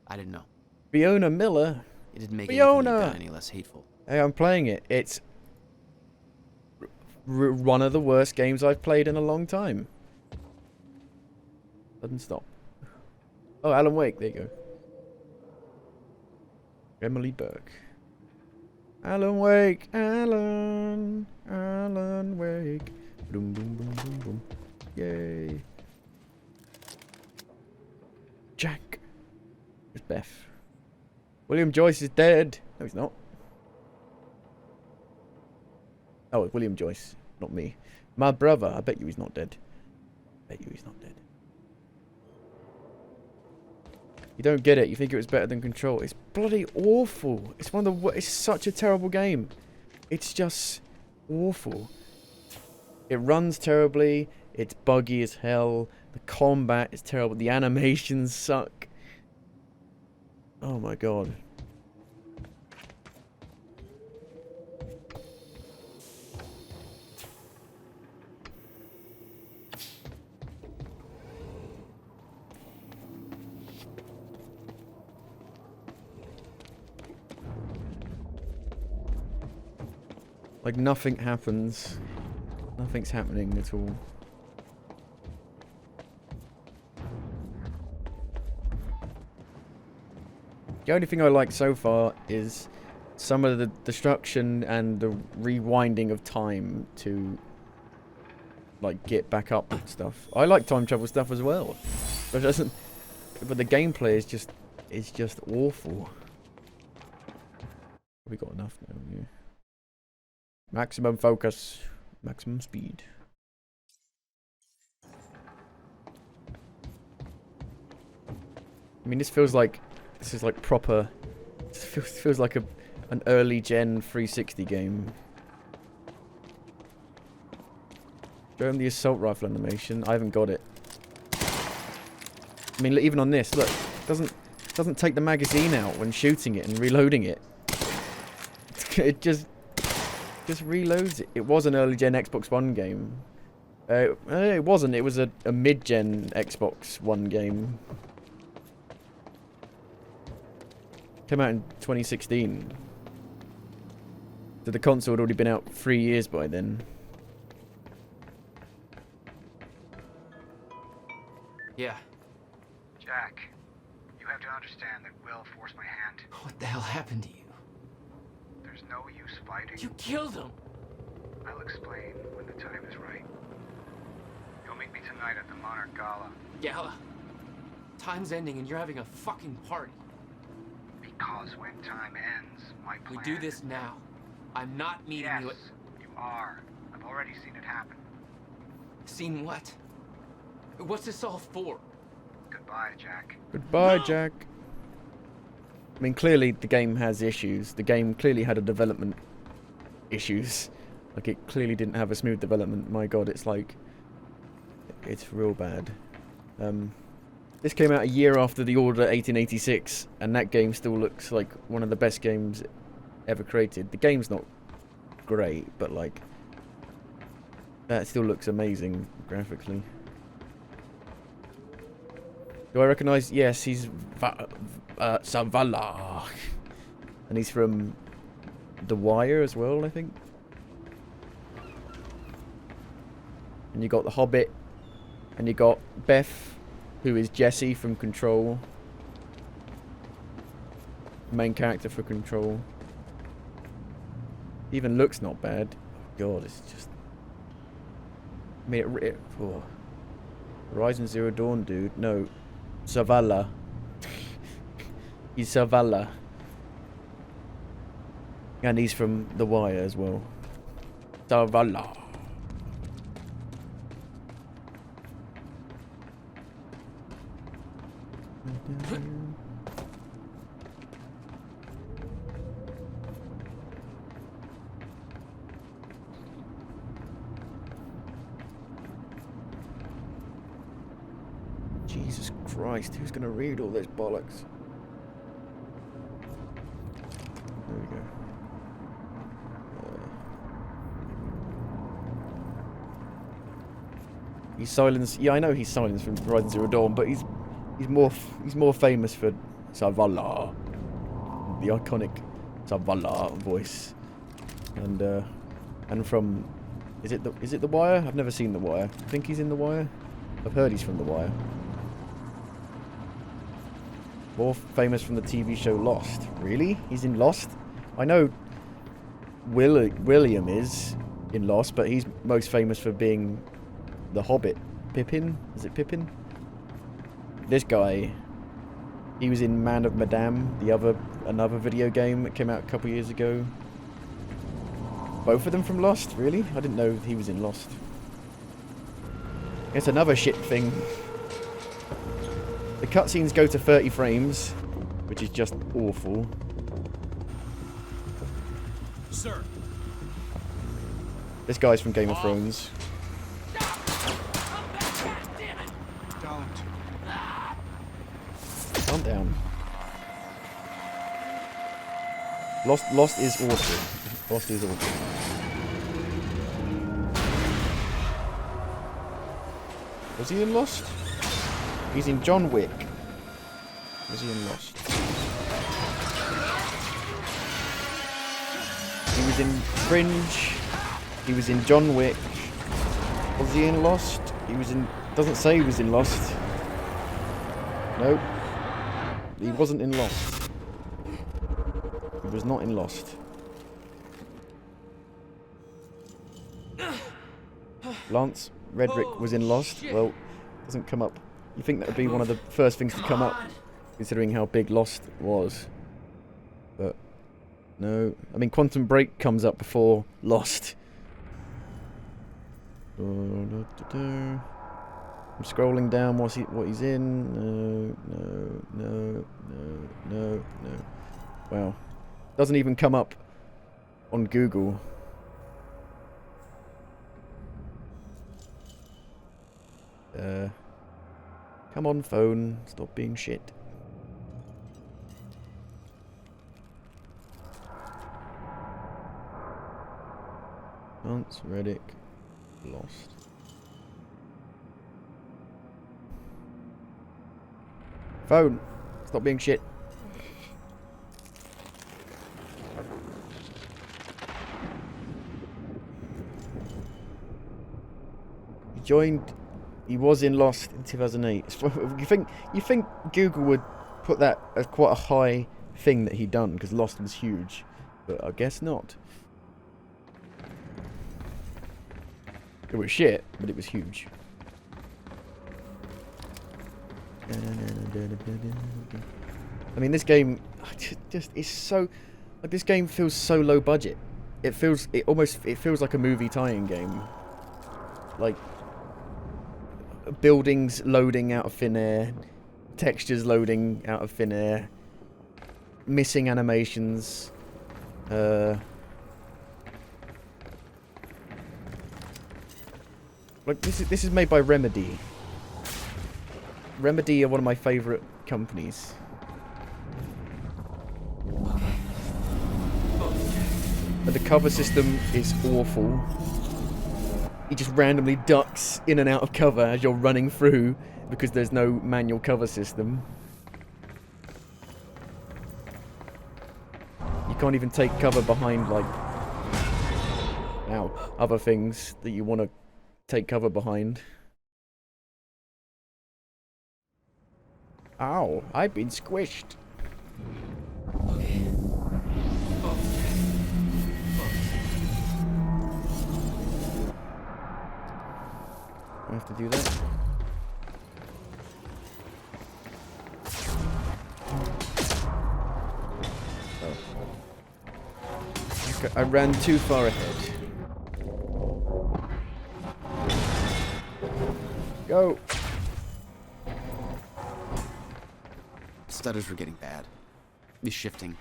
I didn't know. Fiona Miller. It didn't make anything he'd Fiona. done any less hateful. Hey, I'm playing it. It's one of the worst games I've played in a long time. Doesn't stop. Oh, Alan Wake. There you go. Emily Burke. Alan Wake. Alan Wake. Boom, boom, boom, boom, boom. Yay. Jack. There's Beth. William Joyce is dead. No, he's not. Oh, it's William Joyce, not me. My brother. I bet you he's not dead. Bet you he's not dead. You don't get it. You think it was better than Control. It's bloody awful. It's one of the. It's such a terrible game. It's just awful. It runs terribly. It's buggy as hell. The combat is terrible. The animations suck. Oh my god. Like nothing happens. Nothing's happening at all. The only thing I like so far is some of the destruction and the rewinding of time to like get back up and stuff. I like time travel stuff as well. But it doesn't but the gameplay is just awful. We got enough now, yeah. Maximum focus, maximum speed. I mean, this is like proper. This feels like an early gen 360 game. Show him the assault rifle animation. I haven't got it. I mean, even on this, look, doesn't take the magazine out when shooting it and reloading it. It just reloads it. It was an early gen Xbox One game. It wasn't. It was a mid-gen Xbox One game. Came out in 2016. So the console had already been out 3 years by then. Yeah. Jack, you have to understand that Will forced my hand. What the hell happened to you? There's no use fighting. You killed him! I'll explain when the time is right. You'll meet me tonight at the Monarch Gala. Gala? Time's ending and you're having a fucking party. Because when time ends, my plan... We do this now. I'm not meeting you at... Yes, you are. I've already seen it happen. Seen what? What's this all for? Goodbye, Jack. Goodbye, Jack. I mean, clearly the game has issues. The game clearly had a development issues. Like, it clearly didn't have a smooth development. My god, it's like... It's real bad. This came out a year after The Order 1886, and that game still looks like one of the best games ever created. The game's not great, but, like... That still looks amazing, graphically. Do I recognise? Yes, he's Zavala. And he's from The Wire as well, I think. And you got The Hobbit. And you got Beth, who is Jesse from Control. Main character for Control. Even looks not bad. Oh god, it's just... I mean, oh. Horizon Zero Dawn, dude. No. Zavala. He's Zavala. And he's from The Wire as well. Zavala. Jesus Christ, who's going to read all this bollocks? There we go. He's Silence. Yeah, I know he's Silence from Horizon Zero Dawn, but he's more famous for Zavala, the iconic Zavala voice, and from is it The Wire? I've never seen The Wire. I think he's in The Wire. I've heard he's from The Wire. More famous from the TV show Lost. Really? He's in Lost? I know William is in Lost, but he's most famous for being the Hobbit. Pippin? Is it Pippin? This guy, he was in Man of Madame, another video game that came out a couple years ago. Both of them from Lost? Really? I didn't know he was in Lost. It's another shit thing. The cutscenes go to 30 frames, which is just awful. Sir. This guy's from Game of Thrones. Don't. Calm down. Lost is awful. Lost is awful. Was he in Lost? He's in John Wick. Was he in Lost? He was in Fringe. He was in John Wick. Was he in Lost? He was in... Doesn't say he was in Lost. Nope. He wasn't in Lost. He was not in Lost. Lance Redrick was in Lost. Well, doesn't come up. You think that would be one of the first things to come up, considering how big Lost was. But no. I mean, Quantum Break comes up before Lost. I'm scrolling down what he's in. No. Wow. Doesn't even come up on Google. Come on, phone. Stop being shit. Lance Reddick. Lost. Phone. Stop being shit. He joined. He was in Lost in 2008. You think Google would put that as quite a high thing that he'd done because Lost was huge, but I guess not. It was shit, but it was huge. I mean, this game just is so like this game feels so low budget. It feels like a movie tie-in game. Like buildings loading out of thin air, textures loading out of thin air, missing animations. Like this is made by Remedy. Remedy are one of my favourite companies. But the cover system is awful. He just randomly ducks in and out of cover as you're running through because there's no manual cover system. You can't even take cover behind like other things that you want to take cover behind. Ow, I've been squished. I have to do that. Oh. Okay, I ran too far ahead. Go! Stutters were getting bad. He's shifting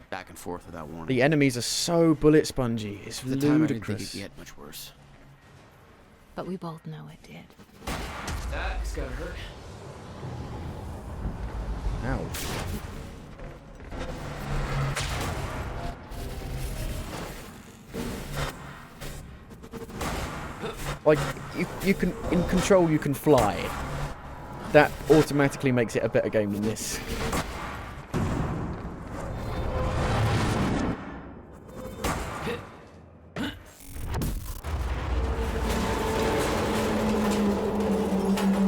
back and forth without warning. The enemies are so bullet spongy. It's At the time, I didn't think ludicrous. it'd get much worse. But we both know it did. That's gotta hurt. Ow. Like, you can, in Control you can fly. That automatically makes it a better game than this.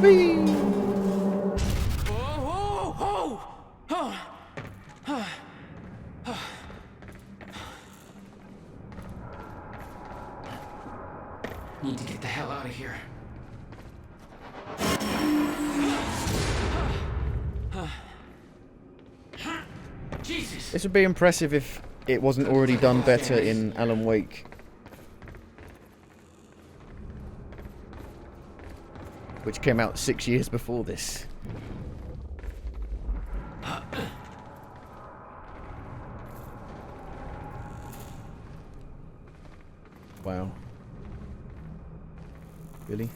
Whee! Need to get the hell out of here. Jesus. This would be impressive if it wasn't already done better in Alan Wake. Which came out 6 years before this. Wow. Really?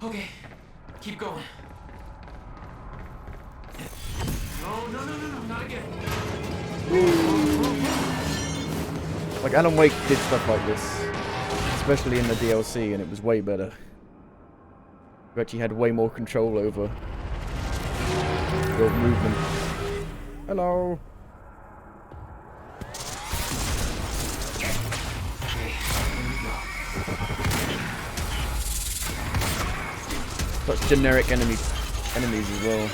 Okay, keep going. No, not again. Like Alan Wake did stuff like this. especially in the DLC, and it was way better. You actually had way more control over your movement. Hello. Such generic enemies as well.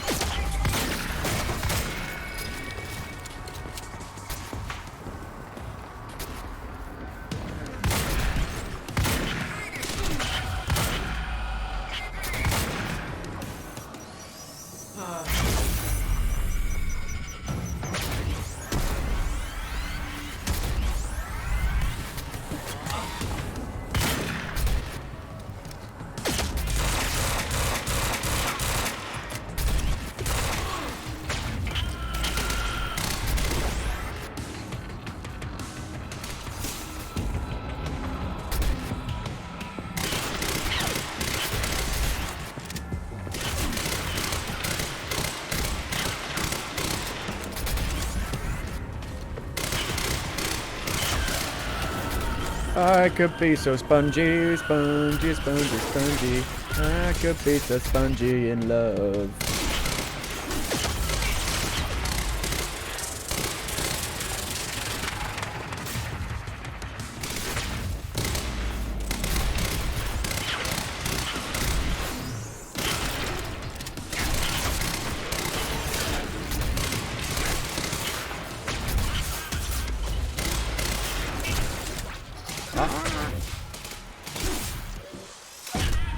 I could be so spongy, spongy, spongy, spongy. I could be so spongy in love.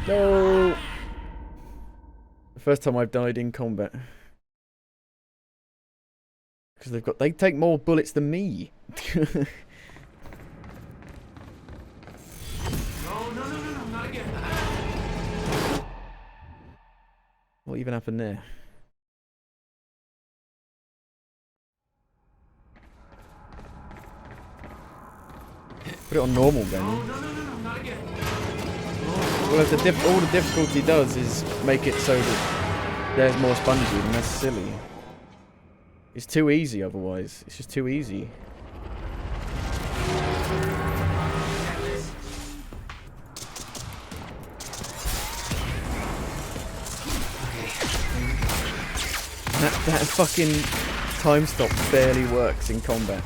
No! The first time I've died in combat. Because they take more bullets than me. No, not again. What even happened there? Put it on normal then. No, not again. Well, if all the difficulty does is make it so that there's more spongy, then that's silly. It's too easy otherwise. It's just too easy. That fucking time stop barely works in combat.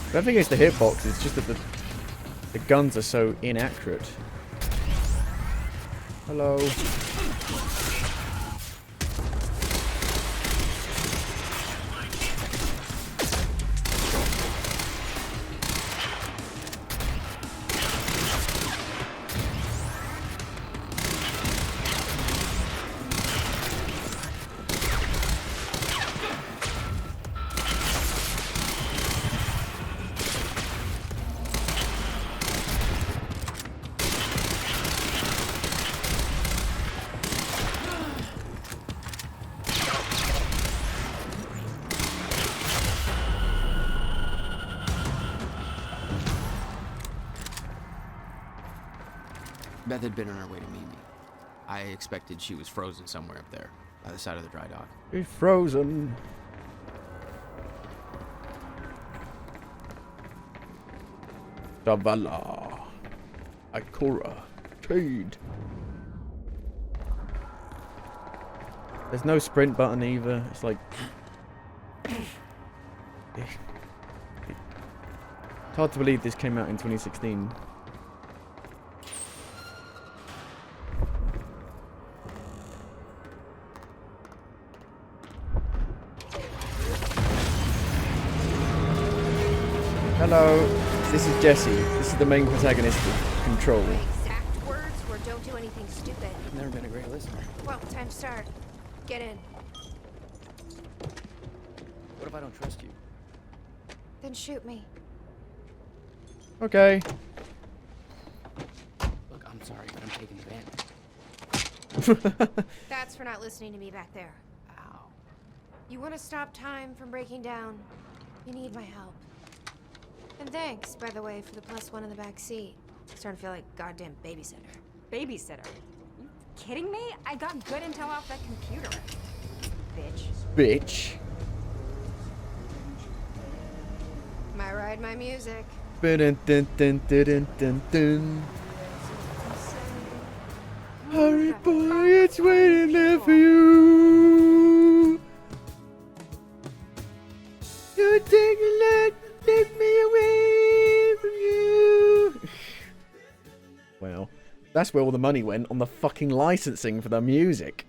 I don't think it's the hitbox, it's just that the guns are so inaccurate. Hello. Beth had been on her way to meet me. I expected she was frozen somewhere up there, by the side of the dry dock. She's frozen. Davala. Ikora. Trade. There's no sprint button either. It's like... It's hard to believe this came out in 2016. Hello, this is Jesse. This is the main protagonist of Control. Exact words or don't do anything stupid. I've never been a great listener. Well, time to start. Get in. What if I don't trust you? Then shoot me. Okay. Look, I'm sorry, but I'm taking the van. That's for not listening to me back there. Ow. You want to stop time from breaking down? You need my help. And thanks, by the way, for the +1 in the back seat. Starting to feel like goddamn babysitter. Babysitter? You kidding me? I got good intel off that computer. Bitch. Bitch. My ride, my music. Dun, dun, dun, dun, dun, dun, dun. Hurry, boy, it's waiting there for you. You take a lot, take me away from you. Well, that's where all the money went, on the fucking licensing for the music.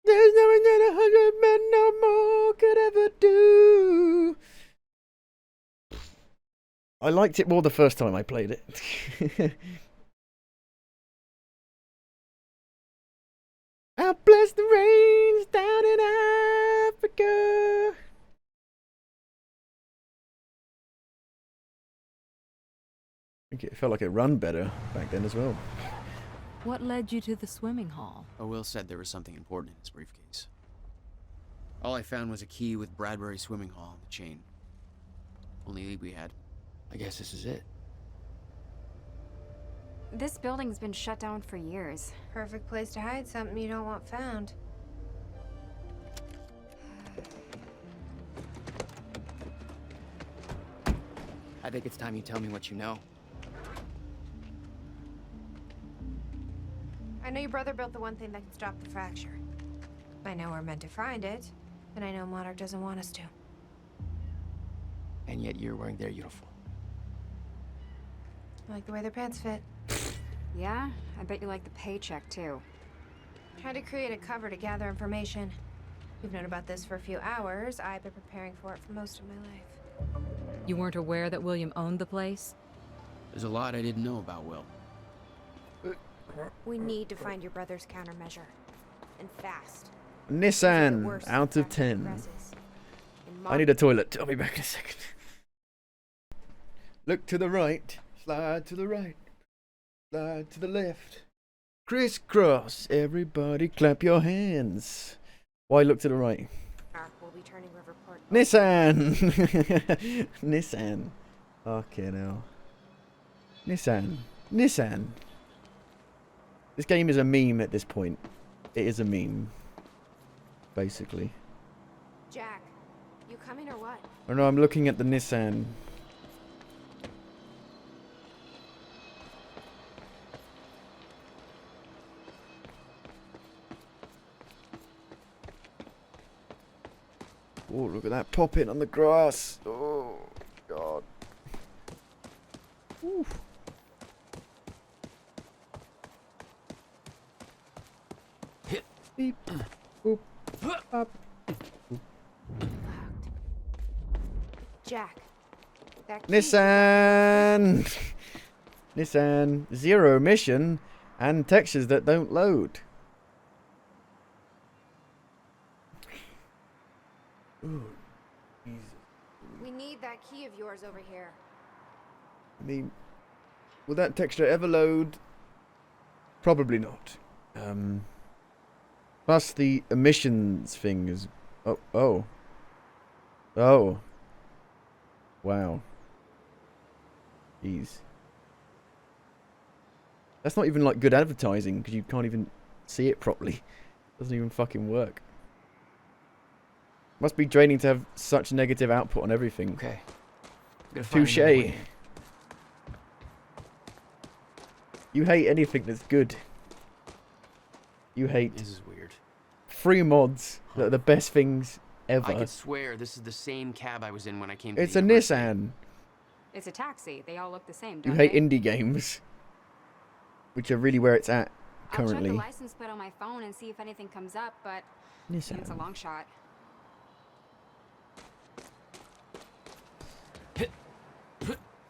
There's nothing that 100 men no more could ever do. I liked it more the first time I played it. I bless the rains down in Africa. I think it felt like it run better back then as well. What led you to the swimming hall? Oh, Will said there was something important in his briefcase. All I found was a key with Bradbury Swimming Hall on the chain. Only lead we had. I guess this is it. This building's been shut down for years. Perfect place to hide something you don't want found. I think it's time you tell me what you know. I know your brother built the one thing that can stop the fracture. I know we're meant to find it, and I know Monarch doesn't want us to. And yet you're wearing their uniform. I like the way their pants fit. Yeah? I bet you like the paycheck, too. Tried to create a cover to gather information. You've known about this for a few hours. I've been preparing for it for most of my life. You weren't aware that William owned the place? There's a lot I didn't know about Will. We need to find your brother's countermeasure. And fast. Nissan, out of 10. I need a toilet. I'll be back in a second. Look to the right, slide to the right, slide to the left. Crisscross, everybody clap your hands. Why look to the right? We'll be turning Riverport. Nissan! Nissan. Okay, now. Nissan. Nissan. This game is a meme at this point. It is a meme. Basically. Jack, you coming or what? Oh no, I'm looking at the Nissan. Oh, look at that popping on the grass. Oh, God. Oof. Beep. Boop. Up. Jack. That key. Nissan! Nissan. Zero emission and textures that don't load. Ooh. Jesus. We need that key of yours over here. I mean, will that texture ever load? Probably not. Plus the emissions thing is... Oh. Wow. Jeez. That's not even like good advertising because you can't even see it properly. Doesn't even fucking work. Must be draining to have such negative output on everything. Okay. Touche. You hate anything that's good. You hate... This is weird. Free mods that are the best things ever. I could swear this is the same cab I was in when I came to It's the a university. Nissan. It's a taxi. They all look the same, You don't hate they? indie games. Which are really where it's at I'll check currently. the license plate on my phone and see if anything comes up, but Yes, It's a long shot.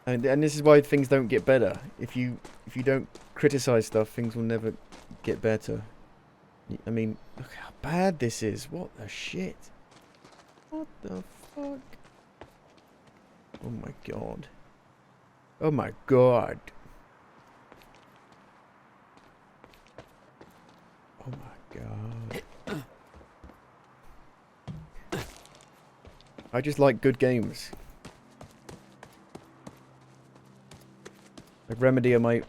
And this is why things don't get better. If you don't criticize stuff, things will never get better. I mean, look how bad this is. What the shit? What the fuck? Oh my god. Oh my god. Oh my god. I just like good games. Like Remedy are one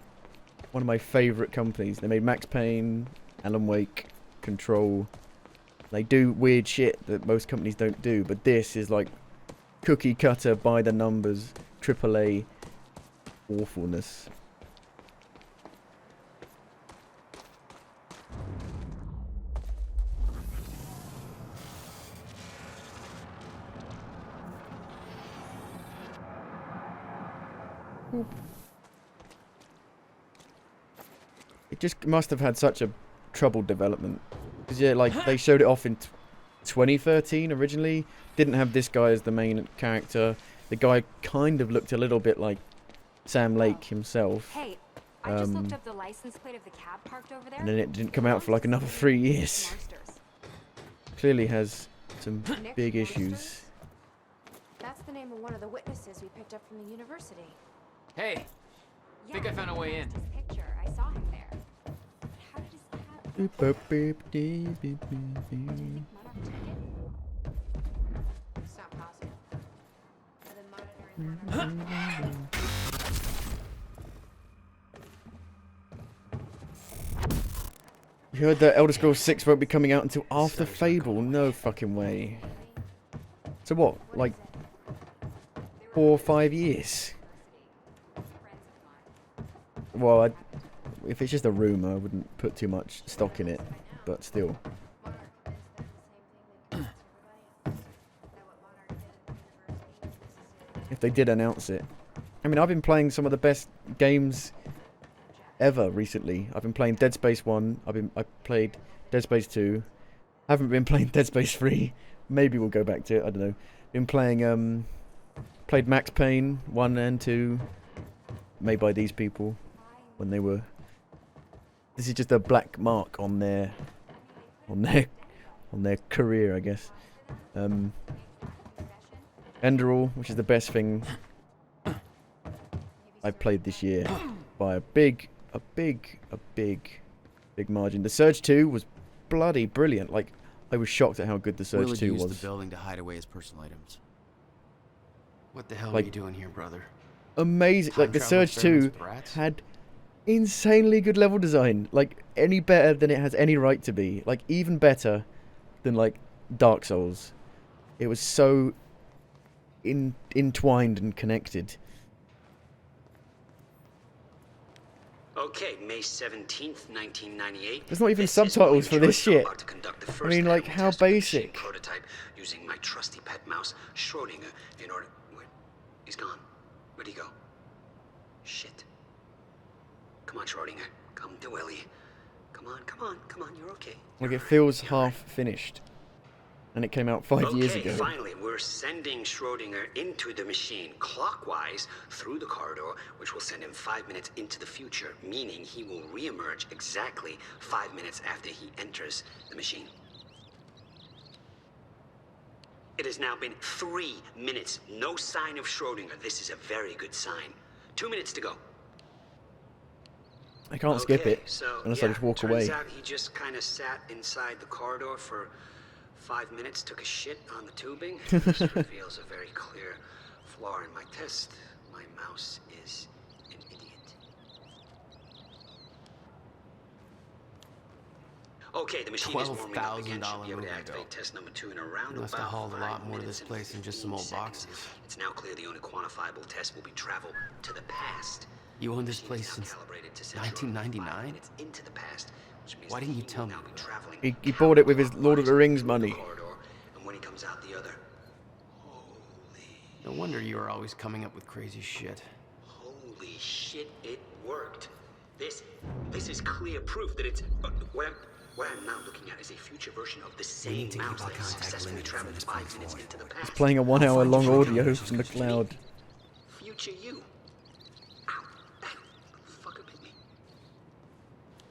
of my favourite companies. They made Max Payne, Alan Wake, Control. They do weird shit that most companies don't do, but this is like cookie cutter, by the numbers, AAA awfulness. It just must have had such a troubled development. Because, yeah, like, they showed it off in 2013 originally. Didn't have this guy as the main character. The guy kind of looked a little bit like Sam Lake himself. Hey, I just looked up the license plate of the cab parked over there. And then it didn't come out for like another 3 years. Clearly has some big issues. That's the name of one of the witnesses we picked up from the university. Hey, think I found a way in. His picture. I saw him there. But how did his cab? Beep, boop, beep, dee, beep, beep, beep. It's not possible. I've been monitoring You heard that Elder Scrolls 6 won't be coming out until after Fable? No fucking way. So what? Like 4 or 5 years? Well, if it's just a rumor, I wouldn't put too much stock in it. But still. If they did announce it. I mean, I've been playing some of the best games ever recently. I've been playing Dead Space 1. I played Dead Space 2. Haven't been playing Dead Space 3. Maybe we'll go back to it. I don't know. Been playing played Max Payne 1 and 2, made by these people when they were. This is just a black mark on their career, I guess. Enderall, which is the best thing I played this year by a big margin. The Surge 2 was bloody brilliant. Like, I was shocked at how good the Surge 2 used was. the building to hide away his personal items. What the hell Like, are you doing here, brother? Amazing. Time Like, the travel Surge 2 experiments, brats? had insanely good level design. Like, any better than it has any right to be. Like, even better than, like, Dark Souls. It was so entwined and connected. Okay, May 17th, 1998. There's not even This is subtitles for William this Joyce. I'm shit. about to conduct the I first mean, like, animal how test of the machine basic. prototype using my trusty pet mouse, Schrodinger, in order... Wait, he's gone. Where'd he go? Shit. Come on, Schrodinger. Come to Ellie. Come on, you're okay. Like, it feels half finished. And it came out 5 years ago. Finally, we're sending Schrodinger into the machine clockwise through the corridor, which will send him 5 minutes into the future, meaning he will reemerge exactly 5 minutes after he enters the machine. It has now been 3 minutes. No sign of Schrodinger. This is a very good sign. 2 minutes to go. I can't skip it So, unless I just walk turns away. out he just kind of sat inside the corridor for 5 minutes, took a shit on the tubing. This reveals a very clear flaw in my test. My mouse is an idiot. Okay, the machine is warming up again. Should be able to activate test number 2 in around Must have about hauled a 5 lot more to minutes this and place than just some 15 old seconds. boxes. It's now clear the only quantifiable test will be travel to the past. You owned this place since 1999? It's into the past, which means Why didn't you tell me? He bought it with his Lord of the Rings money. And when he comes out the other, No wonder you were always coming up with crazy shit. holy shit, it worked. This is clear proof that it's What I'm now looking at is a future version of the same mouse that successfully traveled 5 minutes into the past. It's playing a 1 hour long audio from the cloud. Future you. Ow, that fucker bit me.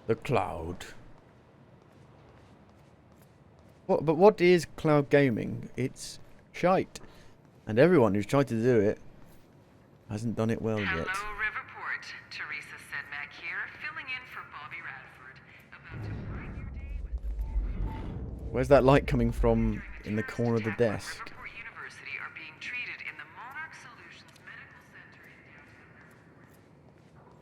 The cloud. But what is cloud gaming? It's shite. And everyone who's tried to do it hasn't done it well yet. Hello, Riverport. Teresa Sedmak here, filling in for Bobby Radford. About to brighten your day with... Where's that light coming from in the corner of the desk? Riverport University are being treated in the Monarch Solutions Medical Center in downtown.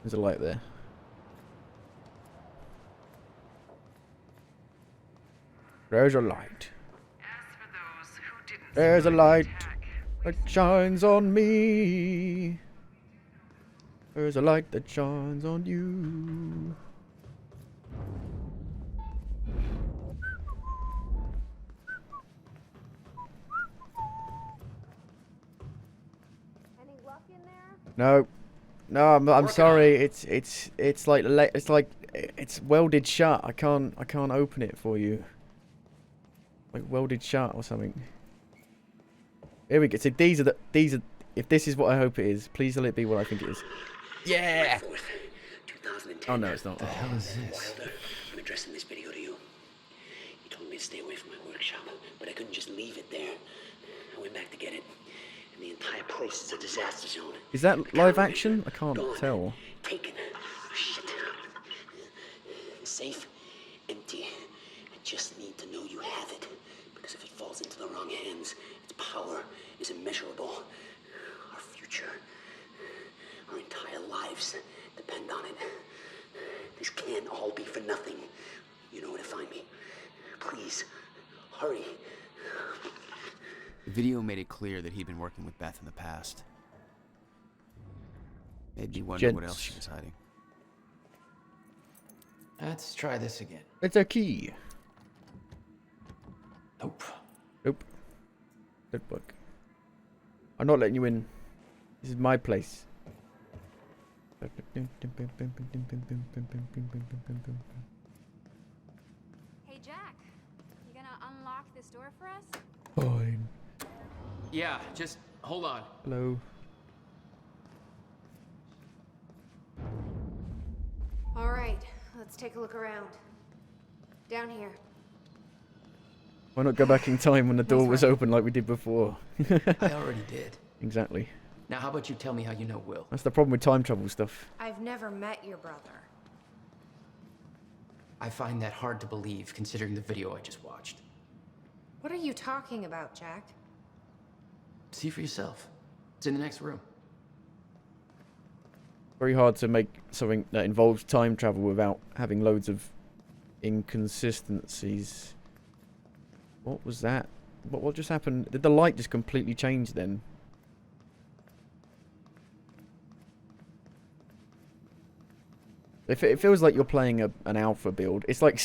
There's a light there. There's a light. There's a light that shines on me. There's a light that shines on you. Any luck in there? No, I'm sorry. It's welded shut. I can't open it for you. Like welded shut or something. Here we go. So these are. If this is what I hope it is, please let it be what I think it is. Yeah. Oh no, it's not. The hell is this? Wilder, I'm addressing this video to you. You told me to stay away from my workshop, but I couldn't just leave it there. I went back to get it, and the entire place is a disaster zone. Is that live action? I can't tell. Taken. Shit. The safe, empty. I just need to know you have it, because if it falls into the wrong hands, its power is immeasurable. Our future, our entire lives depend on it. This can't all be for nothing. You know where to find me. Please, hurry. The video made it clear that he'd been working with Beth in the past. Made me wonder what else she was hiding. Let's try this again. It's a key. Nope. Nope. Good book. I'm not letting you in. This is my place. Hey, Jack. You gonna unlock this door for us? Fine. Yeah, just hold on. Hello. All right, let's take a look around. Down here. Why not go back in time when the door was open like we did before? I already did. Exactly. Now, how about you tell me how you know Will? That's the problem with time travel stuff. I've never met your brother. I find that hard to believe, considering the video I just watched. What are you talking about, Jack? See for yourself. It's in the next room. Very hard to make something that involves time travel without having loads of inconsistencies. What was that? What just happened? Did the light just completely change then? It feels like you're playing an alpha build. It's like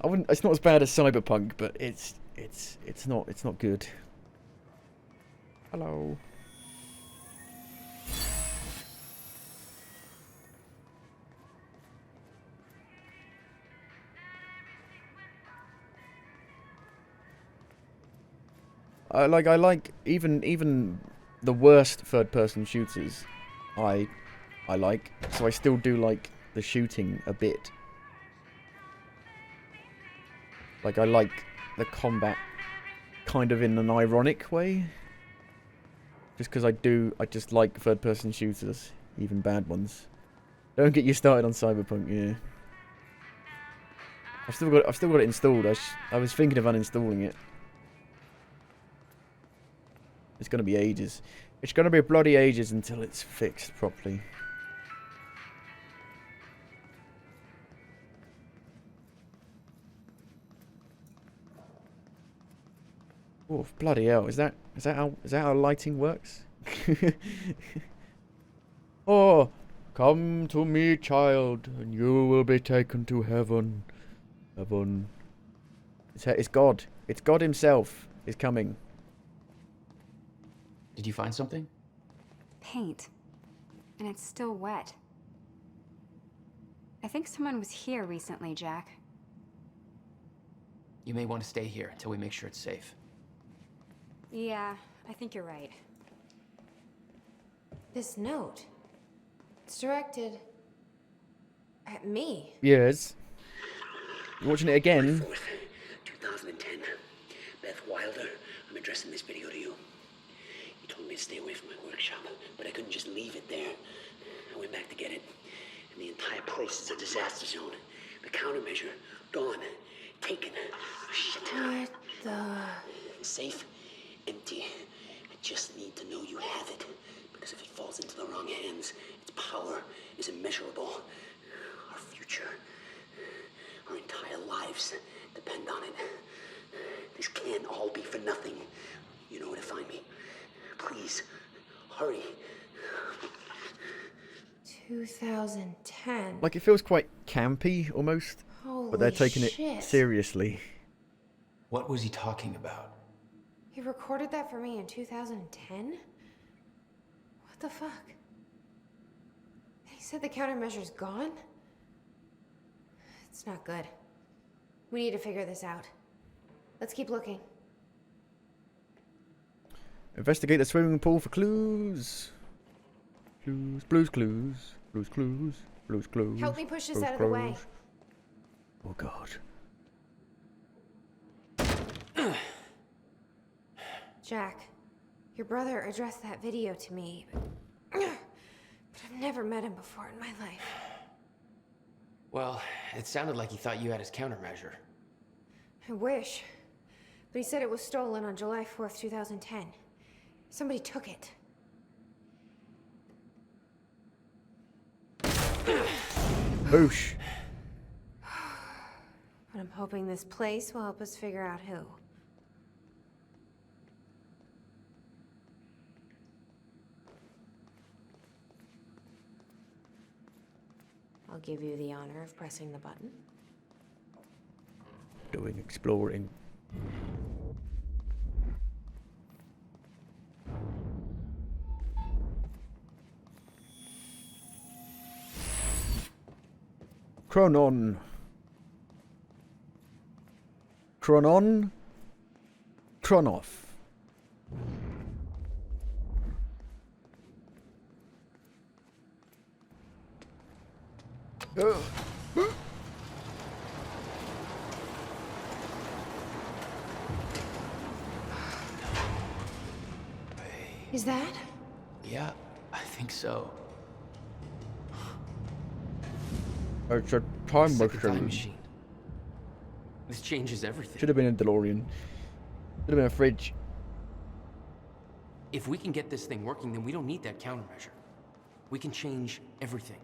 it's not as bad as Cyberpunk, but it's not good. Hello. I like even the worst third-person shooters. I like, so I still do like the shooting a bit. Like I like the combat kind of in an ironic way. Just because I just like third-person shooters, even bad ones. Don't get you started on Cyberpunk, yeah. I've still got it installed. I was thinking of uninstalling it. It's gonna be ages. It's gonna be bloody ages until it's fixed properly. Oh bloody hell! Is that how lighting works? Oh, come to me, child, and you will be taken to heaven. Heaven. It's God. It's God Himself is coming. Did you find something? Paint. And it's still wet. I think someone was here recently, Jack. You may want to stay here until we make sure it's safe. Yeah, I think you're right. This note. It's directed at me. Yes. You watching it again? 2010. Beth Wilder, I'm addressing this video to you. You told me to stay away from my workshop, but I couldn't just leave it there. I went back to get it, and the entire place is a disaster zone. The countermeasure, gone, taken. Oh, shit. What the... Safe, empty. I just need to know you have it, because if it falls into the wrong hands, its power is immeasurable. Our future, our entire lives depend on it. This can't all be for nothing. You know where to find me. Please, hurry. 2010. Like, it feels quite campy, almost. But they're taking it shit. seriously. What was he talking about? He recorded that for me in 2010? What the fuck? He said the countermeasure's gone? It's not good. We need to figure this out. Let's keep looking. Investigate the swimming pool for clues. Clues, blues, clues, blues, clues, blues, clues. Help me push this blues, out of the way. Oh god. Jack, your brother addressed that video to me, but I've never met him before in my life. Well, it sounded like he thought you had his countermeasure. I wish. But he said it was stolen on July 4th, 2010. Somebody took it. Boosh. But I'm hoping this place will help us figure out who. I'll give you the honor of pressing the button. Doing exploring. Chronon. Chronon. Chronoff. Is that? Yeah, I think so. It's a time Second time machine. machine. This changes everything. Should have been a DeLorean. Should have been a fridge. If we can get this thing working, then we don't need that countermeasure. We can change everything.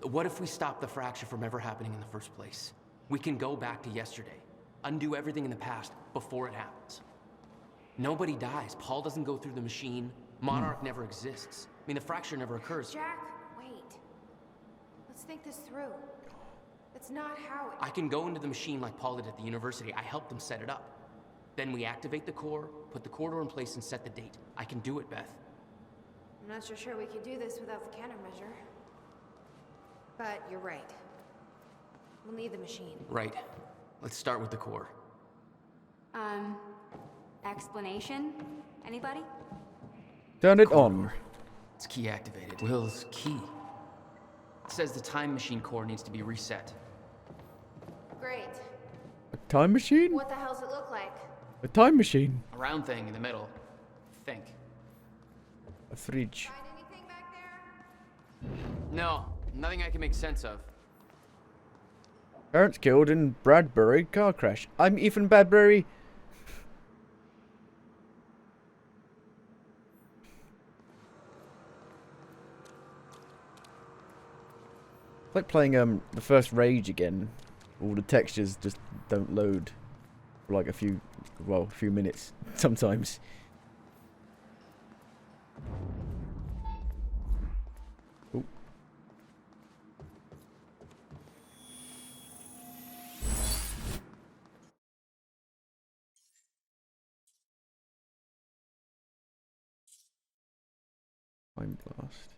What if we stop the fracture from ever happening in the first place? We can go back to yesterday, undo everything in the past before it happens. Nobody dies. Paul doesn't go through the machine. Monarch never exists. I mean, the fracture never occurs. Jack, wait. Let's think this through. That's not how it... I can go into the machine like Paul did at the university. I helped him set it up. Then we activate the core, put the corridor in place, and set the date. I can do it, Beth. I'm not so sure we could do this without the countermeasure. But you're right. We'll need the machine. Right. Let's start with the core. Explanation? Anybody? Turn it on. It's key activated. Will's key. It says the time machine core needs to be reset. Great. A time machine? What the hell's it look like? A time machine. A round thing in the middle. Think. A fridge. Find anything back there? No, nothing I can make sense of. Parents killed in Bradbury car crash. I'm Ethan Bradbury. It's like playing the first Rage again. All the textures just don't load for like a few minutes sometimes. Ooh. Time blast.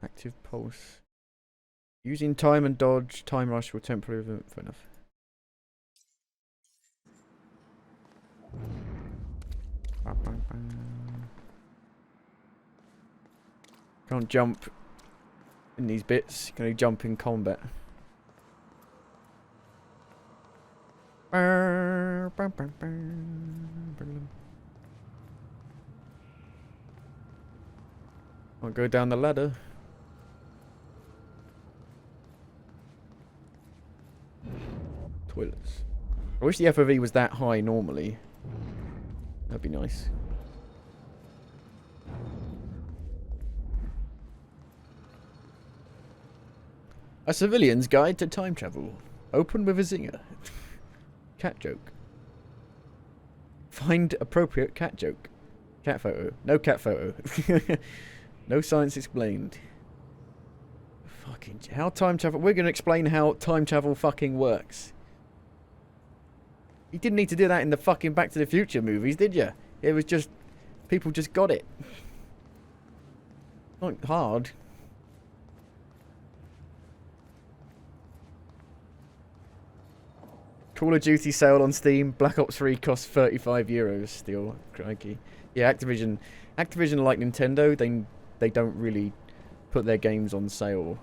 Active pulse. Using time and dodge, time rush will temporarily... Fair enough. Can't jump in these bits. You can only jump in combat. I'll go down the ladder. Toilets. I wish the FOV was that high normally. That'd be nice. A civilian's guide to time travel. Open with a zinger. Cat joke. Find appropriate cat joke. Cat photo. No cat photo. No science explained. Fucking... How time travel... We're going to explain how time travel fucking works. You didn't need to do that in the fucking Back to the Future movies, did you? It was just... People just got it. Not hard. Call of Duty sale on Steam. Black Ops 3 costs €35 still. Crikey. Yeah, Activision are like Nintendo. They don't really put their games on sale.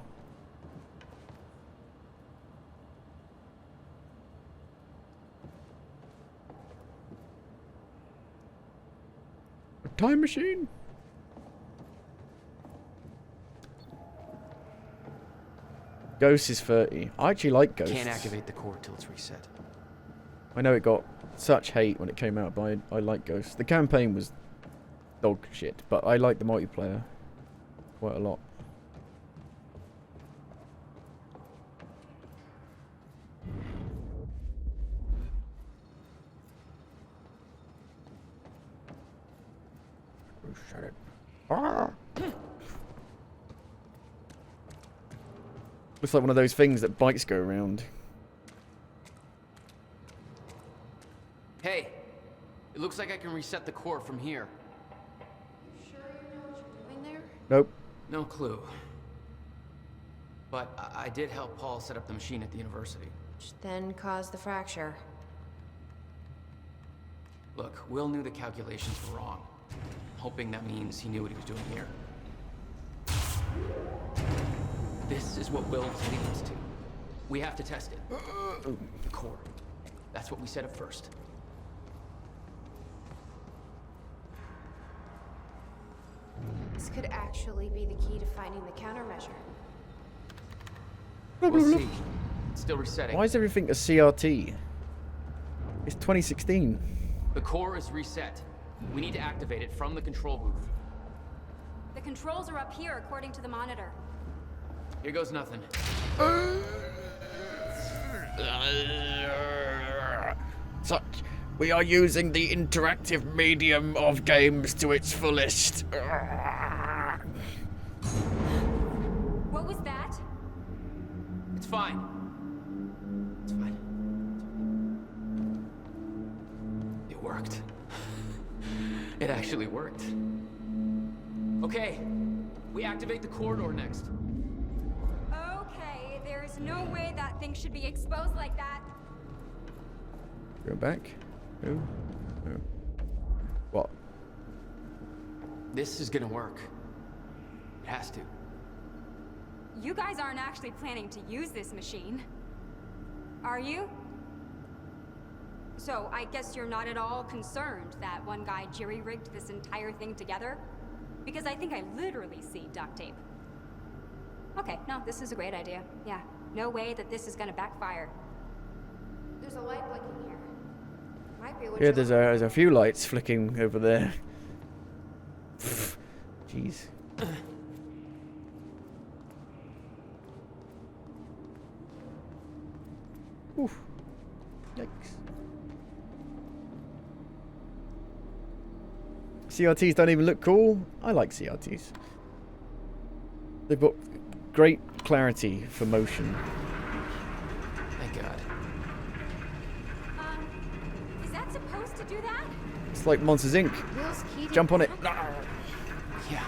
A time machine? Ghost is 30. I actually like Ghost. Can't activate the core till it's reset. I know it got such hate when it came out, but I like Ghost. The campaign was dog shit, but I like the multiplayer quite a lot. Oh, shut it. Ah! Looks like one of those things that bikes go around. Hey, it looks like I can reset the core from here. You sure you know what you're doing there? Nope. No clue. But I did help Paul set up the machine at the university. Which then caused the fracture. Look, Will knew the calculations were wrong. Hoping that means he knew what he was doing here. This is what Will is leading us to. We have to test it. The core. That's what we set up first. This could actually be the key to finding the countermeasure. We'll see. It's still resetting. Why is everything a CRT? It's 2016. The core is reset. We need to activate it from the control booth. The controls are up here, according to the monitor. Here goes nothing. Such. We are using the interactive medium of games to its fullest. What was that? It's fine. It's fine. It worked. It actually worked. Okay, we activate the corridor next. Okay, there's no way that thing should be exposed like that. Go back. No. No. What? This is gonna work. It has to. You guys aren't actually planning to use this machine, are you? So I guess you're not at all concerned that one guy jerry-rigged this entire thing together? Because I think I literally see duct tape. Okay, no, this is a great idea. Yeah, no way that this is gonna backfire. There's a light blinking here. Might be what Yeah, there's a few lights flicking over there. Jeez. Oof. Yikes. CRTs don't even look cool. I like CRTs. They've got great clarity for motion. Thank God. Is that supposed to do that? It's like Monsters Inc. Will's key Jump on it. Yeah.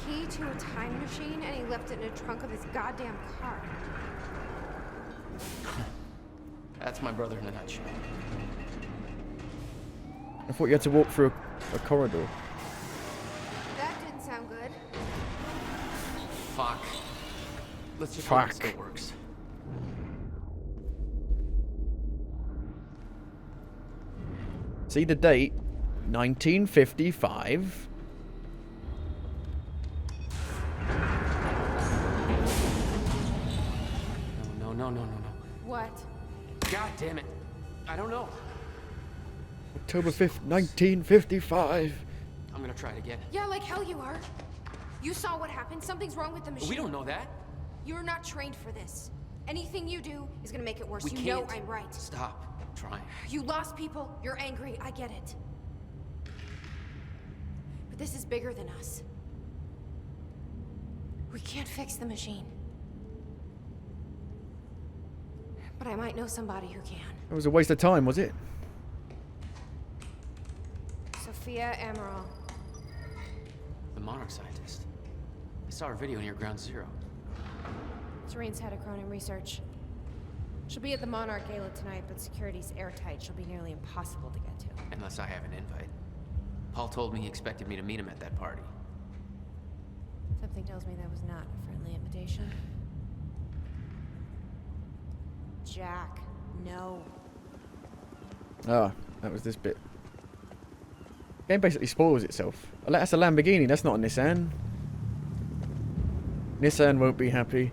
Key key to a time machine and he left it in the trunk of his goddamn car. That's my brother in a nutshell. I thought you had to walk through a corridor. That didn't sound good. Fuck. Let's just Fuck. hope it still works. See the date? 1955. No. What? God damn it. I don't know. October 5th, 1955. I'm gonna try it again. Yeah, like hell you are. You saw what happened. Something's wrong with the machine. We don't know that. You're not trained for this. Anything you do is gonna make it worse. We You can't. know I'm right. Stop trying. You lost people. You're angry. I get it. But this is bigger than us. We can't fix the machine. But I might know somebody who can. It was a waste of time, was it? Sophia Amaral. The Monarch scientist. I saw her video near Ground Zero. Serene's head of Cronin Research. She'll be at the Monarch Gala tonight, but security's airtight. She'll be nearly impossible to get to. Unless I have an invite. Paul told me he expected me to meet him at that party. Something tells me that was not a friendly invitation. Jack, no. Ah, that was this bit. Game basically spoils itself. That's a Lamborghini, that's not a Nissan. Nissan won't be happy.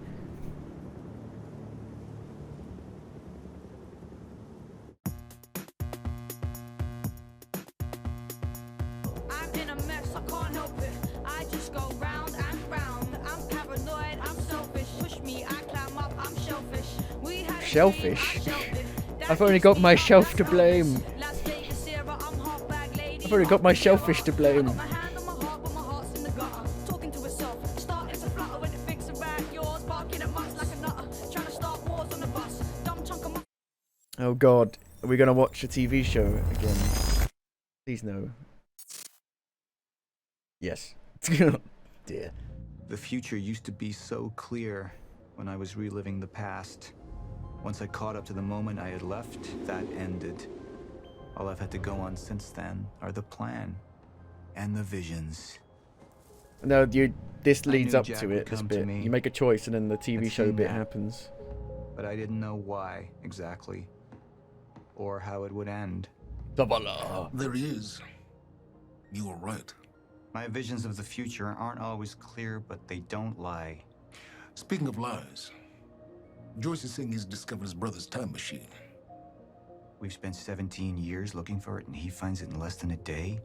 I'm in a mess, I can't help it. I just go round and round. I'm paranoid, I'm selfish. Push me, I climb up, I'm shellfish. We had Shellfish? I've only got myself to blame. I've only got my shellfish to blame. Oh god, are we gonna watch a TV show again? Please no. Yes. Dear. The future used to be so clear when I was reliving the past. Once I caught up to the moment I had left, that ended. All I've had to go on since then are the plan and the visions. No, this leads knew up Jack to would it, this come to bit. me. You make a choice and then the TV I'd show seen bit that. happens. But I didn't know why exactly, or how it would end. There he is. You were right. My visions of the future aren't always clear, but they don't lie. Speaking of lies, Joyce is saying he's discovered his brother's time machine. We've spent 17 years looking for it, and he finds it in less than a day?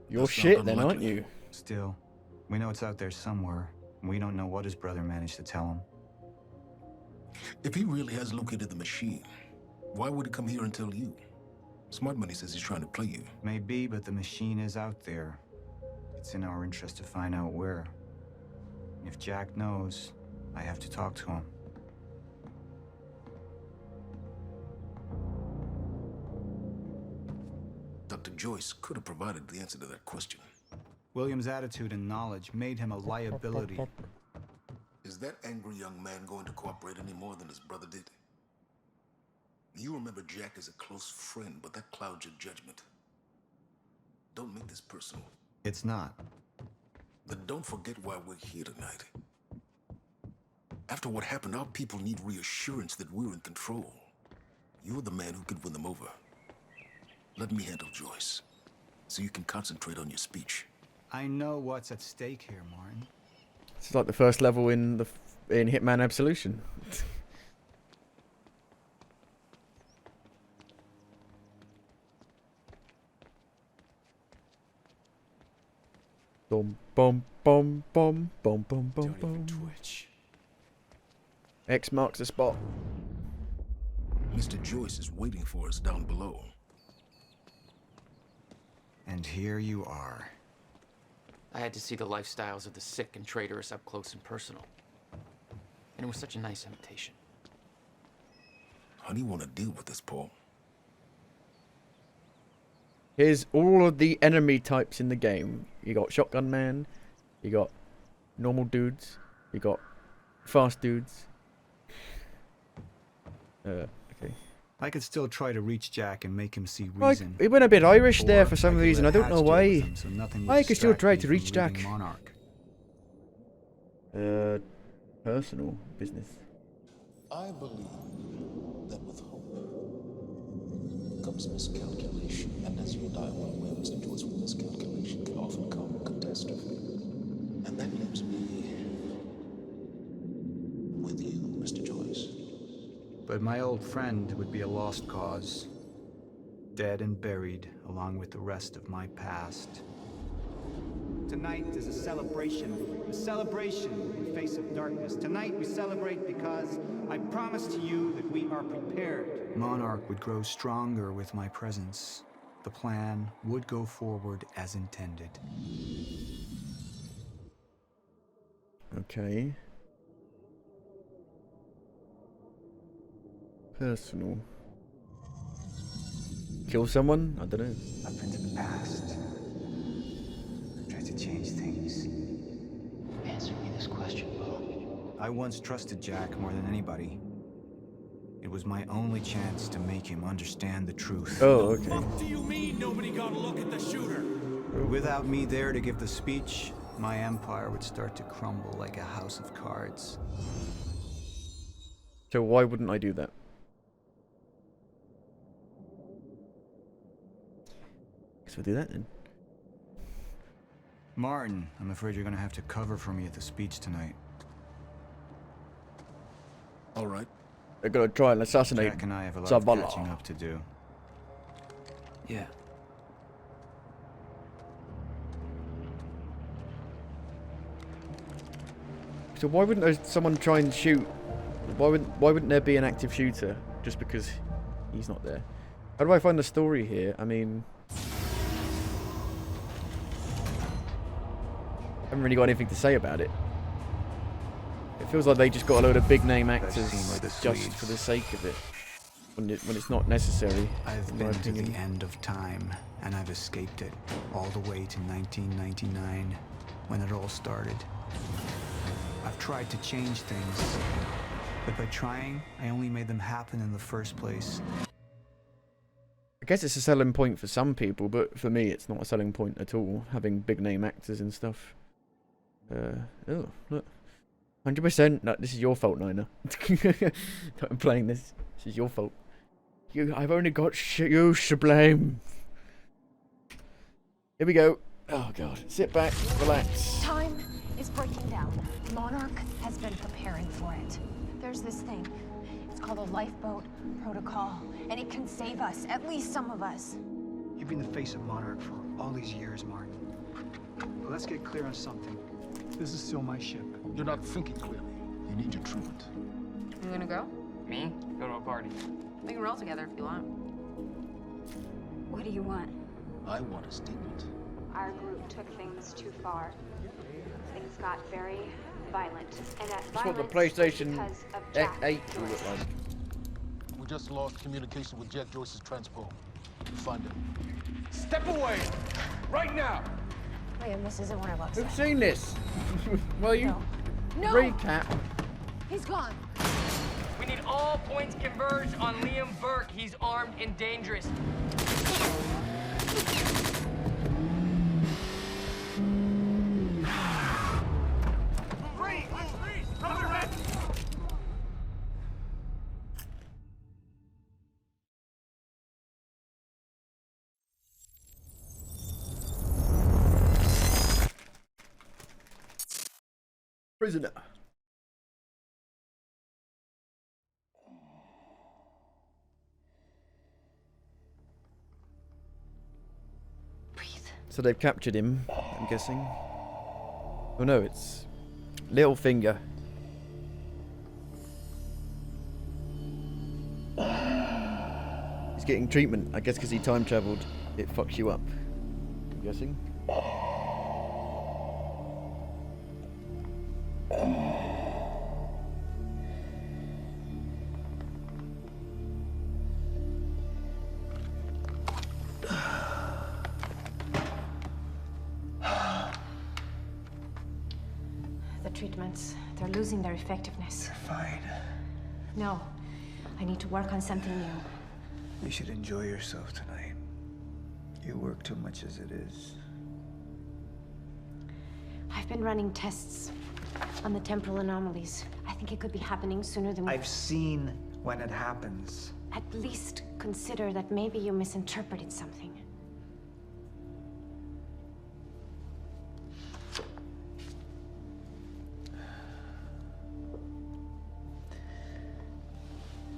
You're That's shit not then, aren't unlikely. you? Still, we know it's out there somewhere. And we don't know what his brother managed to tell him. If he really has located the machine, why would he come here and tell you? Smart Money says he's trying to play you. Maybe, but the machine is out there. It's in our interest to find out where. If Jack knows, I have to talk to him. Dr. Joyce could have provided the answer to that question. William's attitude and knowledge made him a liability. Is that angry young man going to cooperate any more than his brother did? You remember Jack as a close friend, but that clouds your judgment. Don't make this personal. It's not. Then don't forget why we're here tonight. After what happened, our people need reassurance that we're in control. You're the man who could win them over. Let me handle Joyce, so you can concentrate on your speech. I know what's at stake here, Martin. It's like the first level in Hitman Absolution. Bum bum bum bum bum bum bum bum. Twitch. X marks the spot. Mr. Joyce is waiting for us down below. And here you are. I had to see the lifestyles of the sick and traitorous up close and personal. And it was such a nice invitation. How do you want to deal with this, Paul? Here's all of the enemy types in the game. You got Shotgun Man, you got normal dudes. You got fast dudes. Okay. I could still try to reach Jack and make him see Like, reason. it went a bit Irish there Or for some I could reason. let I don't know Hats deal why. with him so nothing would I could still distract try me to from reach leaving Jack. Monarch. Personal business. I believe that with hope comes miscalculation, and as you and I are well aware, Mr. Joyce, with miscalculation can often come catastrophe. And that leaves me with you, Mr. Joyce. But my old friend would be a lost cause. Dead and buried, along with the rest of my past. Tonight is a celebration in the face of darkness. Tonight we celebrate because I promise to you that we are prepared. Monarch would grow stronger with my presence. The plan would go forward as intended. Okay. Personal. Kill someone? I don't know. Up into the past. Try to change things. Answer me this question, Bo. I once trusted Jack more than anybody. It was my only chance to make him understand the truth. Oh, okay. What do you mean nobody got a look at the shooter? Without me there to give the speech, my empire would start to crumble like a house of cards. So why wouldn't I do that? Guess we'll do that then. Martin, I'm afraid you're gonna have to cover for me at the speech tonight. All right. They're gonna try and assassinate Jack and I have a lot Zavala. of catching up to do. Yeah. So why wouldn't someone try and shoot? Why wouldn't there be an active shooter just because he's not there? How do I find the story here? I mean, I haven't really got anything to say about it. It feels like they just got a load of big name actors just for the sake of it, when it's not necessary. I've in my been to opinion. the end of time, and I've escaped it all the way to 1999, when it all started. I've tried to change things, but by trying, I only made them happen in the first place. I guess it's a selling point for some people, but for me, it's not a selling point at all. Having big name actors and stuff. Oh, look. 100%. No, this is your fault, Nina. I'm playing this. This is your fault. I've only got you to blame. Here we go. Oh god. Sit back, relax. Time is breaking down. Monarch has been preparing for it. There's this thing. It's called a lifeboat protocol, and it can save us, at least some of us. You've been the face of Monarch for all these years, Martin. But let's get clear on something. This is still my ship. You're not thinking clearly. You need your treatment. You gonna go? Me? Go to a party. We can roll together if you want. What do you want? I want a statement. Our group took things too far. Things got very violent. And that That's what the violence was PlayStation because of Jack 8 will Joyce. look like. We just lost communication with Jack Joyce's transport. Find him. Step away! Right now! Liam, this isn't what I love. Who's seen this? Well, you No! recap. He's gone. We need all points converged on Liam Burke. He's armed and dangerous. Prisoner. So they've captured him, I'm guessing. Oh no, it's Littlefinger. He's getting treatment, I guess because he time traveled. It fucks you up, I'm guessing. the treatments. They're losing their effectiveness. Fine. No. I need to work on something new. You should enjoy yourself tonight. You work too much as it is. I've been running tests on the temporal anomalies. I think it could be happening sooner than I've seen when it happens. At least consider that maybe you misinterpreted something.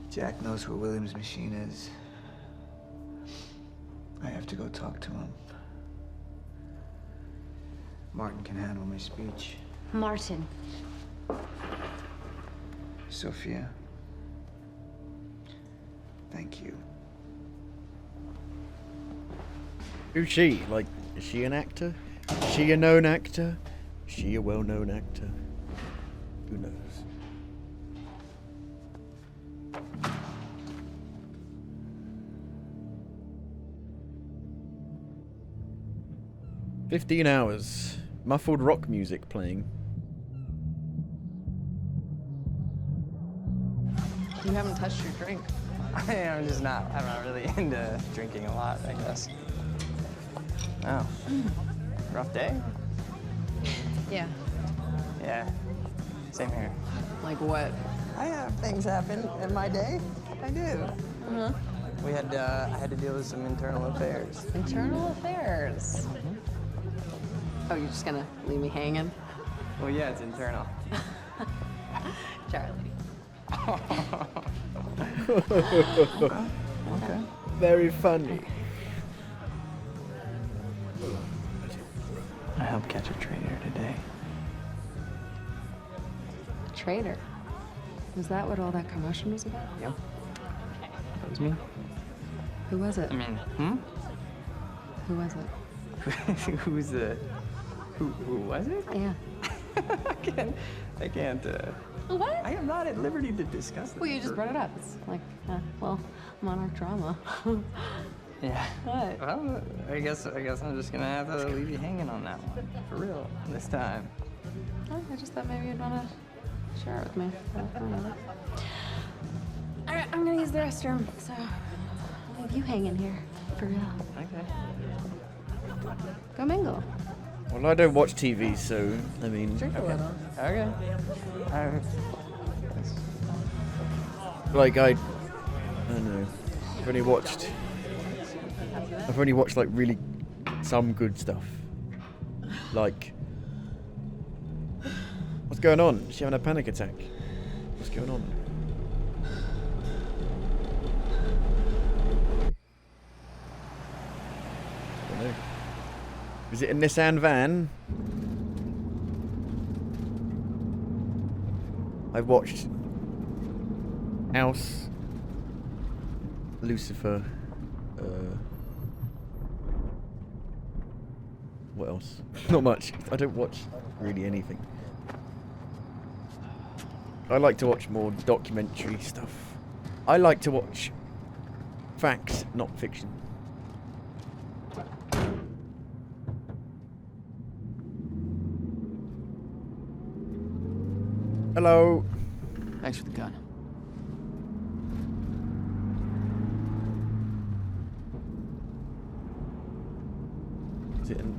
Jack knows where William's machine is. I have to go talk to him. Martin can handle my speech. Martin. Sophia. Thank you. Who's she? Like, is she an actor? Is she a known actor? Is she a well-known actor? Who knows? "15 hours. Muffled rock music playing." You haven't touched your drink. I'm not really into drinking a lot, I guess. Oh. Rough day? Yeah. Yeah. Same here. Like what? I have things happen in my day. I do. Uh-huh. I had to deal with some internal affairs. Internal affairs? Mm-hmm. Oh, you're just gonna leave me hanging? Well, yeah, it's internal. Charlie. Okay. Very funny. I helped catch a traitor today. Traitor? Was that what all that commotion was about? Yep. That was me. Who was it? I mean, Who was it? Who's the... Who was it? Yeah. I can't, What? I am not at liberty to discuss this. Well, you just brought it up. It's like, Monarch drama. Yeah. What? Well, I guess I'm just gonna have to leave you hanging on that one. For real. This time. Oh, I just thought maybe you'd want to share it with me. I don't know. All right, I'm gonna use the restroom, so I'll leave you hanging here. For real. Okay. Go mingle. Well, I don't watch TV, so, I mean... Drink a little. Okay. Alright. Like, I don't know. I've only watched, like, really some good stuff. Like... What's going on? Is she having a panic attack? What's going on? I don't know. Is it a Nissan van? I've watched House, Lucifer, what else? Not much. I don't watch really anything. I like to watch more documentary stuff. I like to watch facts, not fiction. Hello. Thanks for the gun.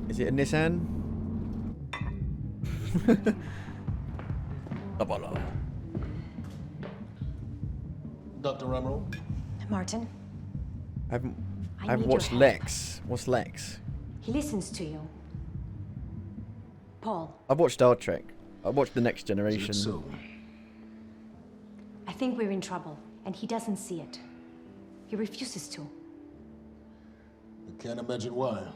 Is it a Nissan? Dr. Ramro? Martin? I haven't need your watched help. Lex. What's Lex? He listens to you. Paul, I've watched Star Trek. I watched The Next Generation. So, I think we're in trouble, and he doesn't see it. He refuses to. I can't imagine why.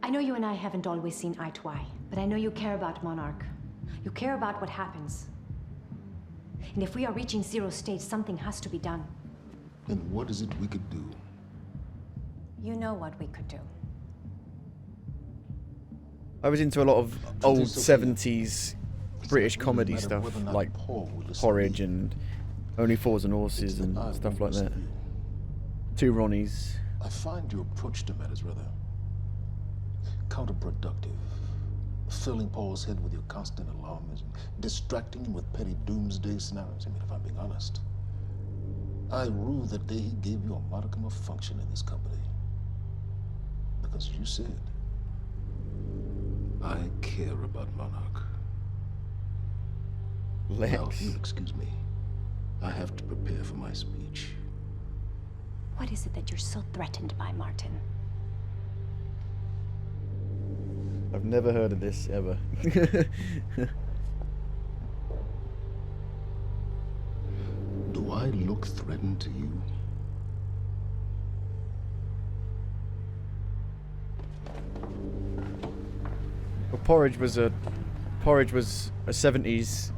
I know you and I haven't always seen eye to eye, but I know you care about Monarch. You care about what happens. And if we are reaching zero state, something has to be done. And what is it we could do? You know what we could do. I was into a lot of old 70s British comedy stuff, like Porridge and Only Fools and Horses and stuff like that. Two Ronnies. I find your approach to matters rather counterproductive. Filling Paul's head with your constant alarmism. distracting him with petty doomsday scenarios. I mean, if I'm being honest, I rue the day he gave you a modicum of function in this company. Because you said, I care about Monarch. Now, if you'll excuse me, I have to prepare for my speech. What is it that you're so threatened by, Martin? I've never heard of this, ever. Do I look threatened to you? Well, Porridge was a 70s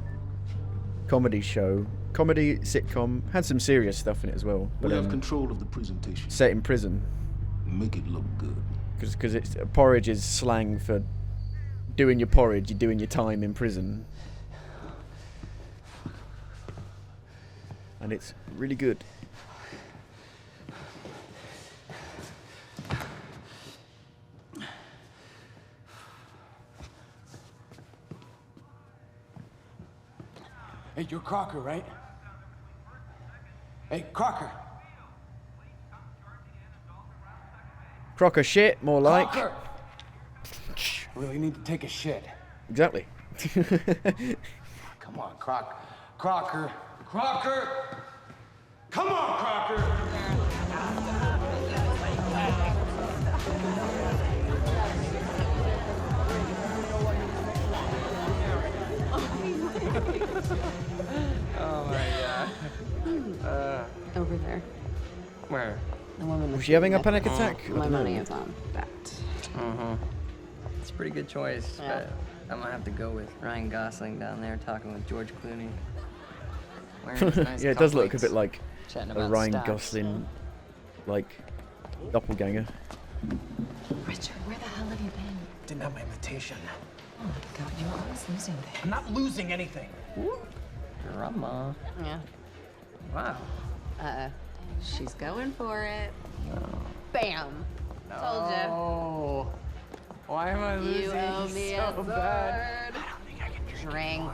comedy show. Comedy, sitcom, had some serious stuff in it as well. But, We have control of the presentation. Set in prison. Make it look good. Because it's porridge is slang for doing your porridge, you're doing your time in prison. And it's really good. Hey, you're Crocker, right? Hey, Crocker. Crocker shit, more like. Crocker! Really need to take a shit. Exactly. Come on, Crocker. Crocker! Come on, Crocker! Oh my god. Over there. Where? The woman Was she having a panic attack? I My don't know. money is on that. Mm-hmm. It's a pretty good choice, Yeah. but I'm gonna have to go with Ryan Gosling down there talking with George Clooney. Wearing his nice Yeah, it does look a cufflinks, bit like chatting a about Ryan stocks. Gosling, like, doppelganger. Richard, where the hell have you been? Didn't have my invitation. Oh my god, you're always losing things. I'm not losing anything. Drama. Yeah. Wow. She's going for it. Bam. Told Oh. Why am I losing You owe me so a bad? sword. I don't think I can drink.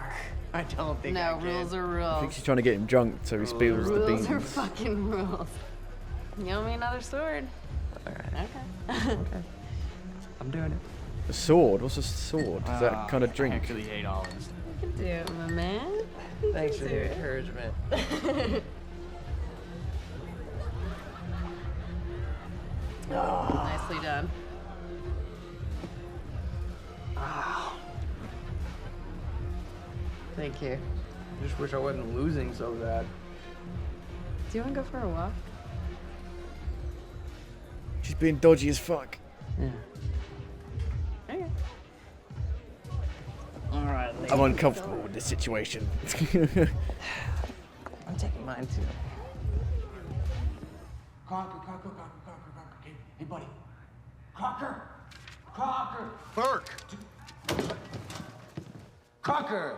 I don't think I No, can. rules are rules. I think she's trying to get him drunk so he spills the Rules beans. are fucking rules. You owe me another sword. Alright. Okay. Okay. I'm doing it. A sword? What's a sword? Is that kind of drink? I actually hate all this. You can do it, my man. You Thanks can for do the it. encouragement. Nicely done. Thank you. I just wish I wasn't losing so bad. Do you want to go for a walk? She's being dodgy as fuck. Yeah. Okay. All right. I'm uncomfortable with this situation. I'm taking mine too. Crocker. Hey, buddy. Crocker. Burke. Crocker.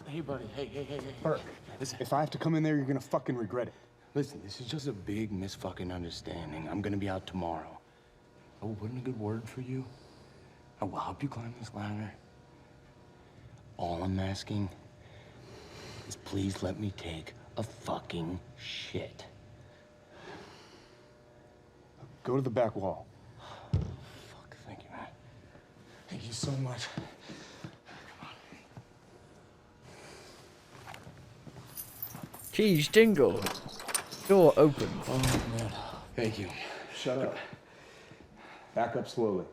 Hey, buddy. Hey. Burke, listen, if I have to come in there, you're gonna fucking regret it. Listen, this is just a big misfucking understanding. I'm gonna be out tomorrow. I will put in a good word for you. I will help you climb this ladder. All I'm asking is please let me take a fucking shit. Go to the back wall. Fuck, thank you, man. Thank you so much. Keys jingle. Door opens. Oh, man. Thank you. Shut up. Back up slowly.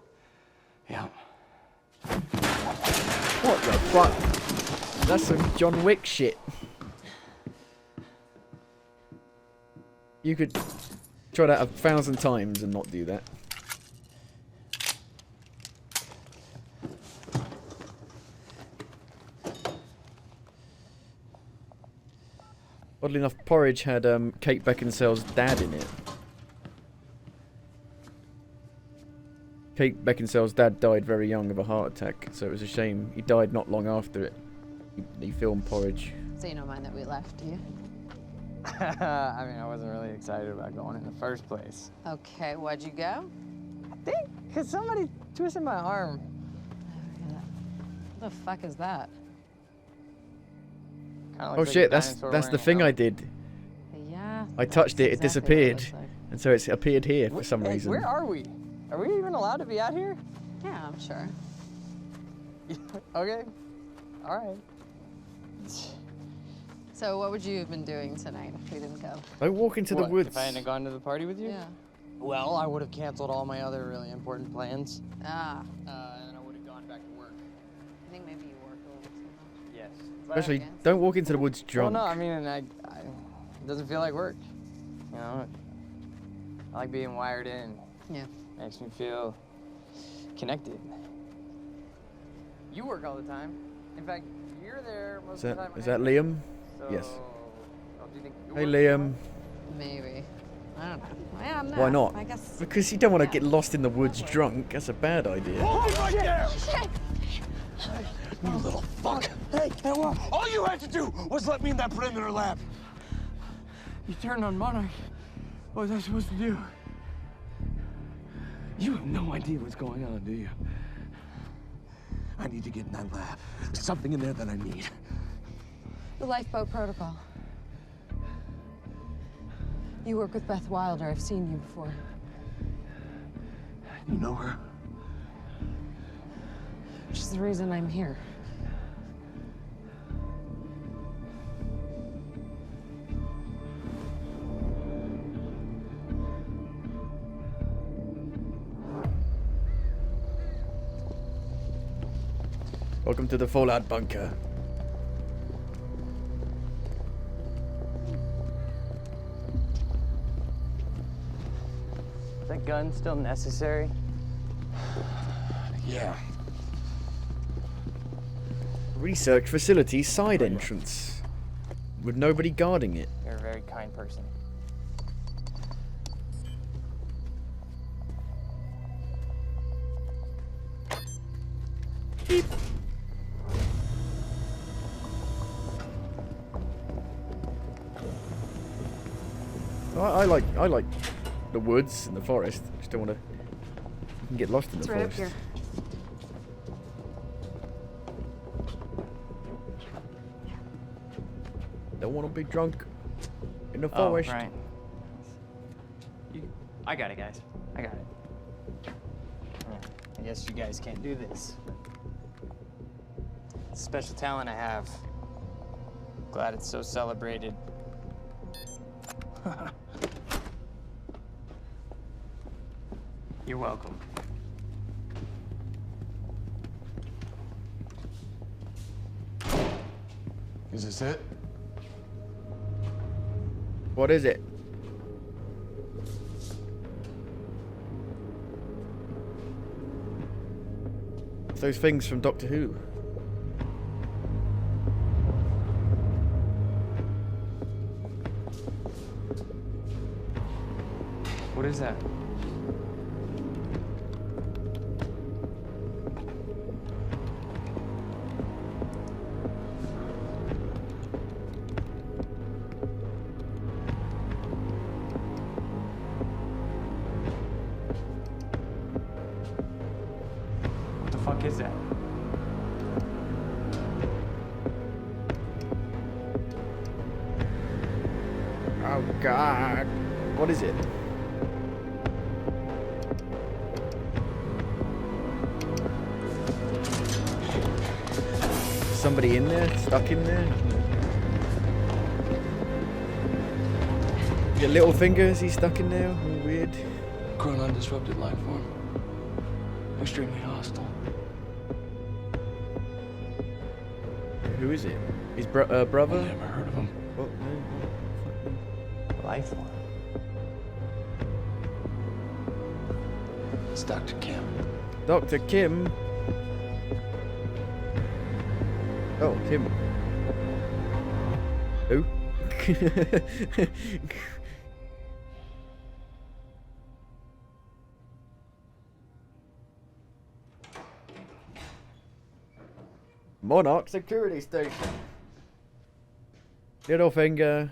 Yeah. What the fuck? That's some John Wick shit. You could try that 1,000 times and not do that. Oddly enough, Porridge had Kate Beckinsale's dad in it. Kate Beckinsale's dad died very young of a heart attack, so it was a shame. He died not long after it. He filmed Porridge. So you don't mind that we left, do you? I mean, I wasn't really excited about going in the first place. Okay, why'd you go? I think because somebody twisted my arm. What the fuck is that? Oh shit, that's the thing I did. Yeah. I touched it, it That's exactly what it disappeared. looks like. And so it's appeared here for some Hey, reason. where are we? Are we even allowed to be out here? Yeah, I'm sure. Okay. All right. So what would you have been doing tonight if we didn't go? I walk into the What, woods. If I hadn't gone to the party with you? Yeah. Well, I would have canceled all my other really important plans. Ah. And I would have gone back to work. I think maybe you work a little bit too much. Yes. Especially, don't walk into the woods drunk. Well, no, I mean, it doesn't feel like work. You know, I like being wired in. Yeah. Makes me feel connected. You work all the time. In fact, you're there most of the time. Is that Liam? So, Yes. do you think Hey Liam. Maybe. I don't know. I don't know. Why not? I guess. Because you don't want to get lost in the woods drunk. That's a bad idea. Hold it right there! Shit! You little fuck! Hey, what? All you had to do was let me in that perimeter lab. You turned on Monarch. What was I supposed to do? You have no idea what's going on, do you? I need to get in that lab. There's something in there that I need. The lifeboat protocol. You work with Beth Wilder. I've seen you before. You know her? She's the reason I'm here. Welcome to the Fallout bunker. Is that gun still necessary? Yeah. Research facility side entrance. With nobody guarding it. You're a very kind person. Beep. I like the woods and the forest. I just don't want to. You can get lost in It's the right up forest. here. Don't want to be drunk in the Oh, forest. right. I got it, guys. I got it. I guess you guys can't do this. It's a special talent I have. Glad it's so celebrated. You're welcome. Is this it? What is it? It's those things from Doctor Who. What is that? What the fuck is that? Oh God! What is it? Somebody in there? Stuck in there? Your little fingers, he's stuck in there? All weird. Grown undisrupted life form. Extremely hostile. Who is it? His brother? Never heard of him. What? Life form. It's Dr. Kim. Dr. Kim? Oh, Kim. Who? Monarch Security Station. Little finger.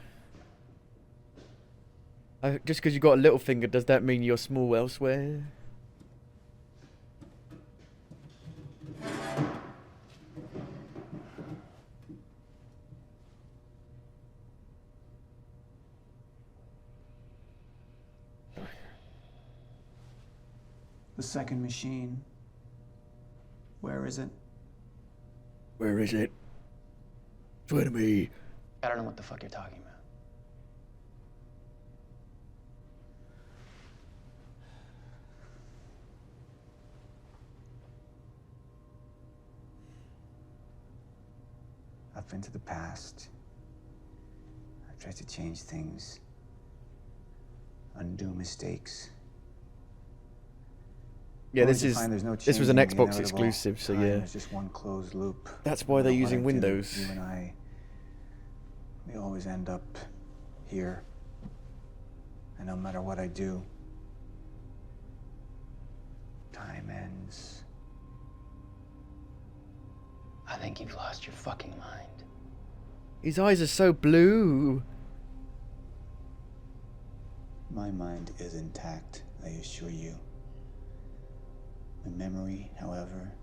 Just because you got a little finger, does that mean you're small elsewhere? The second machine. Where is it? Where is it? Swear to me. I don't know what the fuck you're talking about. I've been to the past. I've tried to change things. Undo mistakes. Yeah, Only this to is find there's no this was an changing the Xbox inevitable. exclusive, so Time yeah. is just one closed loop. That's why they're No matter using what I do, Windows. You and I, we always end up here. And no matter what I do, time ends. I think you've lost your fucking mind. His eyes are so blue. My mind is intact, I assure you. My memory, however,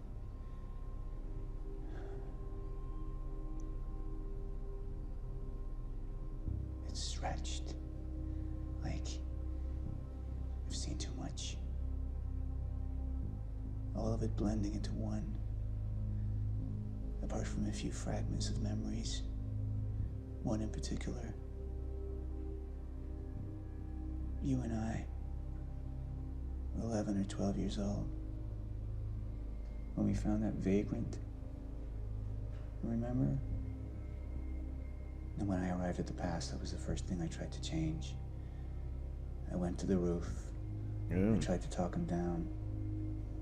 it's stretched. Like I've seen too much. All of it blending into one. Apart from a few fragments of memories. One in particular. You and I were 11 or 12 years old when we found that vagrant. Remember? And when I arrived at the past, that was the first thing I tried to change. I went to the roof. I tried to talk him down,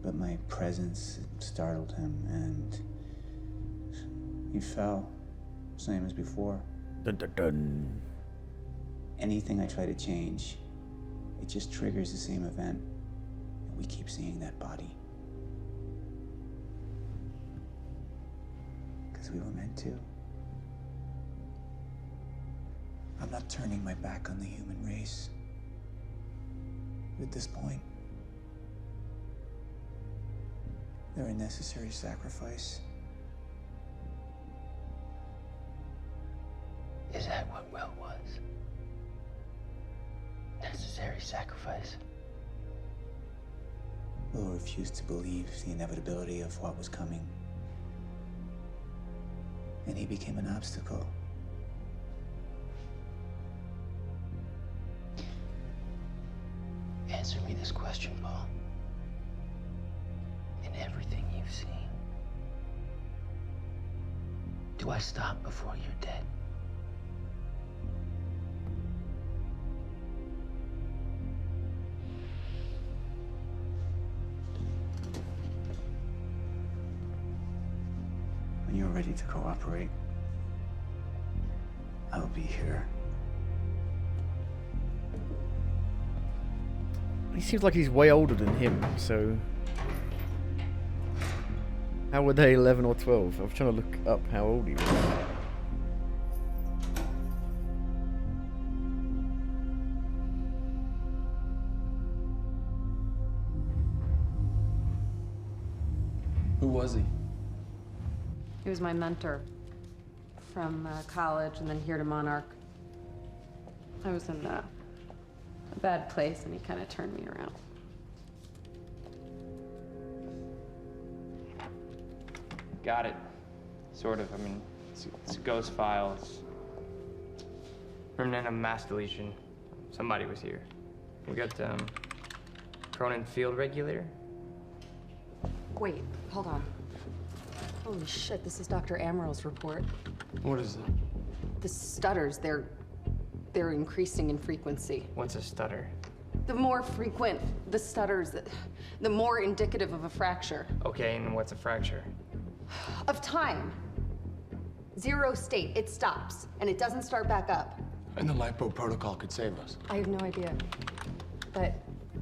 but my presence startled him, and he fell, same as before. Dun, dun, dun. Anything I try to change, it just triggers the same event, and we keep seeing that body. Because we were meant to. I'm not turning my back on the human race. But at this point, they're a necessary sacrifice. Is that what Will was? Necessary sacrifice? Will refused to believe the inevitability of what was coming. And he became an obstacle. Answer me this question, Paul. In everything you've seen, do I stop before you're dead? When you're ready to cooperate, I'll be here. He seems like he's way older than him, so... How were they 11 or 12? I was trying to look up how old he was. Who was he? He was my mentor from college and then here to Monarch. I was in a bad place and he kind of turned me around. Got it. Sort of. I mean, it's a ghost file. It's remnant of mass deletion. Somebody was here. We got, Cronin field regulator. Wait, hold on. Holy shit, this is Dr. Amaril's report. What is it? The stutters, they're increasing in frequency. What's a stutter? The more frequent the stutters, the more indicative of a fracture. Okay, and what's a fracture? Of time. Zero state, it stops, and it doesn't start back up. And the LiPo protocol could save us. I have no idea. But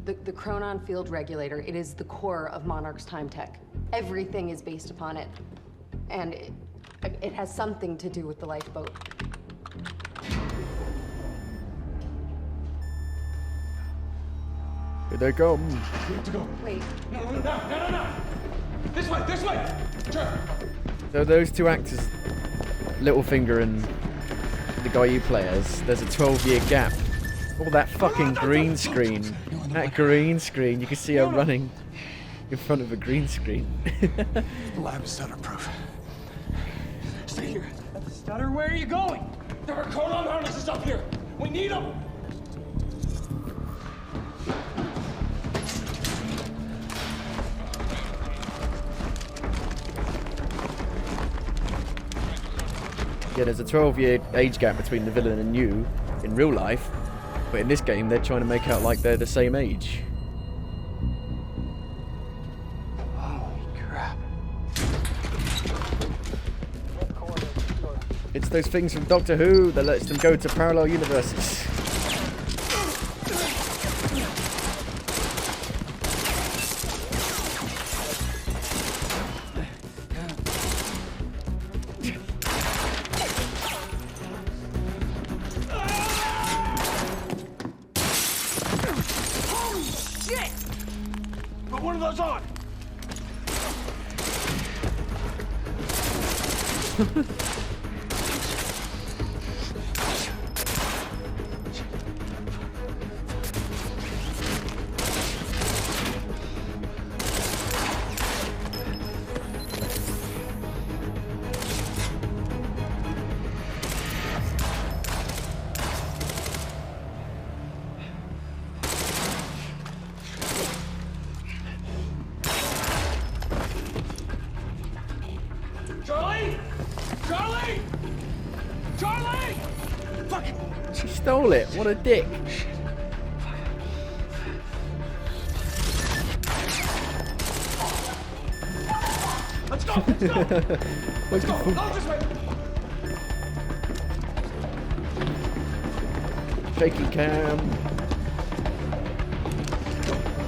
the Cronon field regulator, it is the core of Monarch's time tech. Everything is based upon it. And it has something to do with the lifeboat. Here they come. We have to go. Wait. No. This way. Sure. So those two actors, Littlefinger and the guy you play as, there's a 12-year gap. All that fucking green screen. That green screen, you can see her running. in front of a green screen. The lab is stutter-proof. Stay here. Stutter, where are you going? There are codon harnesses up here. We need them. Yeah, there's a 12-year age gap between the villain and you in real life, but in this game they're trying to make out like they're the same age. Holy crap. It's those things from Doctor Who that lets them go to parallel universes. Put one of those on. Charlie! Charlie! Charlie! Fuck! She stole it. What a dick. Let's go! Let's go! Let's go! Wonderful. Go this way! Shaky cam.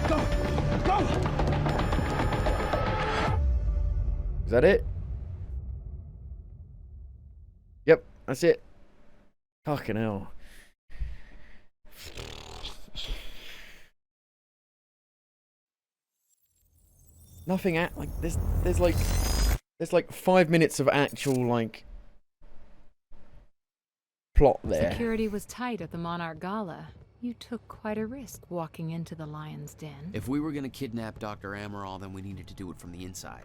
Go! Go! Is that it? Yep, that's it. Fucking hell. Nothing at like there's like 5 minutes of actual like plot there. Security was tight at the Monarch Gala. You took quite a risk walking into the Lion's Den. If we were gonna kidnap Dr. Amaral, then we needed to do it from the inside.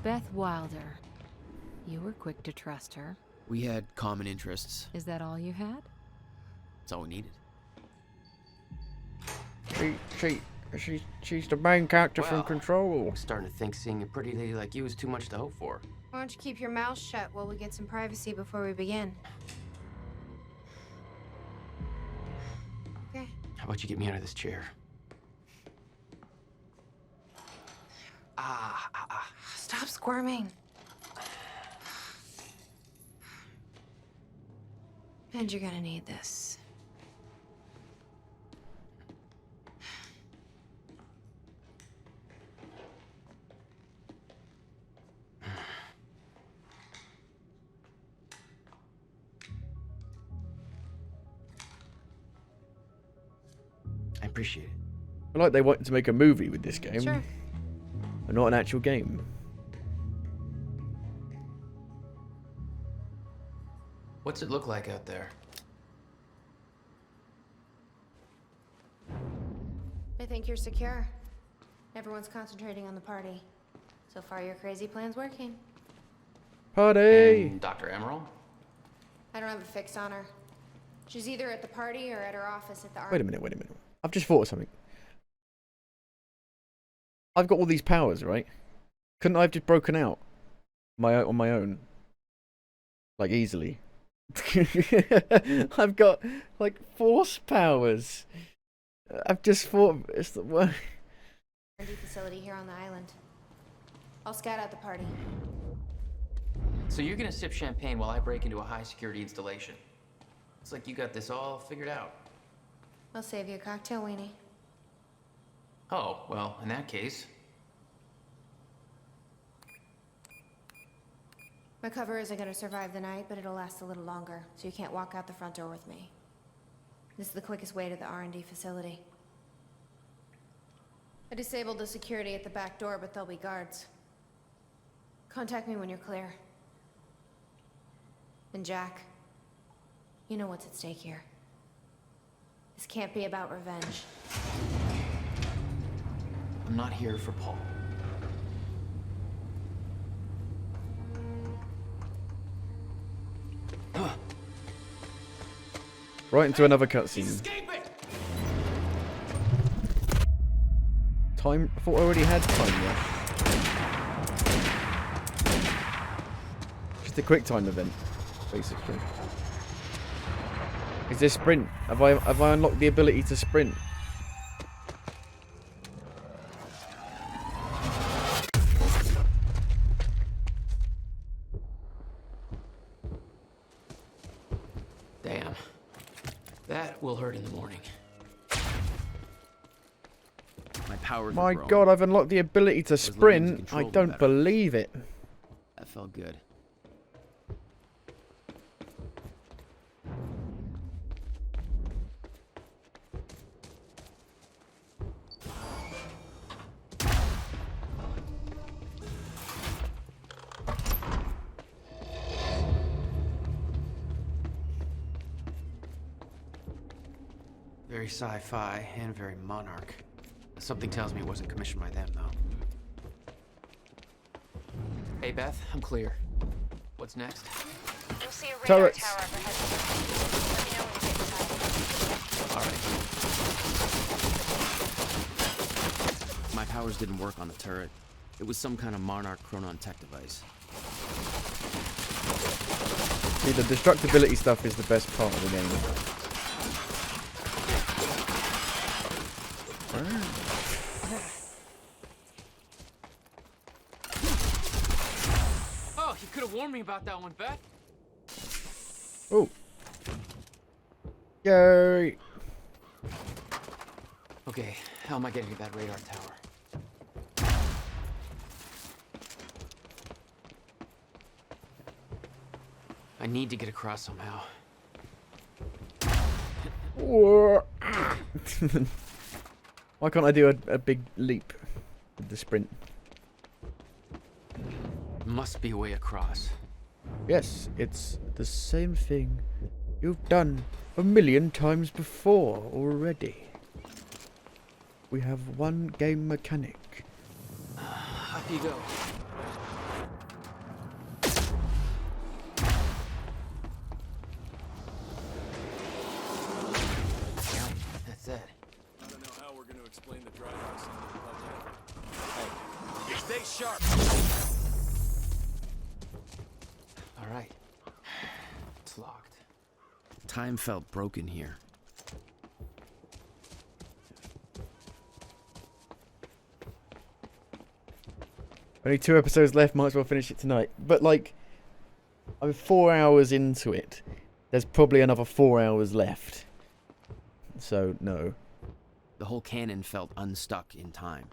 Beth Wilder. You were quick to trust her. We had common interests. Is that all you had? That's all we needed. She's the main character from Well, Control. I'm starting to think seeing a pretty lady like you is too much to hope for. Why don't you keep your mouth shut while we get some privacy before we begin? Okay. How about you get me out of this chair? Stop squirming. And you're gonna need this. I appreciate it. I like they wanted to make a movie with this game. Sure. And not an actual game. What's it look like out there? I think you're secure. Everyone's concentrating on the party. So far, your crazy plan's working. Party! And Dr. Amaral? I don't have a fix on her. She's either at the party or at her office at the Wait a minute. I've just thought of something. I've got all these powers, right? Couldn't I have just broken out on my own? Like, easily. I've got, like, force powers. I've just thought... It's the one. R&D facility here on the island. I'll scout out the party. So you're gonna sip champagne while I break into a high-security installation. It's like you got this all figured out. I'll save you a cocktail, weenie. Oh, well, in that case... My cover isn't gonna survive the night, but it'll last a little longer, so you can't walk out the front door with me. This is the quickest way to the R&D facility. I disabled the security at the back door, but there'll be guards. Contact me when you're clear. And Jack, you know what's at stake here. This can't be about revenge. I'm not here for Paul. Right into another cutscene. Time? I thought I already had time left. Just a quick time event, basically. Is this sprint? Have I unlocked the ability to sprint? Damn. That will hurt in the morning. My powers My were growing. God, I've unlocked the ability to Was learning to sprint. control I them don't better. believe it. That felt good. Very sci-fi and very Monarch. Something tells me it wasn't commissioned by them, though. Hey, Beth, I'm clear. What's next? You'll see a radar Turrets. tower up ahead. Let me know when you get inside. All right. My powers didn't work on the turret. It was some kind of Monarch Chronon tech device. See, the destructibility stuff is the best part of the game. Oh, you could have warned me about that one, Beth. Oh. Yay. Okay, how am I getting to that radar tower? I need to get across somehow. Why can't I do a big leap with the sprint? Must be a way across. Yes, it's the same thing you've done 1,000,000 times before already. We have one game mechanic. Up you go. That's it. I don't know how we're going to explain the dry docks under the Hey, stay sharp. All right. It's locked. Time felt broken here. Only 2 episodes left, might as well finish it tonight. But like, I'm 4 hours into it. There's probably another 4 hours left. So, no. The whole cannon felt unstuck in time.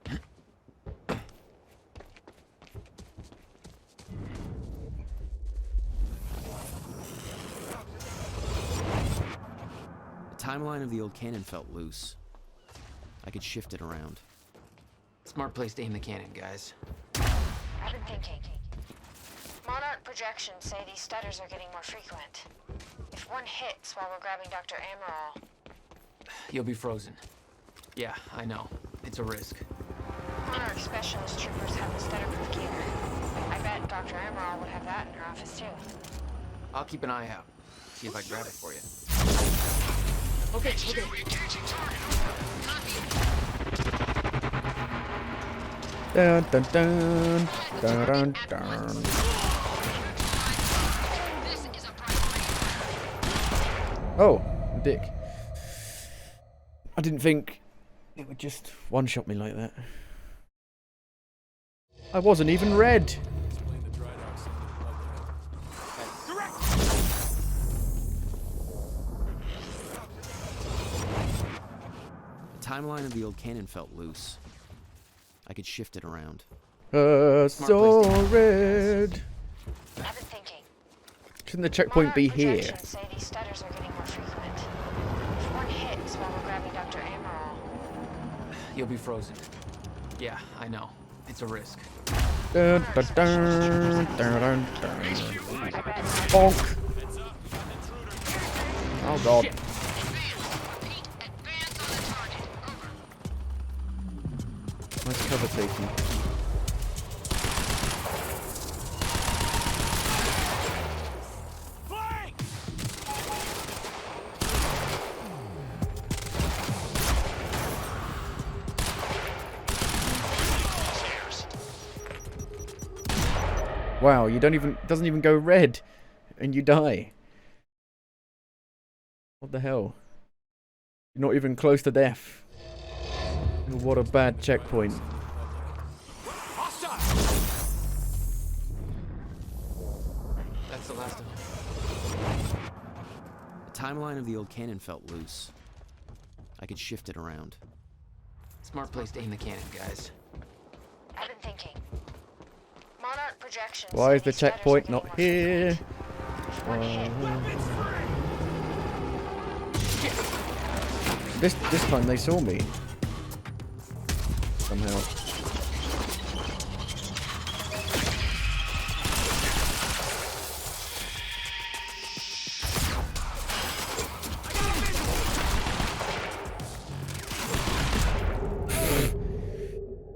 The timeline of the old cannon felt loose. I could shift it around. Smart place to aim the cannon, guys. I've been thinking. Monarch projections say these stutters are getting more frequent. If one hits while we're grabbing Dr. Amaral... You'll be frozen. Yeah, I know. It's a risk. Monarch specialist troopers have the stutter-proof gear. I bet Dr. Amaral would have that in her office, too. I'll keep an eye out. See if I can grab it for you. Okay, Dun dun dun dun dun dun. Oh, dick. I didn't think it would just one-shot me like that. I wasn't even red. Explain the dry docks under the The timeline of the old cannon felt loose. I could shift it around. So red. I've been thinking. Shouldn't the checkpoint be here? Projections say these stutters are getting more frequent. If one hits while we're grabbing Dr. Amaral... You'll be frozen. Yeah, I know. It's a risk. Dun, dun, dun, dun, dun, dun. Bonk. Oh god. Nice cover taking. Wow, you don't even, doesn't even go red, and you die. What the hell? You're not even close to death. What a bad checkpoint. That's the last of them. The timeline of the old cannon felt loose. I could shift it around. Smart place to aim the cannon, guys. I've been thinking. Monarch projections. Why is the checkpoint not here? This time they saw me. Somehow.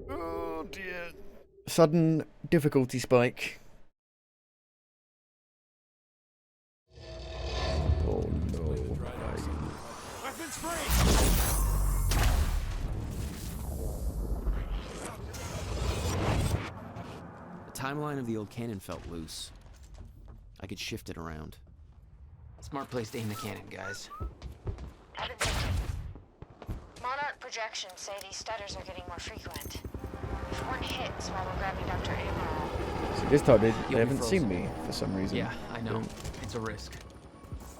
Oh dear. Sudden difficulty spike. Oh no. Weapons free! The timeline of the old cannon felt loose. I could shift it around. Smart place to aim the cannon, guys. I've been thinking. Monarch projections say these stutters are getting more frequent. If one hits while we're grabbing Dr. Amaral. See, this time they haven't seen me for some reason. Yeah, I know. It's a risk.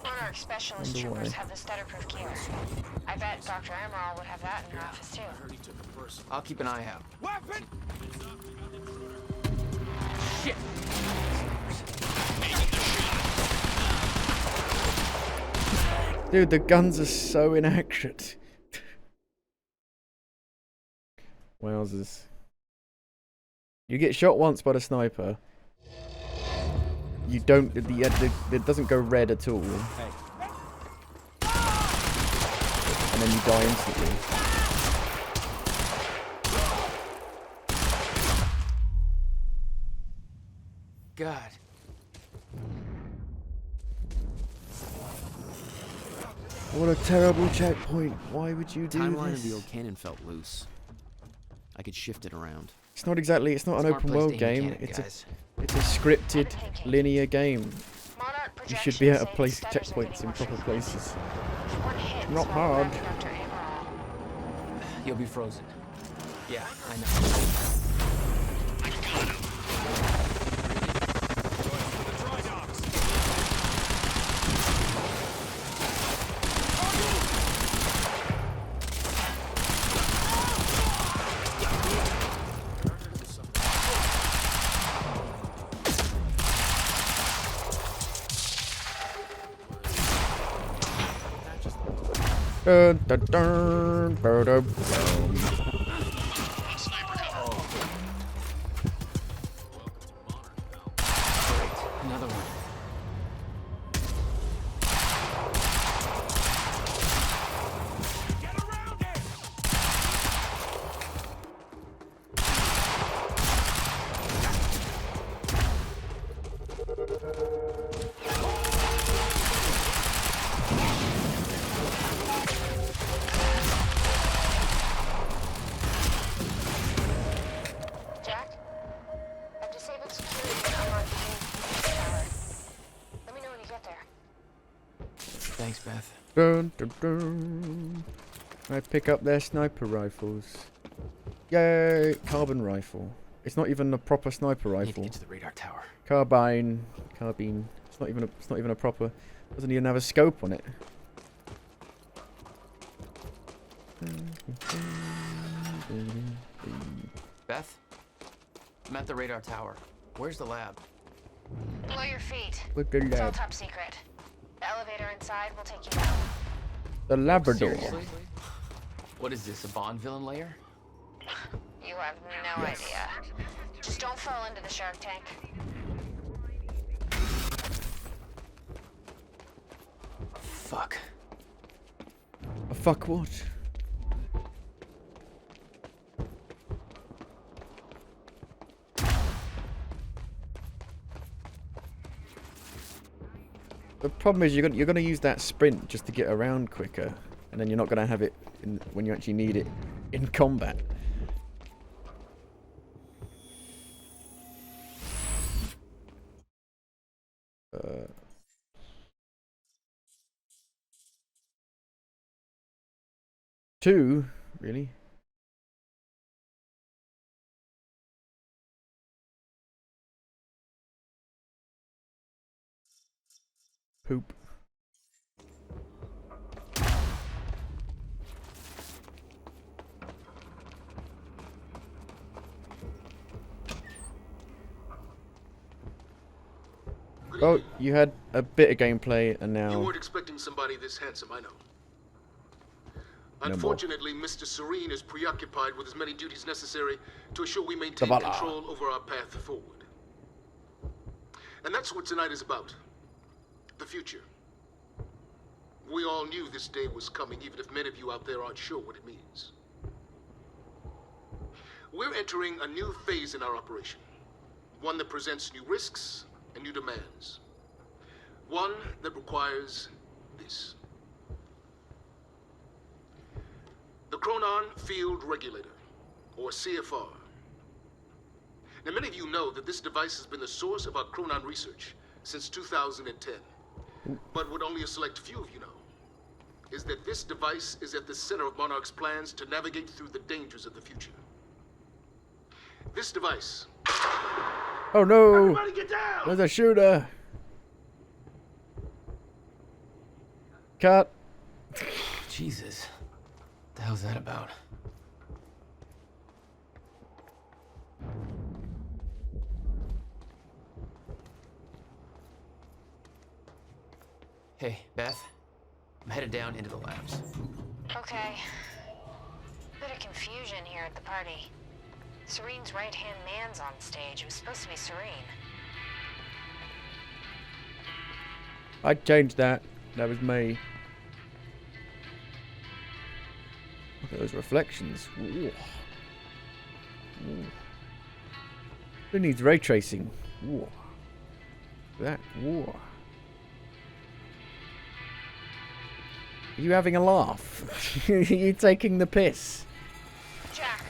Monarch specialist Wonder troopers why. have the stutterproof gear. I bet Dr. Amaral would have that in her office too. I'll keep an eye out. Weapon! Shit! Dude, the guns are so inaccurate. Wowzers. You get shot once by the sniper. You don't. It doesn't go red at all. And then you die instantly. God. What a terrible checkpoint. Why would you do Timeline this? of the old cannon felt loose. I could shift it around. It's not exactly. It's not an Smart open place to world aim the game. cannon, It's guys. a scripted linear game. You should be able to place checkpoints in proper places. Not hard. You'll be frozen. Yeah, I know. Dun, dun, dun, dun, dun, dun. Another one. Jack, I've disabled security and unlocked the main tower. Let me know when you get there. Thanks, Beth. Dun, dun, dun. I pick up their sniper rifles. Yay! Carbon rifle. It's not even a proper sniper Need to rifle. get to the radar tower. Carbine. It's not even a proper. Doesn't even have a scope on it. Beth? I'm at the radar tower. Where's the lab? Below your feet. With the It's all lab. top secret. The elevator inside will take you down. The Labrador. Seriously? What is this, a Bond villain lair? You have no idea. Just don't fall into the shark tank. Fuck. A fuck what? The problem is you're gonna use that sprint just to get around quicker, and then you're not gonna have it when you actually need it in combat. Two, really? Poop. Oh, you had a bit of gameplay and now... You weren't expecting somebody this handsome, I know. No Unfortunately, Mr. Serene is preoccupied with as many duties necessary to assure we maintain Zavala. control over our path forward. And that's what tonight is about. The future. We all knew this day was coming, even if many of you out there aren't sure what it means. We're entering a new phase in our operation. One that presents new risks and new demands. One that requires this. The Chronon Field Regulator, or CFR. Now, many of you know that this device has been the source of our Chronon research since 2010. But what only a select few of you know is that this device is at the center of Monarch's plans to navigate through the dangers of the future. This device... Oh no! Everybody get down! There's a shooter! Cut! Jesus. What the hell's that about? Hey, Beth. I'm headed down into the labs. Okay. Bit of confusion here at the party. Serene's right-hand man's on stage. It was supposed to be Serene. I changed that. That was me. Look at those reflections. Ooh. Ooh. Who needs ray tracing? Ooh. That. Ooh. Are you having a laugh? Are you taking the piss? Jack,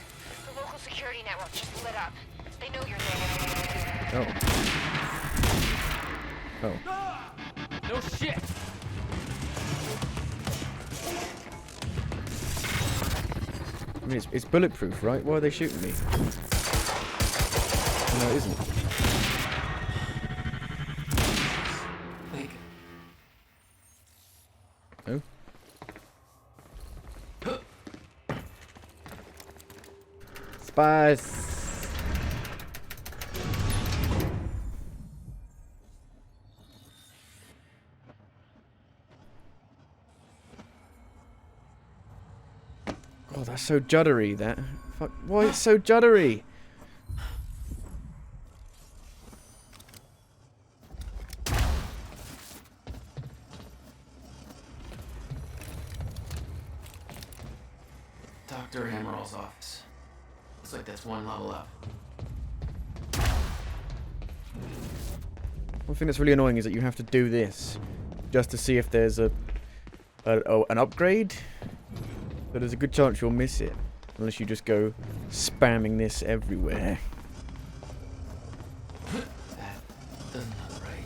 the local security network just lit up. They know you're there. Oh. Oh. No shit! I mean, it's bulletproof, right? Why are they shooting me? No, it isn't. Oh. Spice. Oh, that's so juddery, that. Fuck, why it's so juddery? Dr. Hammerall's office. Looks like that's one level up. One thing that's really annoying is that you have to do this just to see if there's an upgrade. So there's a good chance you'll miss it unless you just go spamming this everywhere. That doesn't look right.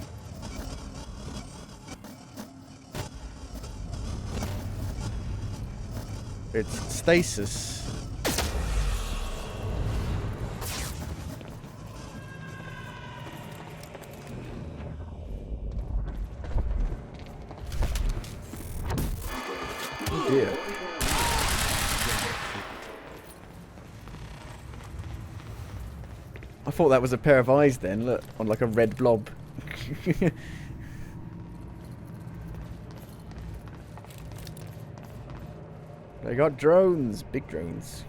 It's stasis. Oh dear. I thought that was a pair of eyes then, look, on like a red blob. They got drones, big drones.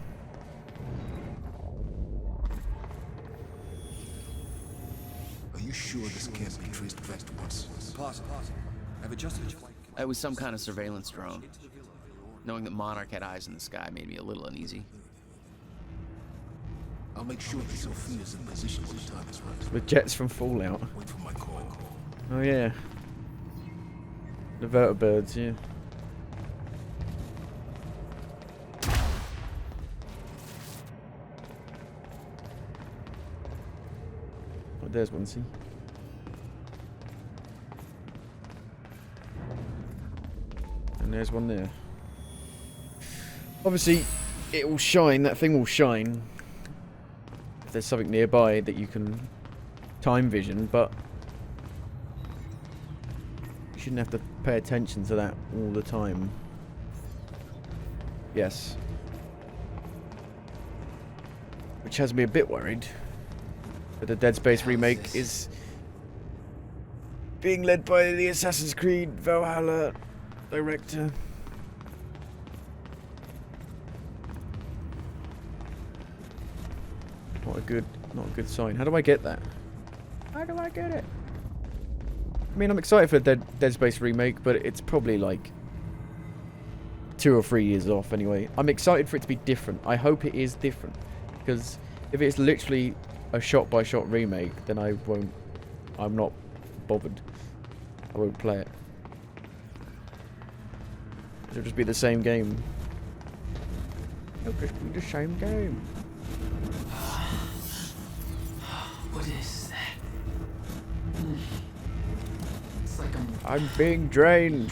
Are you sure this can't be traced back to once? Possible. I've adjusted your flight. It was some kind of surveillance drone. Knowing that Monarch had eyes in the sky made me a little uneasy. I'll make sure that Sophia's in position when the time is right. The jets from Fallout. Wait for my call. Oh yeah. The vertebrates, yeah. Oh, there's one, see? And there's one there. Obviously, it will shine, that thing will shine. If there's something nearby that you can time vision, but you shouldn't have to pay attention to that all the time. Yes. Which has me a bit worried that the Dead Space remake is being led by the Assassin's Creed Valhalla director. Not a good sign. How do I get that? How do I get it? I mean, I'm excited for the Dead Space remake, but it's probably like 2 or 3 years off anyway. I'm excited for it to be different. I hope it is different, because if it's literally a shot-by-shot remake, then I'm not bothered. I won't play it. It'll just be the same game. It'll just be the same game. What is that? It's like I'm being drained.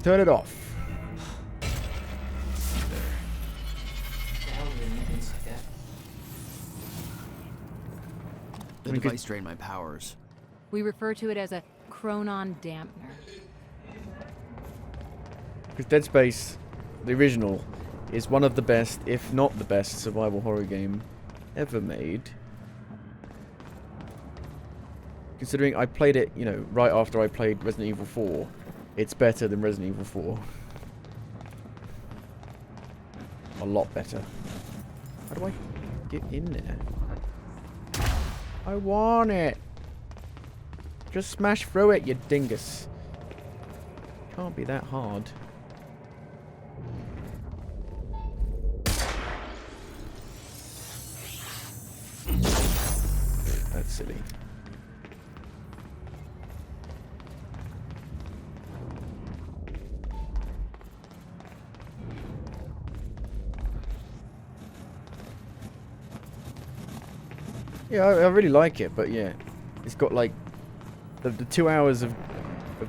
Turn it off. The device drained my powers. We refer to it as a chronon dampener. Because Dead Space, the original, is one of the best, if not the best, survival horror game ever made. Considering I played it, you know, right after I played Resident Evil 4, it's better than Resident Evil 4. A lot better. How do I get in there? I want it. Just smash through it, you dingus. Can't be that hard. That's silly. Yeah, I really like it, but yeah, it's got like the 2 hours of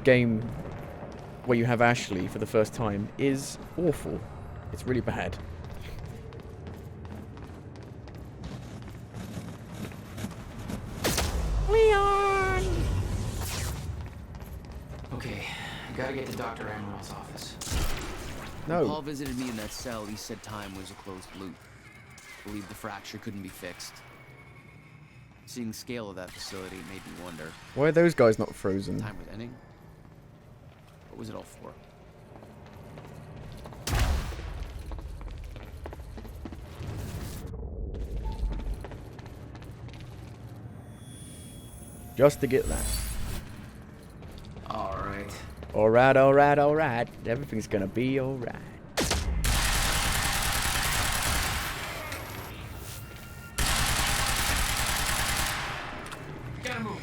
game where you have Ashley for the first time is awful. It's really bad. Leon! Okay, I gotta get to Dr. Amaril's office. No. When Paul visited me in that cell, he said time was a closed loop. Believed the fracture couldn't be fixed. Seeing the scale of that facility made me wonder. Why are those guys not frozen? Time was ending? What was it all for? Just to get that. Alright. Alright, alright, alright. Everything's gonna be alright. Gotta move.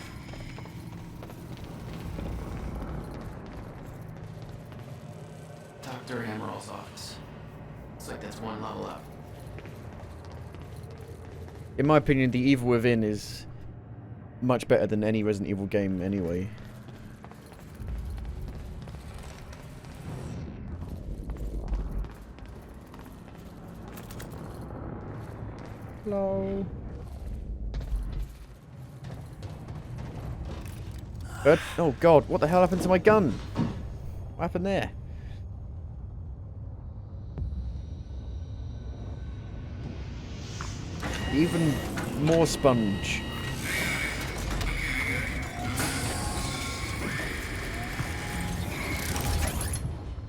Dr. Amaril's office. Looks like that's one level up. In my opinion, The Evil Within is much better than any Resident Evil game anyway. Hello. Oh god, what the hell happened to my gun? What happened there? Even more sponge.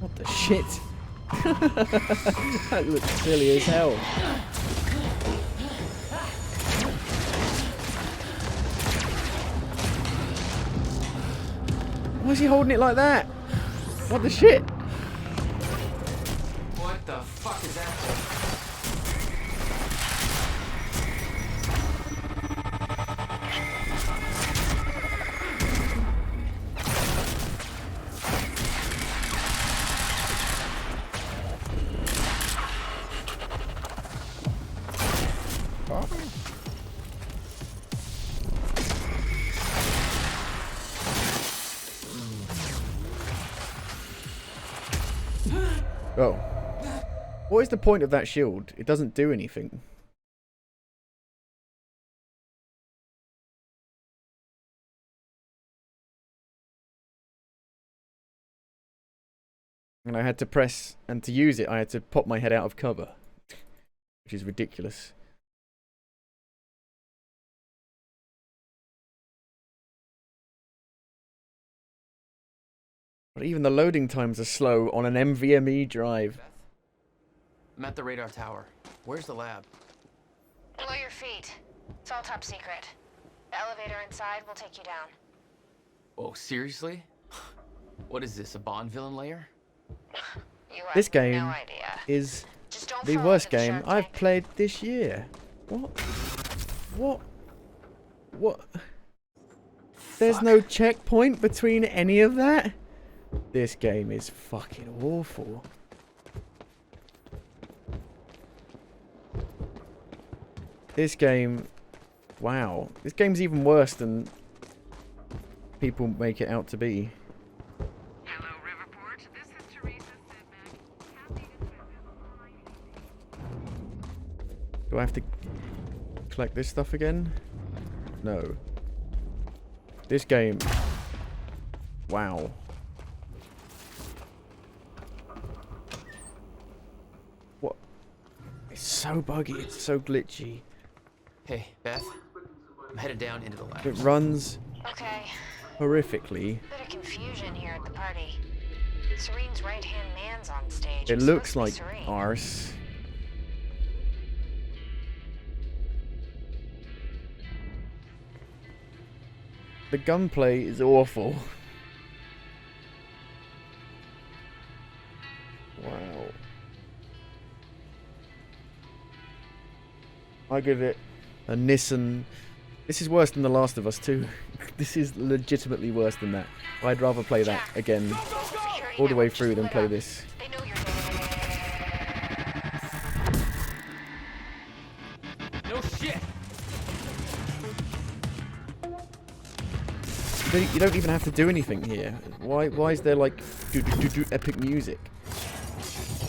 What the shit? That looks silly as hell. Why is he holding it like that? What the shit? What the fuck is that thing? Oh. What is the point of that shield? It doesn't do anything. And I had to press, and to use it, I had to pop my head out of cover. Which is ridiculous. But even the loading times are slow on an NVMe drive. I'm at the radar tower. Where's the lab? Below your feet. It's all top secret. The elevator inside will take you down. Oh, seriously? What is this, a Bond villain lair? This game is the worst game I've played this year. What? What? What? There's no checkpoint between any of that? This game is fucking awful. This game... Wow. This game's even worse than people make it out to be. Hello, Riverport. This is Teresa Sedmak. Do I have to collect this stuff again? No. This game... Wow. What? It's so buggy, it's so glitchy. Hey, Beth. I'm headed down into the lab. It runs Okay. horrifically. Bit of confusion here at the party. Serene's right-hand man's on stage. It It's looks supposed to like be Serene. arse. The gunplay is awful. Wow. I give it a Nissan. This is worse than The Last of Us 2. This is legitimately worse than that. I'd rather play that again all the way through than play this. No shit! You don't even have to do anything here. Why is there like do epic music?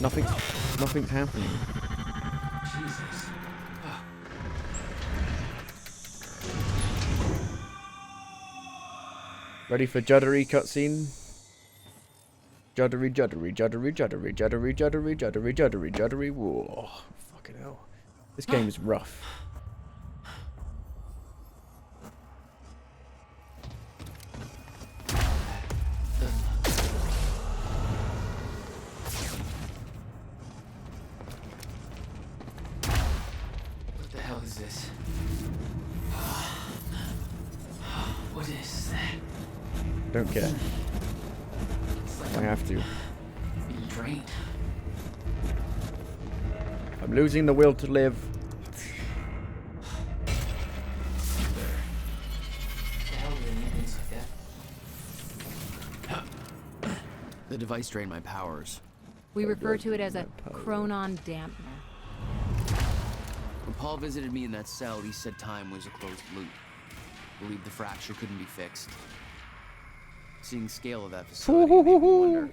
Nothing's happening. Ready for juddery cutscene? Juddery, juddery, juddery, juddery, juddery, juddery, juddery, juddery, juddery. Whoa, fucking hell! This game is rough. What the hell is this? What is that? Don't care. I have to. Being drained. I'm losing the will to live. The hell do they need things like that? The device drained my powers. We refer to it as a chronon dampener. When Paul visited me in that cell, he said time was a closed loop. Believed the fracture couldn't be fixed. Seeing the scale of that facility made me wonder.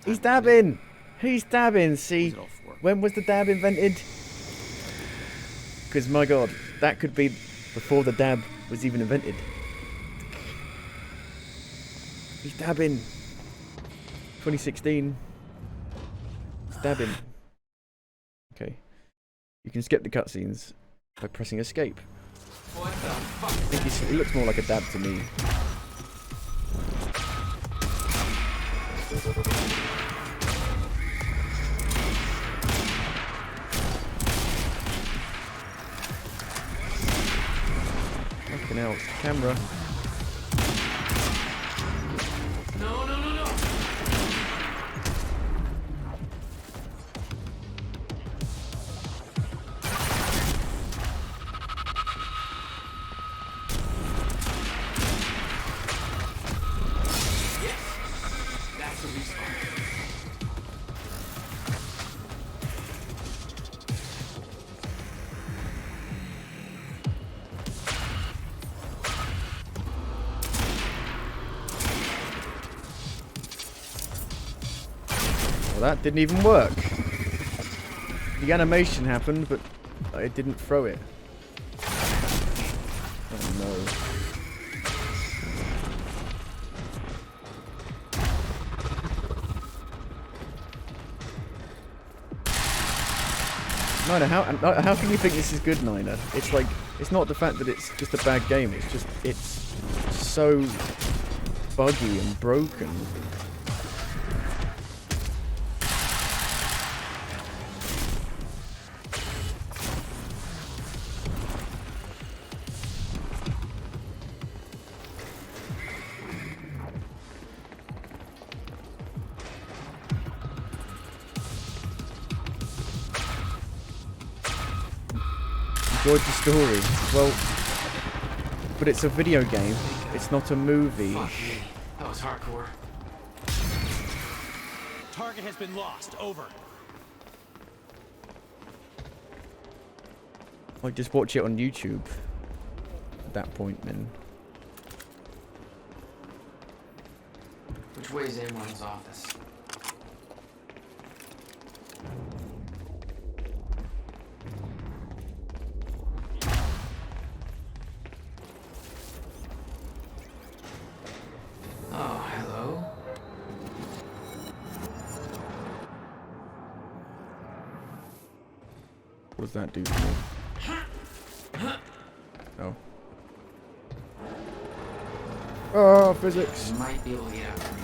He's dabbing. He's dabbing. See, when was the dab invented? Because my God, that could be before the dab was even invented. He's dabbing. 2016. He's dabbing. Okay. You can skip the cutscenes by pressing escape. What the fuck? I think it looks more like a dab to me. Fucking hell, camera. Well, that didn't even work. The animation happened, but it didn't throw it. Oh no. Nina, how can you think this is good, Nina? It's like, it's not the fact that it's just a bad game, it's just, it's so buggy and broken. Enjoyed the story. Well, but it's a video game. It's not a movie. Fuck me. That was hardcore. Target has been lost. Over. Like, just watch it on YouTube. At that point, then. Which way is Amron's office? Oh, hello. What does that do for me? Oh. Oh, physics. Might be able to get out from here.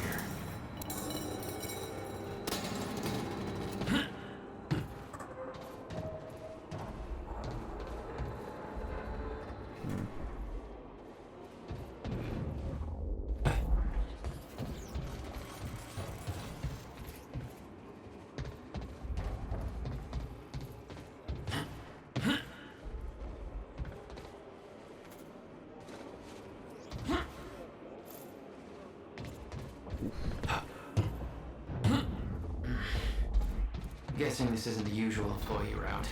Guessing this isn't the usual employee route.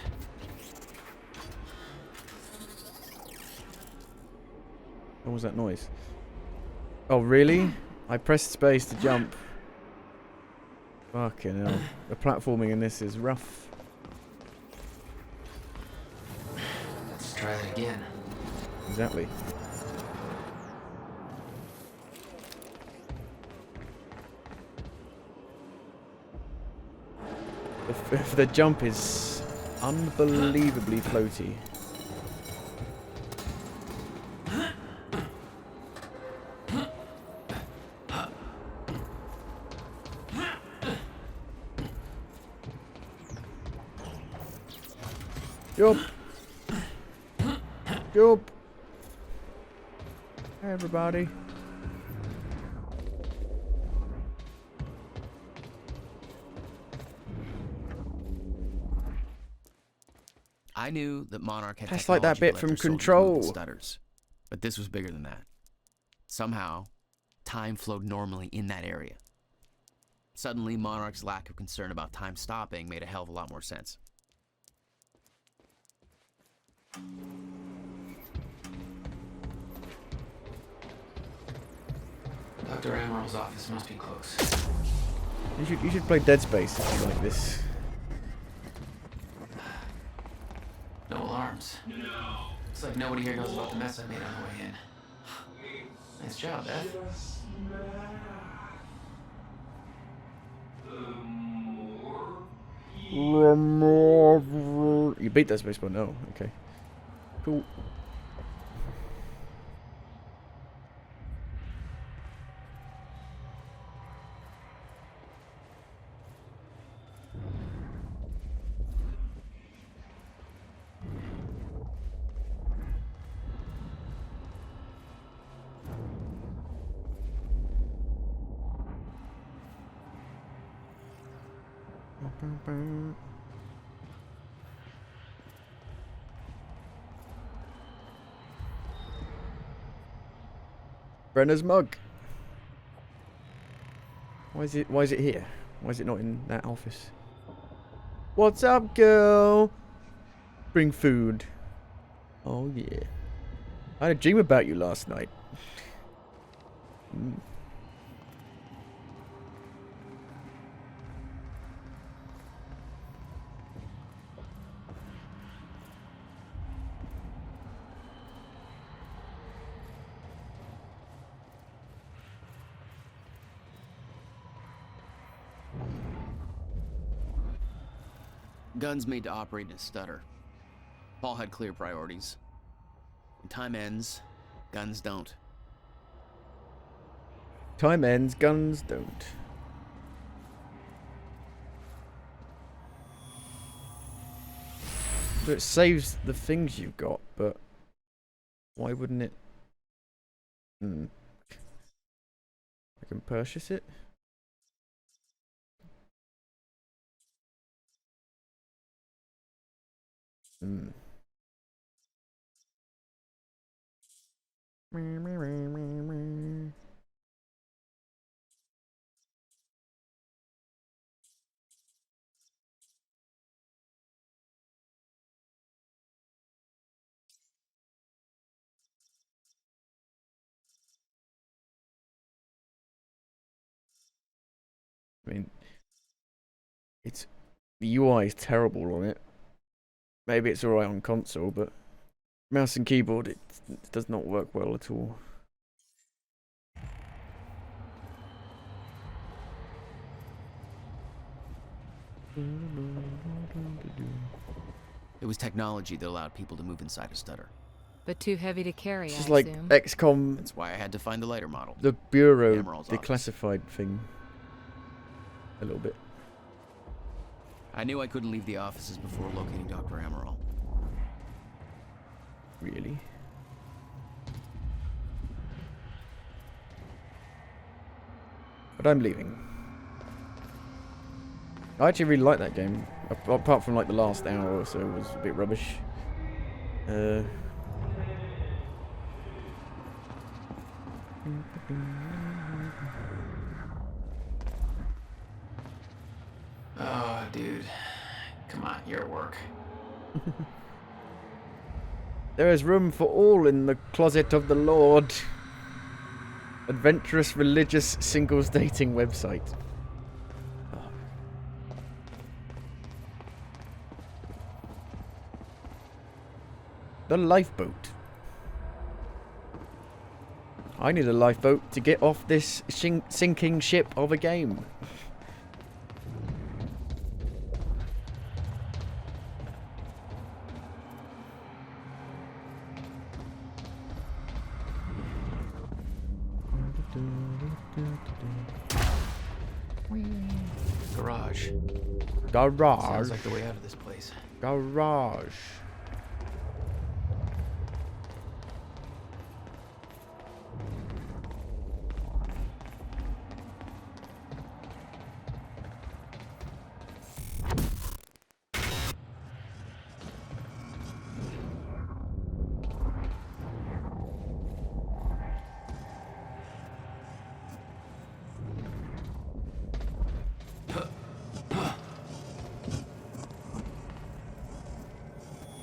What was that noise? Oh, really? I pressed space to jump. Fucking hell. The platforming in this is rough. Let's try that again. Exactly. If the jump is unbelievably floaty. Jump! Jump! Hey, everybody. I knew that Monarch had That's like that bit from Control. Stutters, but this was bigger than that. Somehow, time flowed normally in that area. Suddenly, Monarch's lack of concern about time stopping made a hell of a lot more sense. Dr. Amaril's office must be close. You should play Dead Space if you like this. No alarms. No. Looks like nobody here knows about the mess I made on the way in. Nice job, Beth. You beat Dead Space, but no. Okay. Cool. Brenner's mug. Why is it here? Why is it not in that office? What's up, girl? Bring food. Oh yeah. I had a dream about you last night. Gun's made to operate in a stutter. Paul had clear priorities. When time ends, guns don't. Time ends, guns don't. So it saves the things you've got, but why wouldn't it? I can purchase it. I mean, it's the UI is terrible on it. Maybe it's alright on console, but mouse and keyboard, it does not work well at all. It was technology that allowed people to move inside a stutter. But too heavy to carry, It's I just like assume. XCOM. That's why I had to find the lighter model. The Bureau Emerald's office. declassified thing. A little bit. I knew I couldn't leave the offices before locating Dr. Amaral. Really? But I'm leaving. I actually really like that game. Apart from like the last hour or so was a bit rubbish. Oh, dude. Come on, you're at work. There is room for all in the closet of the Lord. Adventurous religious singles dating website. The lifeboat. I need a lifeboat to get off this sinking ship of a game. Garage. Garage. Sounds like the way out of this place. Garage.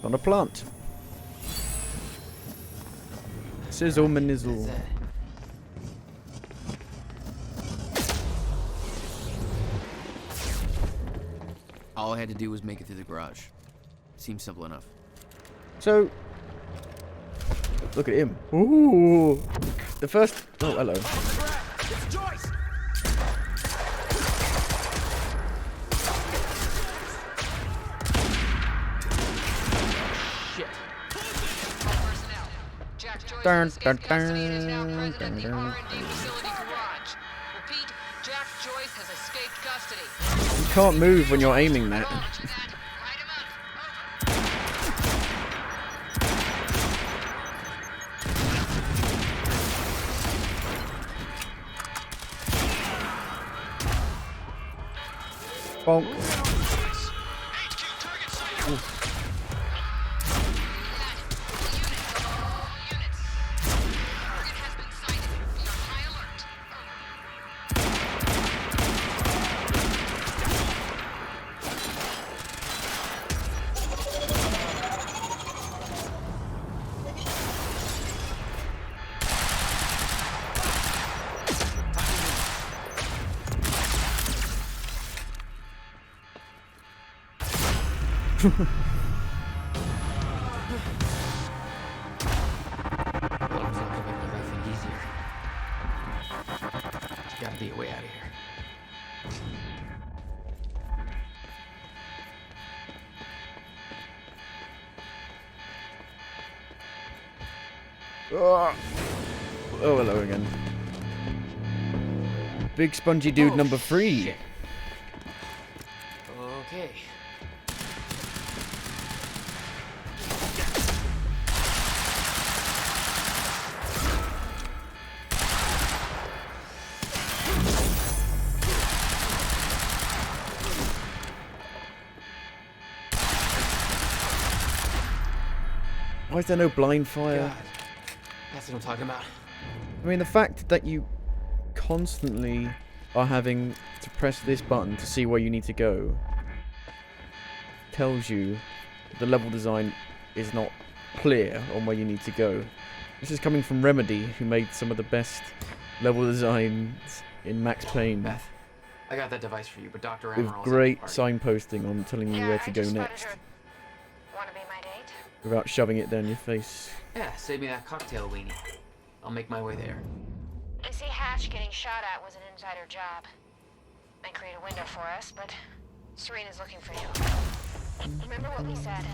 On a plant. Sizzle manizzle. All I had to do was make it through the garage. Seems simple enough. So, look at him. Ooh. The first. Oh, hello. It's Joyce! Dun, dun, dun, dun, dun. You can't move when you're aiming that. Bonk. Oof. Gotta be a way out of here. Oh, hello again. Big spongy dude number 3. Shit. Okay. Why is there no blind fire? God. That's what I'm talking about. I mean, the fact that you constantly are having to press this button to see where you need to go tells you the level design is not clear on where you need to go. This is coming from Remedy, who made some of the best level designs in Max Payne. Beth, I got that device for you, but Dr. With Emerald's great signposting on telling you where to go next. Wanna be my date? Without shoving it down your face. Yeah, save me that cocktail weenie. I'll make my way there. I see Hatch getting shot at was an insider job. Might create a window for us, but Serena's looking for you. Remember what we said.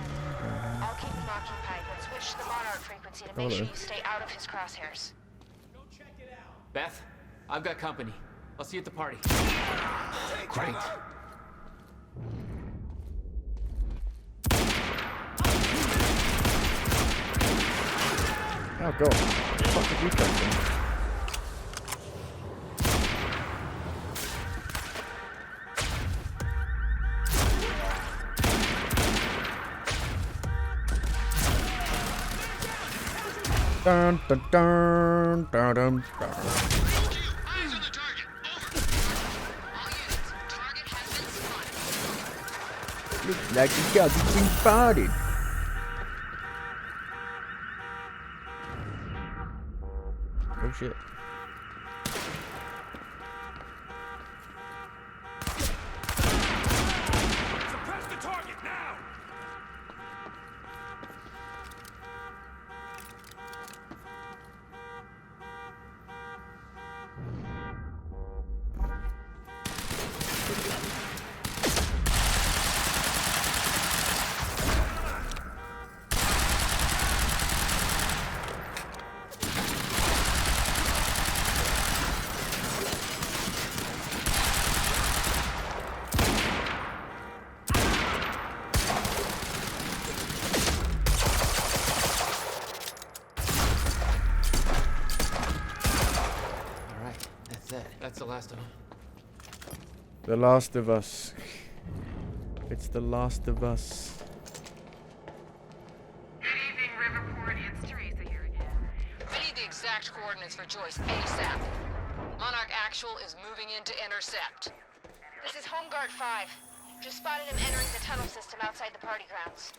I'll keep him occupied, but switch to the Monarch frequency to make sure you stay out of his crosshairs. Beth, I've got company. I'll see you at the party. Great. Oh god, where the fuck did you come from? Dun dun dun dun dun dun. Looks like the dog has been spotted. Oh shit. Suppress the target now! That's the last of them. The Last of Us. It's The Last of Us. Good evening, Riverport. It's Teresa here again. We need the exact coordinates for Joyce ASAP. Monarch Actual is moving in to intercept. This is Home Guard 5. Just spotted him entering the tunnel system outside the party grounds.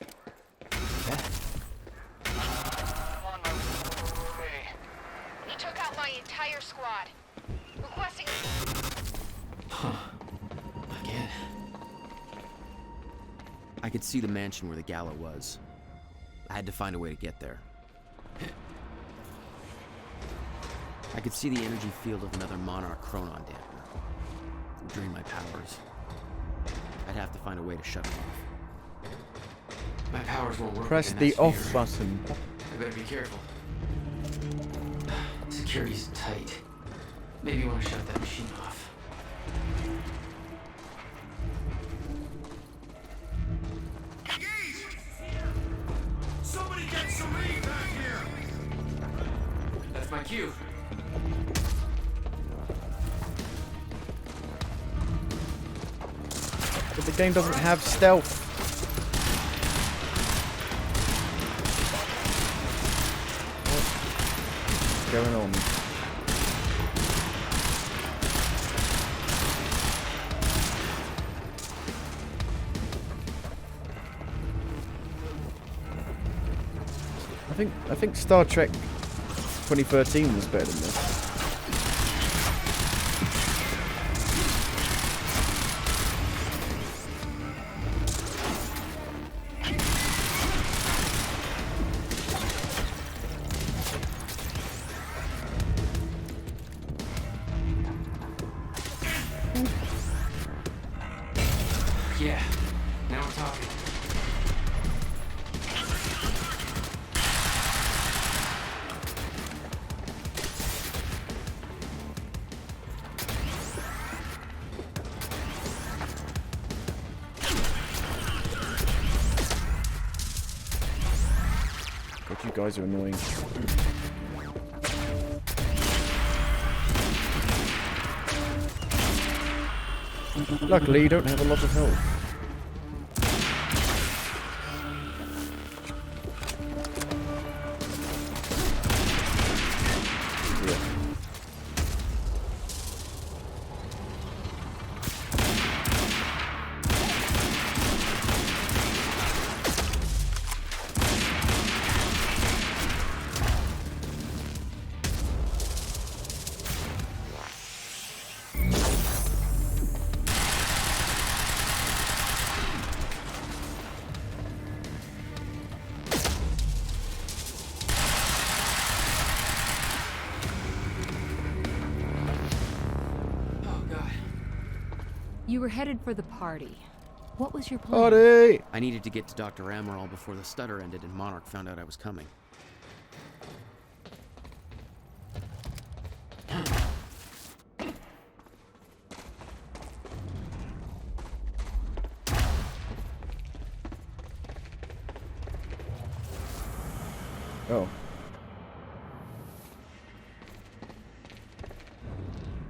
He took out my entire squad. Requesting... Again. I could see the mansion where the gala was. I had to find a way to get there. I could see the energy field of another Monarch Chronon damper. It would drain my powers. I'd have to find a way to shut it off. My powers won't work. Press the off button. I better be careful. Security's tight. Maybe you want to shut that machine off. Somebody get Serene back here! That's my cue. But the game doesn't have stealth. What's going on? I think Star Trek 2013 was better than this. Yeah, now we're talking. But you guys are annoying. Luckily, you don't have a lot of health. You were headed for the party. What was your plan? Party! I needed to get to Dr. Amaral before the stutter ended and Monarch found out I was coming. Oh.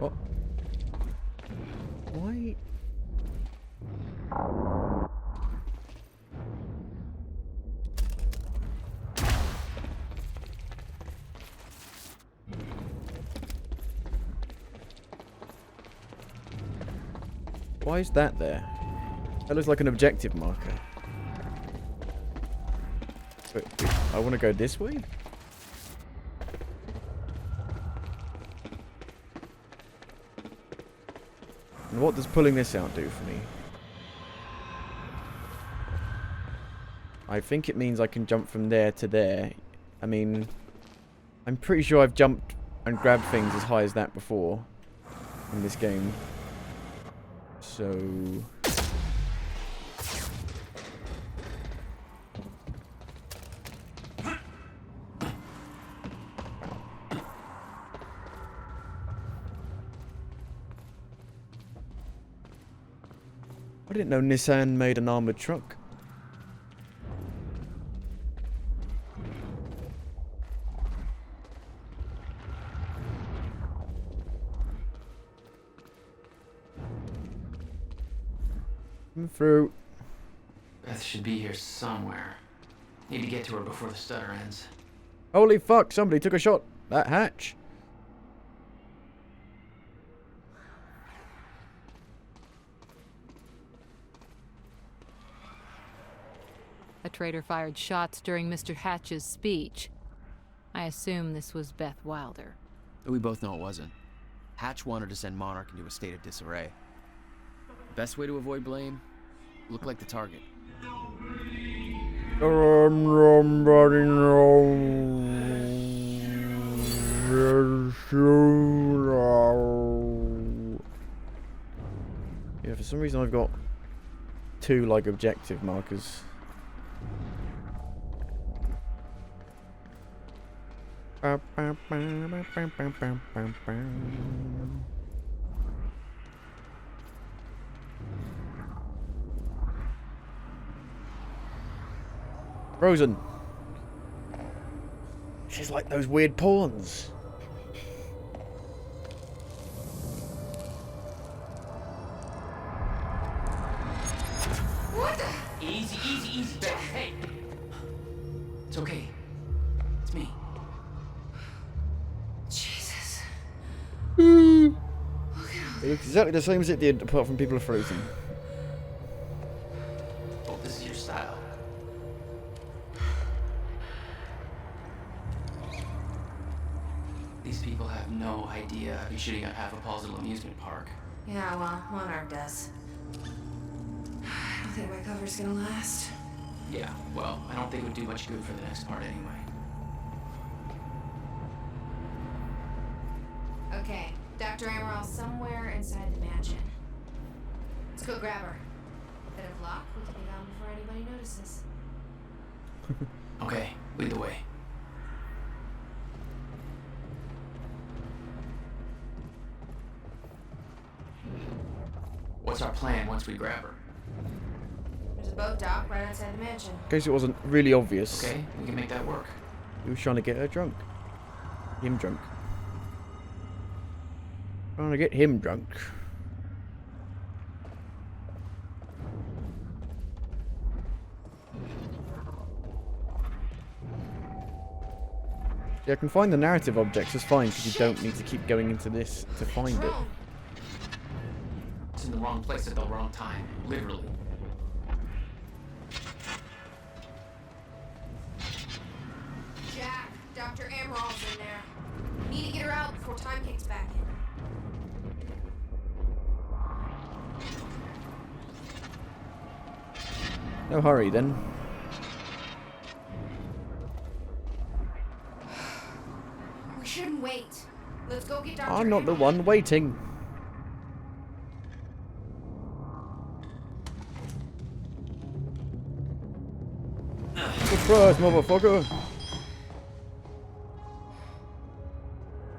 Oh. Why? Why is that there? That looks like an objective marker. Wait, I want to go this way? And what does pulling this out do for me? I think it means I can jump from there to there. I mean, I'm pretty sure I've jumped and grabbed things as high as that before in this game. So... I didn't know Nissan made an armored truck. I'm through. Beth should be here somewhere. Need to get to her before the stutter ends. Holy fuck, somebody took a shot. That hatch. A traitor fired shots during Mr. Hatch's speech. I assume this was Beth Wilder. We both know it wasn't. Hatch wanted to send Monarch into a state of disarray. Best way to avoid blame? Look like the target. Somebody Yeah, for some reason I've got two like objective markers. Frozen. She's like those weird pawns. What the? Easy, easy, easy, Beth. Hey. It's okay. It's me. Jesus. It looks exactly the same as it did, apart from people are frozen. Hope this is your style. These people have no idea I've been shooting up half a Paul's little amusement park. Yeah, well, Monarch does. I don't think my cover's gonna last. Yeah, well, I don't think it would do much good for the next part anyway. Okay, Dr. Amaral's somewhere inside the mansion. Let's go grab her. Bit of luck, we can be gone before anybody notices. Okay, lead the way. What's our plan once we grab her? There's a boat dock right outside the mansion. In case it wasn't really obvious. Okay, we can make that work. He was trying to get her drunk. Him drunk. Trying to get him drunk. Yeah, I can find the narrative objects, it's fine, because you don't need to keep going into this to find it. It's in the wrong place at the wrong time, literally. Jack, Dr. Emerald's in there. Need to get her out before time kicks back in. No hurry then. We shouldn't wait. Let's go get Dr. I'm not the one waiting. Surprise, motherfucker!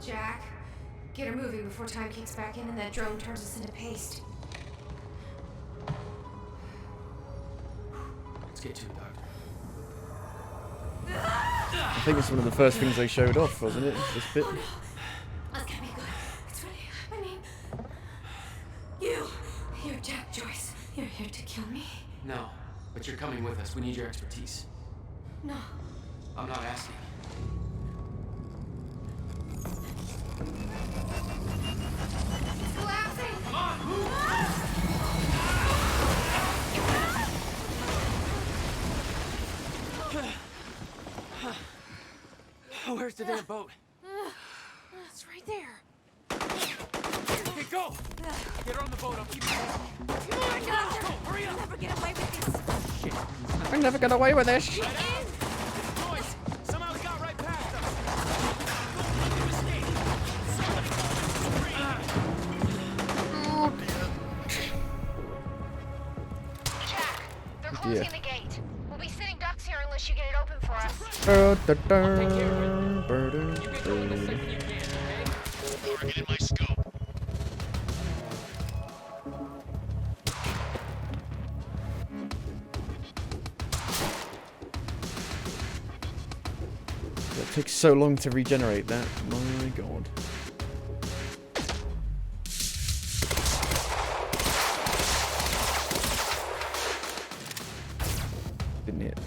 Jack, get her moving before time kicks back in and that drone turns us into paste. Let's get to it, Doctor. I think it's one of the first things they showed off, wasn't it? This bit. That's gonna be good. It's really, I mean, you're Jack Joyce. You're here to kill me? No, but you're coming with us. We need your expertise. No. I'm not asking. It's collapsing! Come on, move! Where's the damn boat? It's right there. Okay, go! Get her on the boat. I'll keep you busy. Come on, Doctor! Go, hurry up! I'll never get away with this. Shit. I never get away with this. Get in! Joyce! Somehow he got right past us! Oh dear. Jack, they're closing the gate. We'll be sitting ducks here unless you get it open for us. Target in my scope. It takes so long to regenerate that. My god. Didn't hit.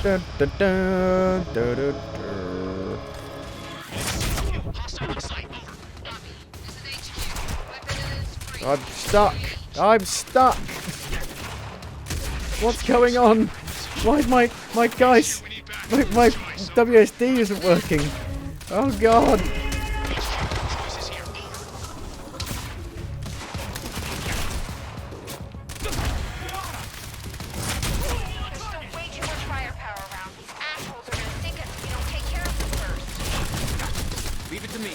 Dun, dun, dun, dun, dun, dun. I'm stuck. I'm stuck. What's going on? Why my guys, my WSD isn't working? Oh god. Leave it to me.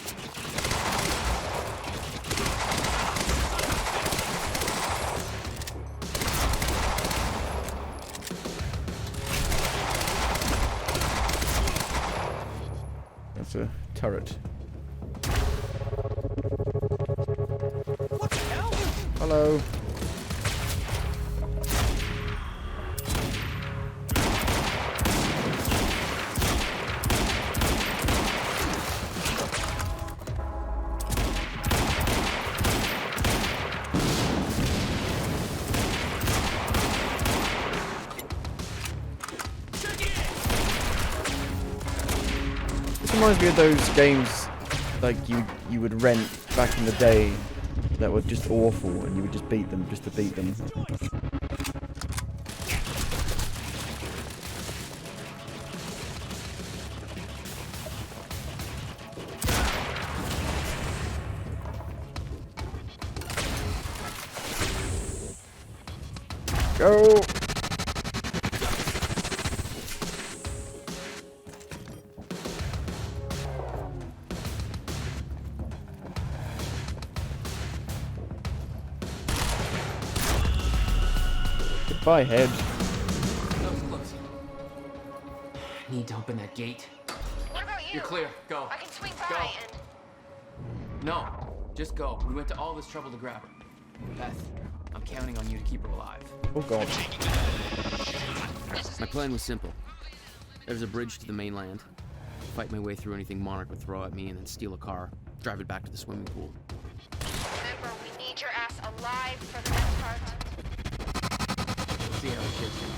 That's a turret. What the hell? Hello. This reminds me of those games like you would rent back in the day that were just awful and you would just beat them just to beat them. Go! Goodbye, head. That was close. Need to open that gate. What about you? You're clear. Go. I can swing Go. by and... No, just go. We went to all this trouble to grab her. Beth, I'm counting on you to keep her alive. Oh god. My plan was simple. There's a bridge to the mainland. Fight my way through anything Monarch would throw at me and then steal a car. Drive it back to the swimming pool. Remember, we need your ass alive for the next part. We'll see how it shakes out.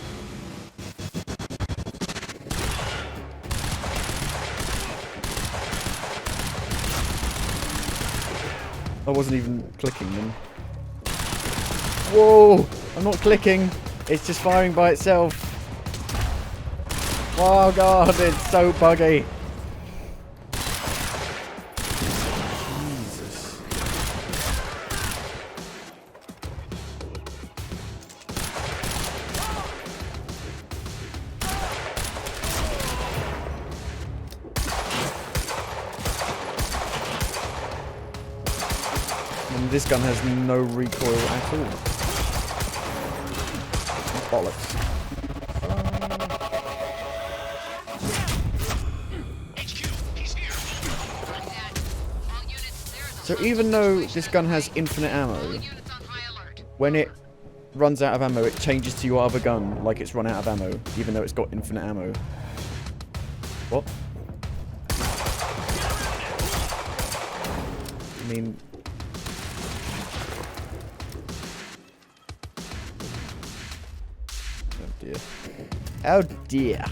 I wasn't even clicking them. Whoa! I'm not clicking. It's just firing by itself. Oh god, it's so buggy. Jesus. And this gun has no recoil at all. Bollocks. So even though this gun has infinite ammo, when it runs out of ammo, it changes to your other gun like it's run out of ammo, even though it's got infinite ammo. What? I mean... Oh dear. Oh dear.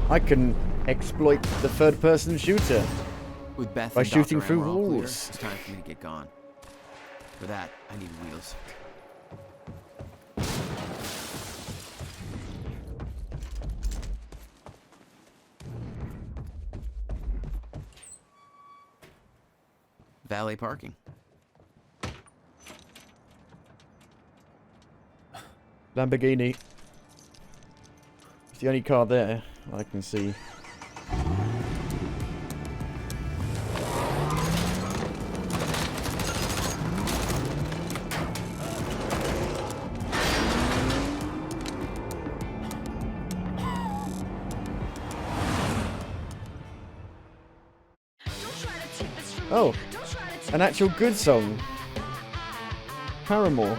I can exploit the third-person shooter With Beth by and shooting Dr. through Amber all clear, walls. it's time for me to get gone. For that, I need wheels. Valet parking. Lamborghini. It's the only car there I can see. Oh, an actual good song. Paramore.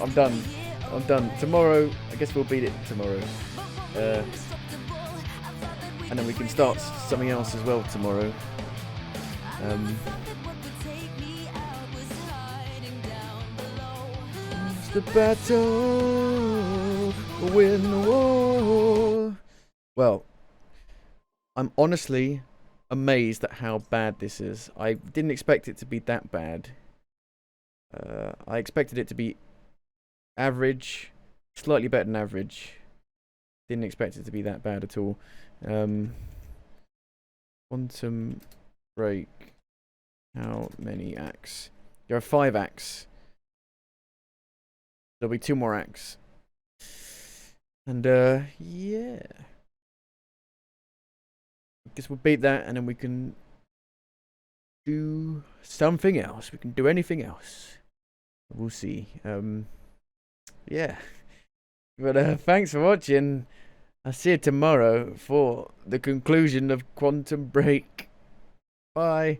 I'm done. I'm done. Tomorrow, I guess we'll beat it tomorrow. And then we can start something else as well tomorrow. It's the battle, win the war. Well, I'm honestly amazed at how bad this is. I didn't expect it to be that bad. I expected it to be average, slightly better than average. Didn't expect it to be that bad at all. Quantum break. How many acts? There are 5 acts. There'll be 2 more acts. And yeah. I guess we'll beat that and then we can do something else. We can do anything else. We'll see. Yeah. But thanks for watching. I'll see you tomorrow for the conclusion of Quantum Break. Bye.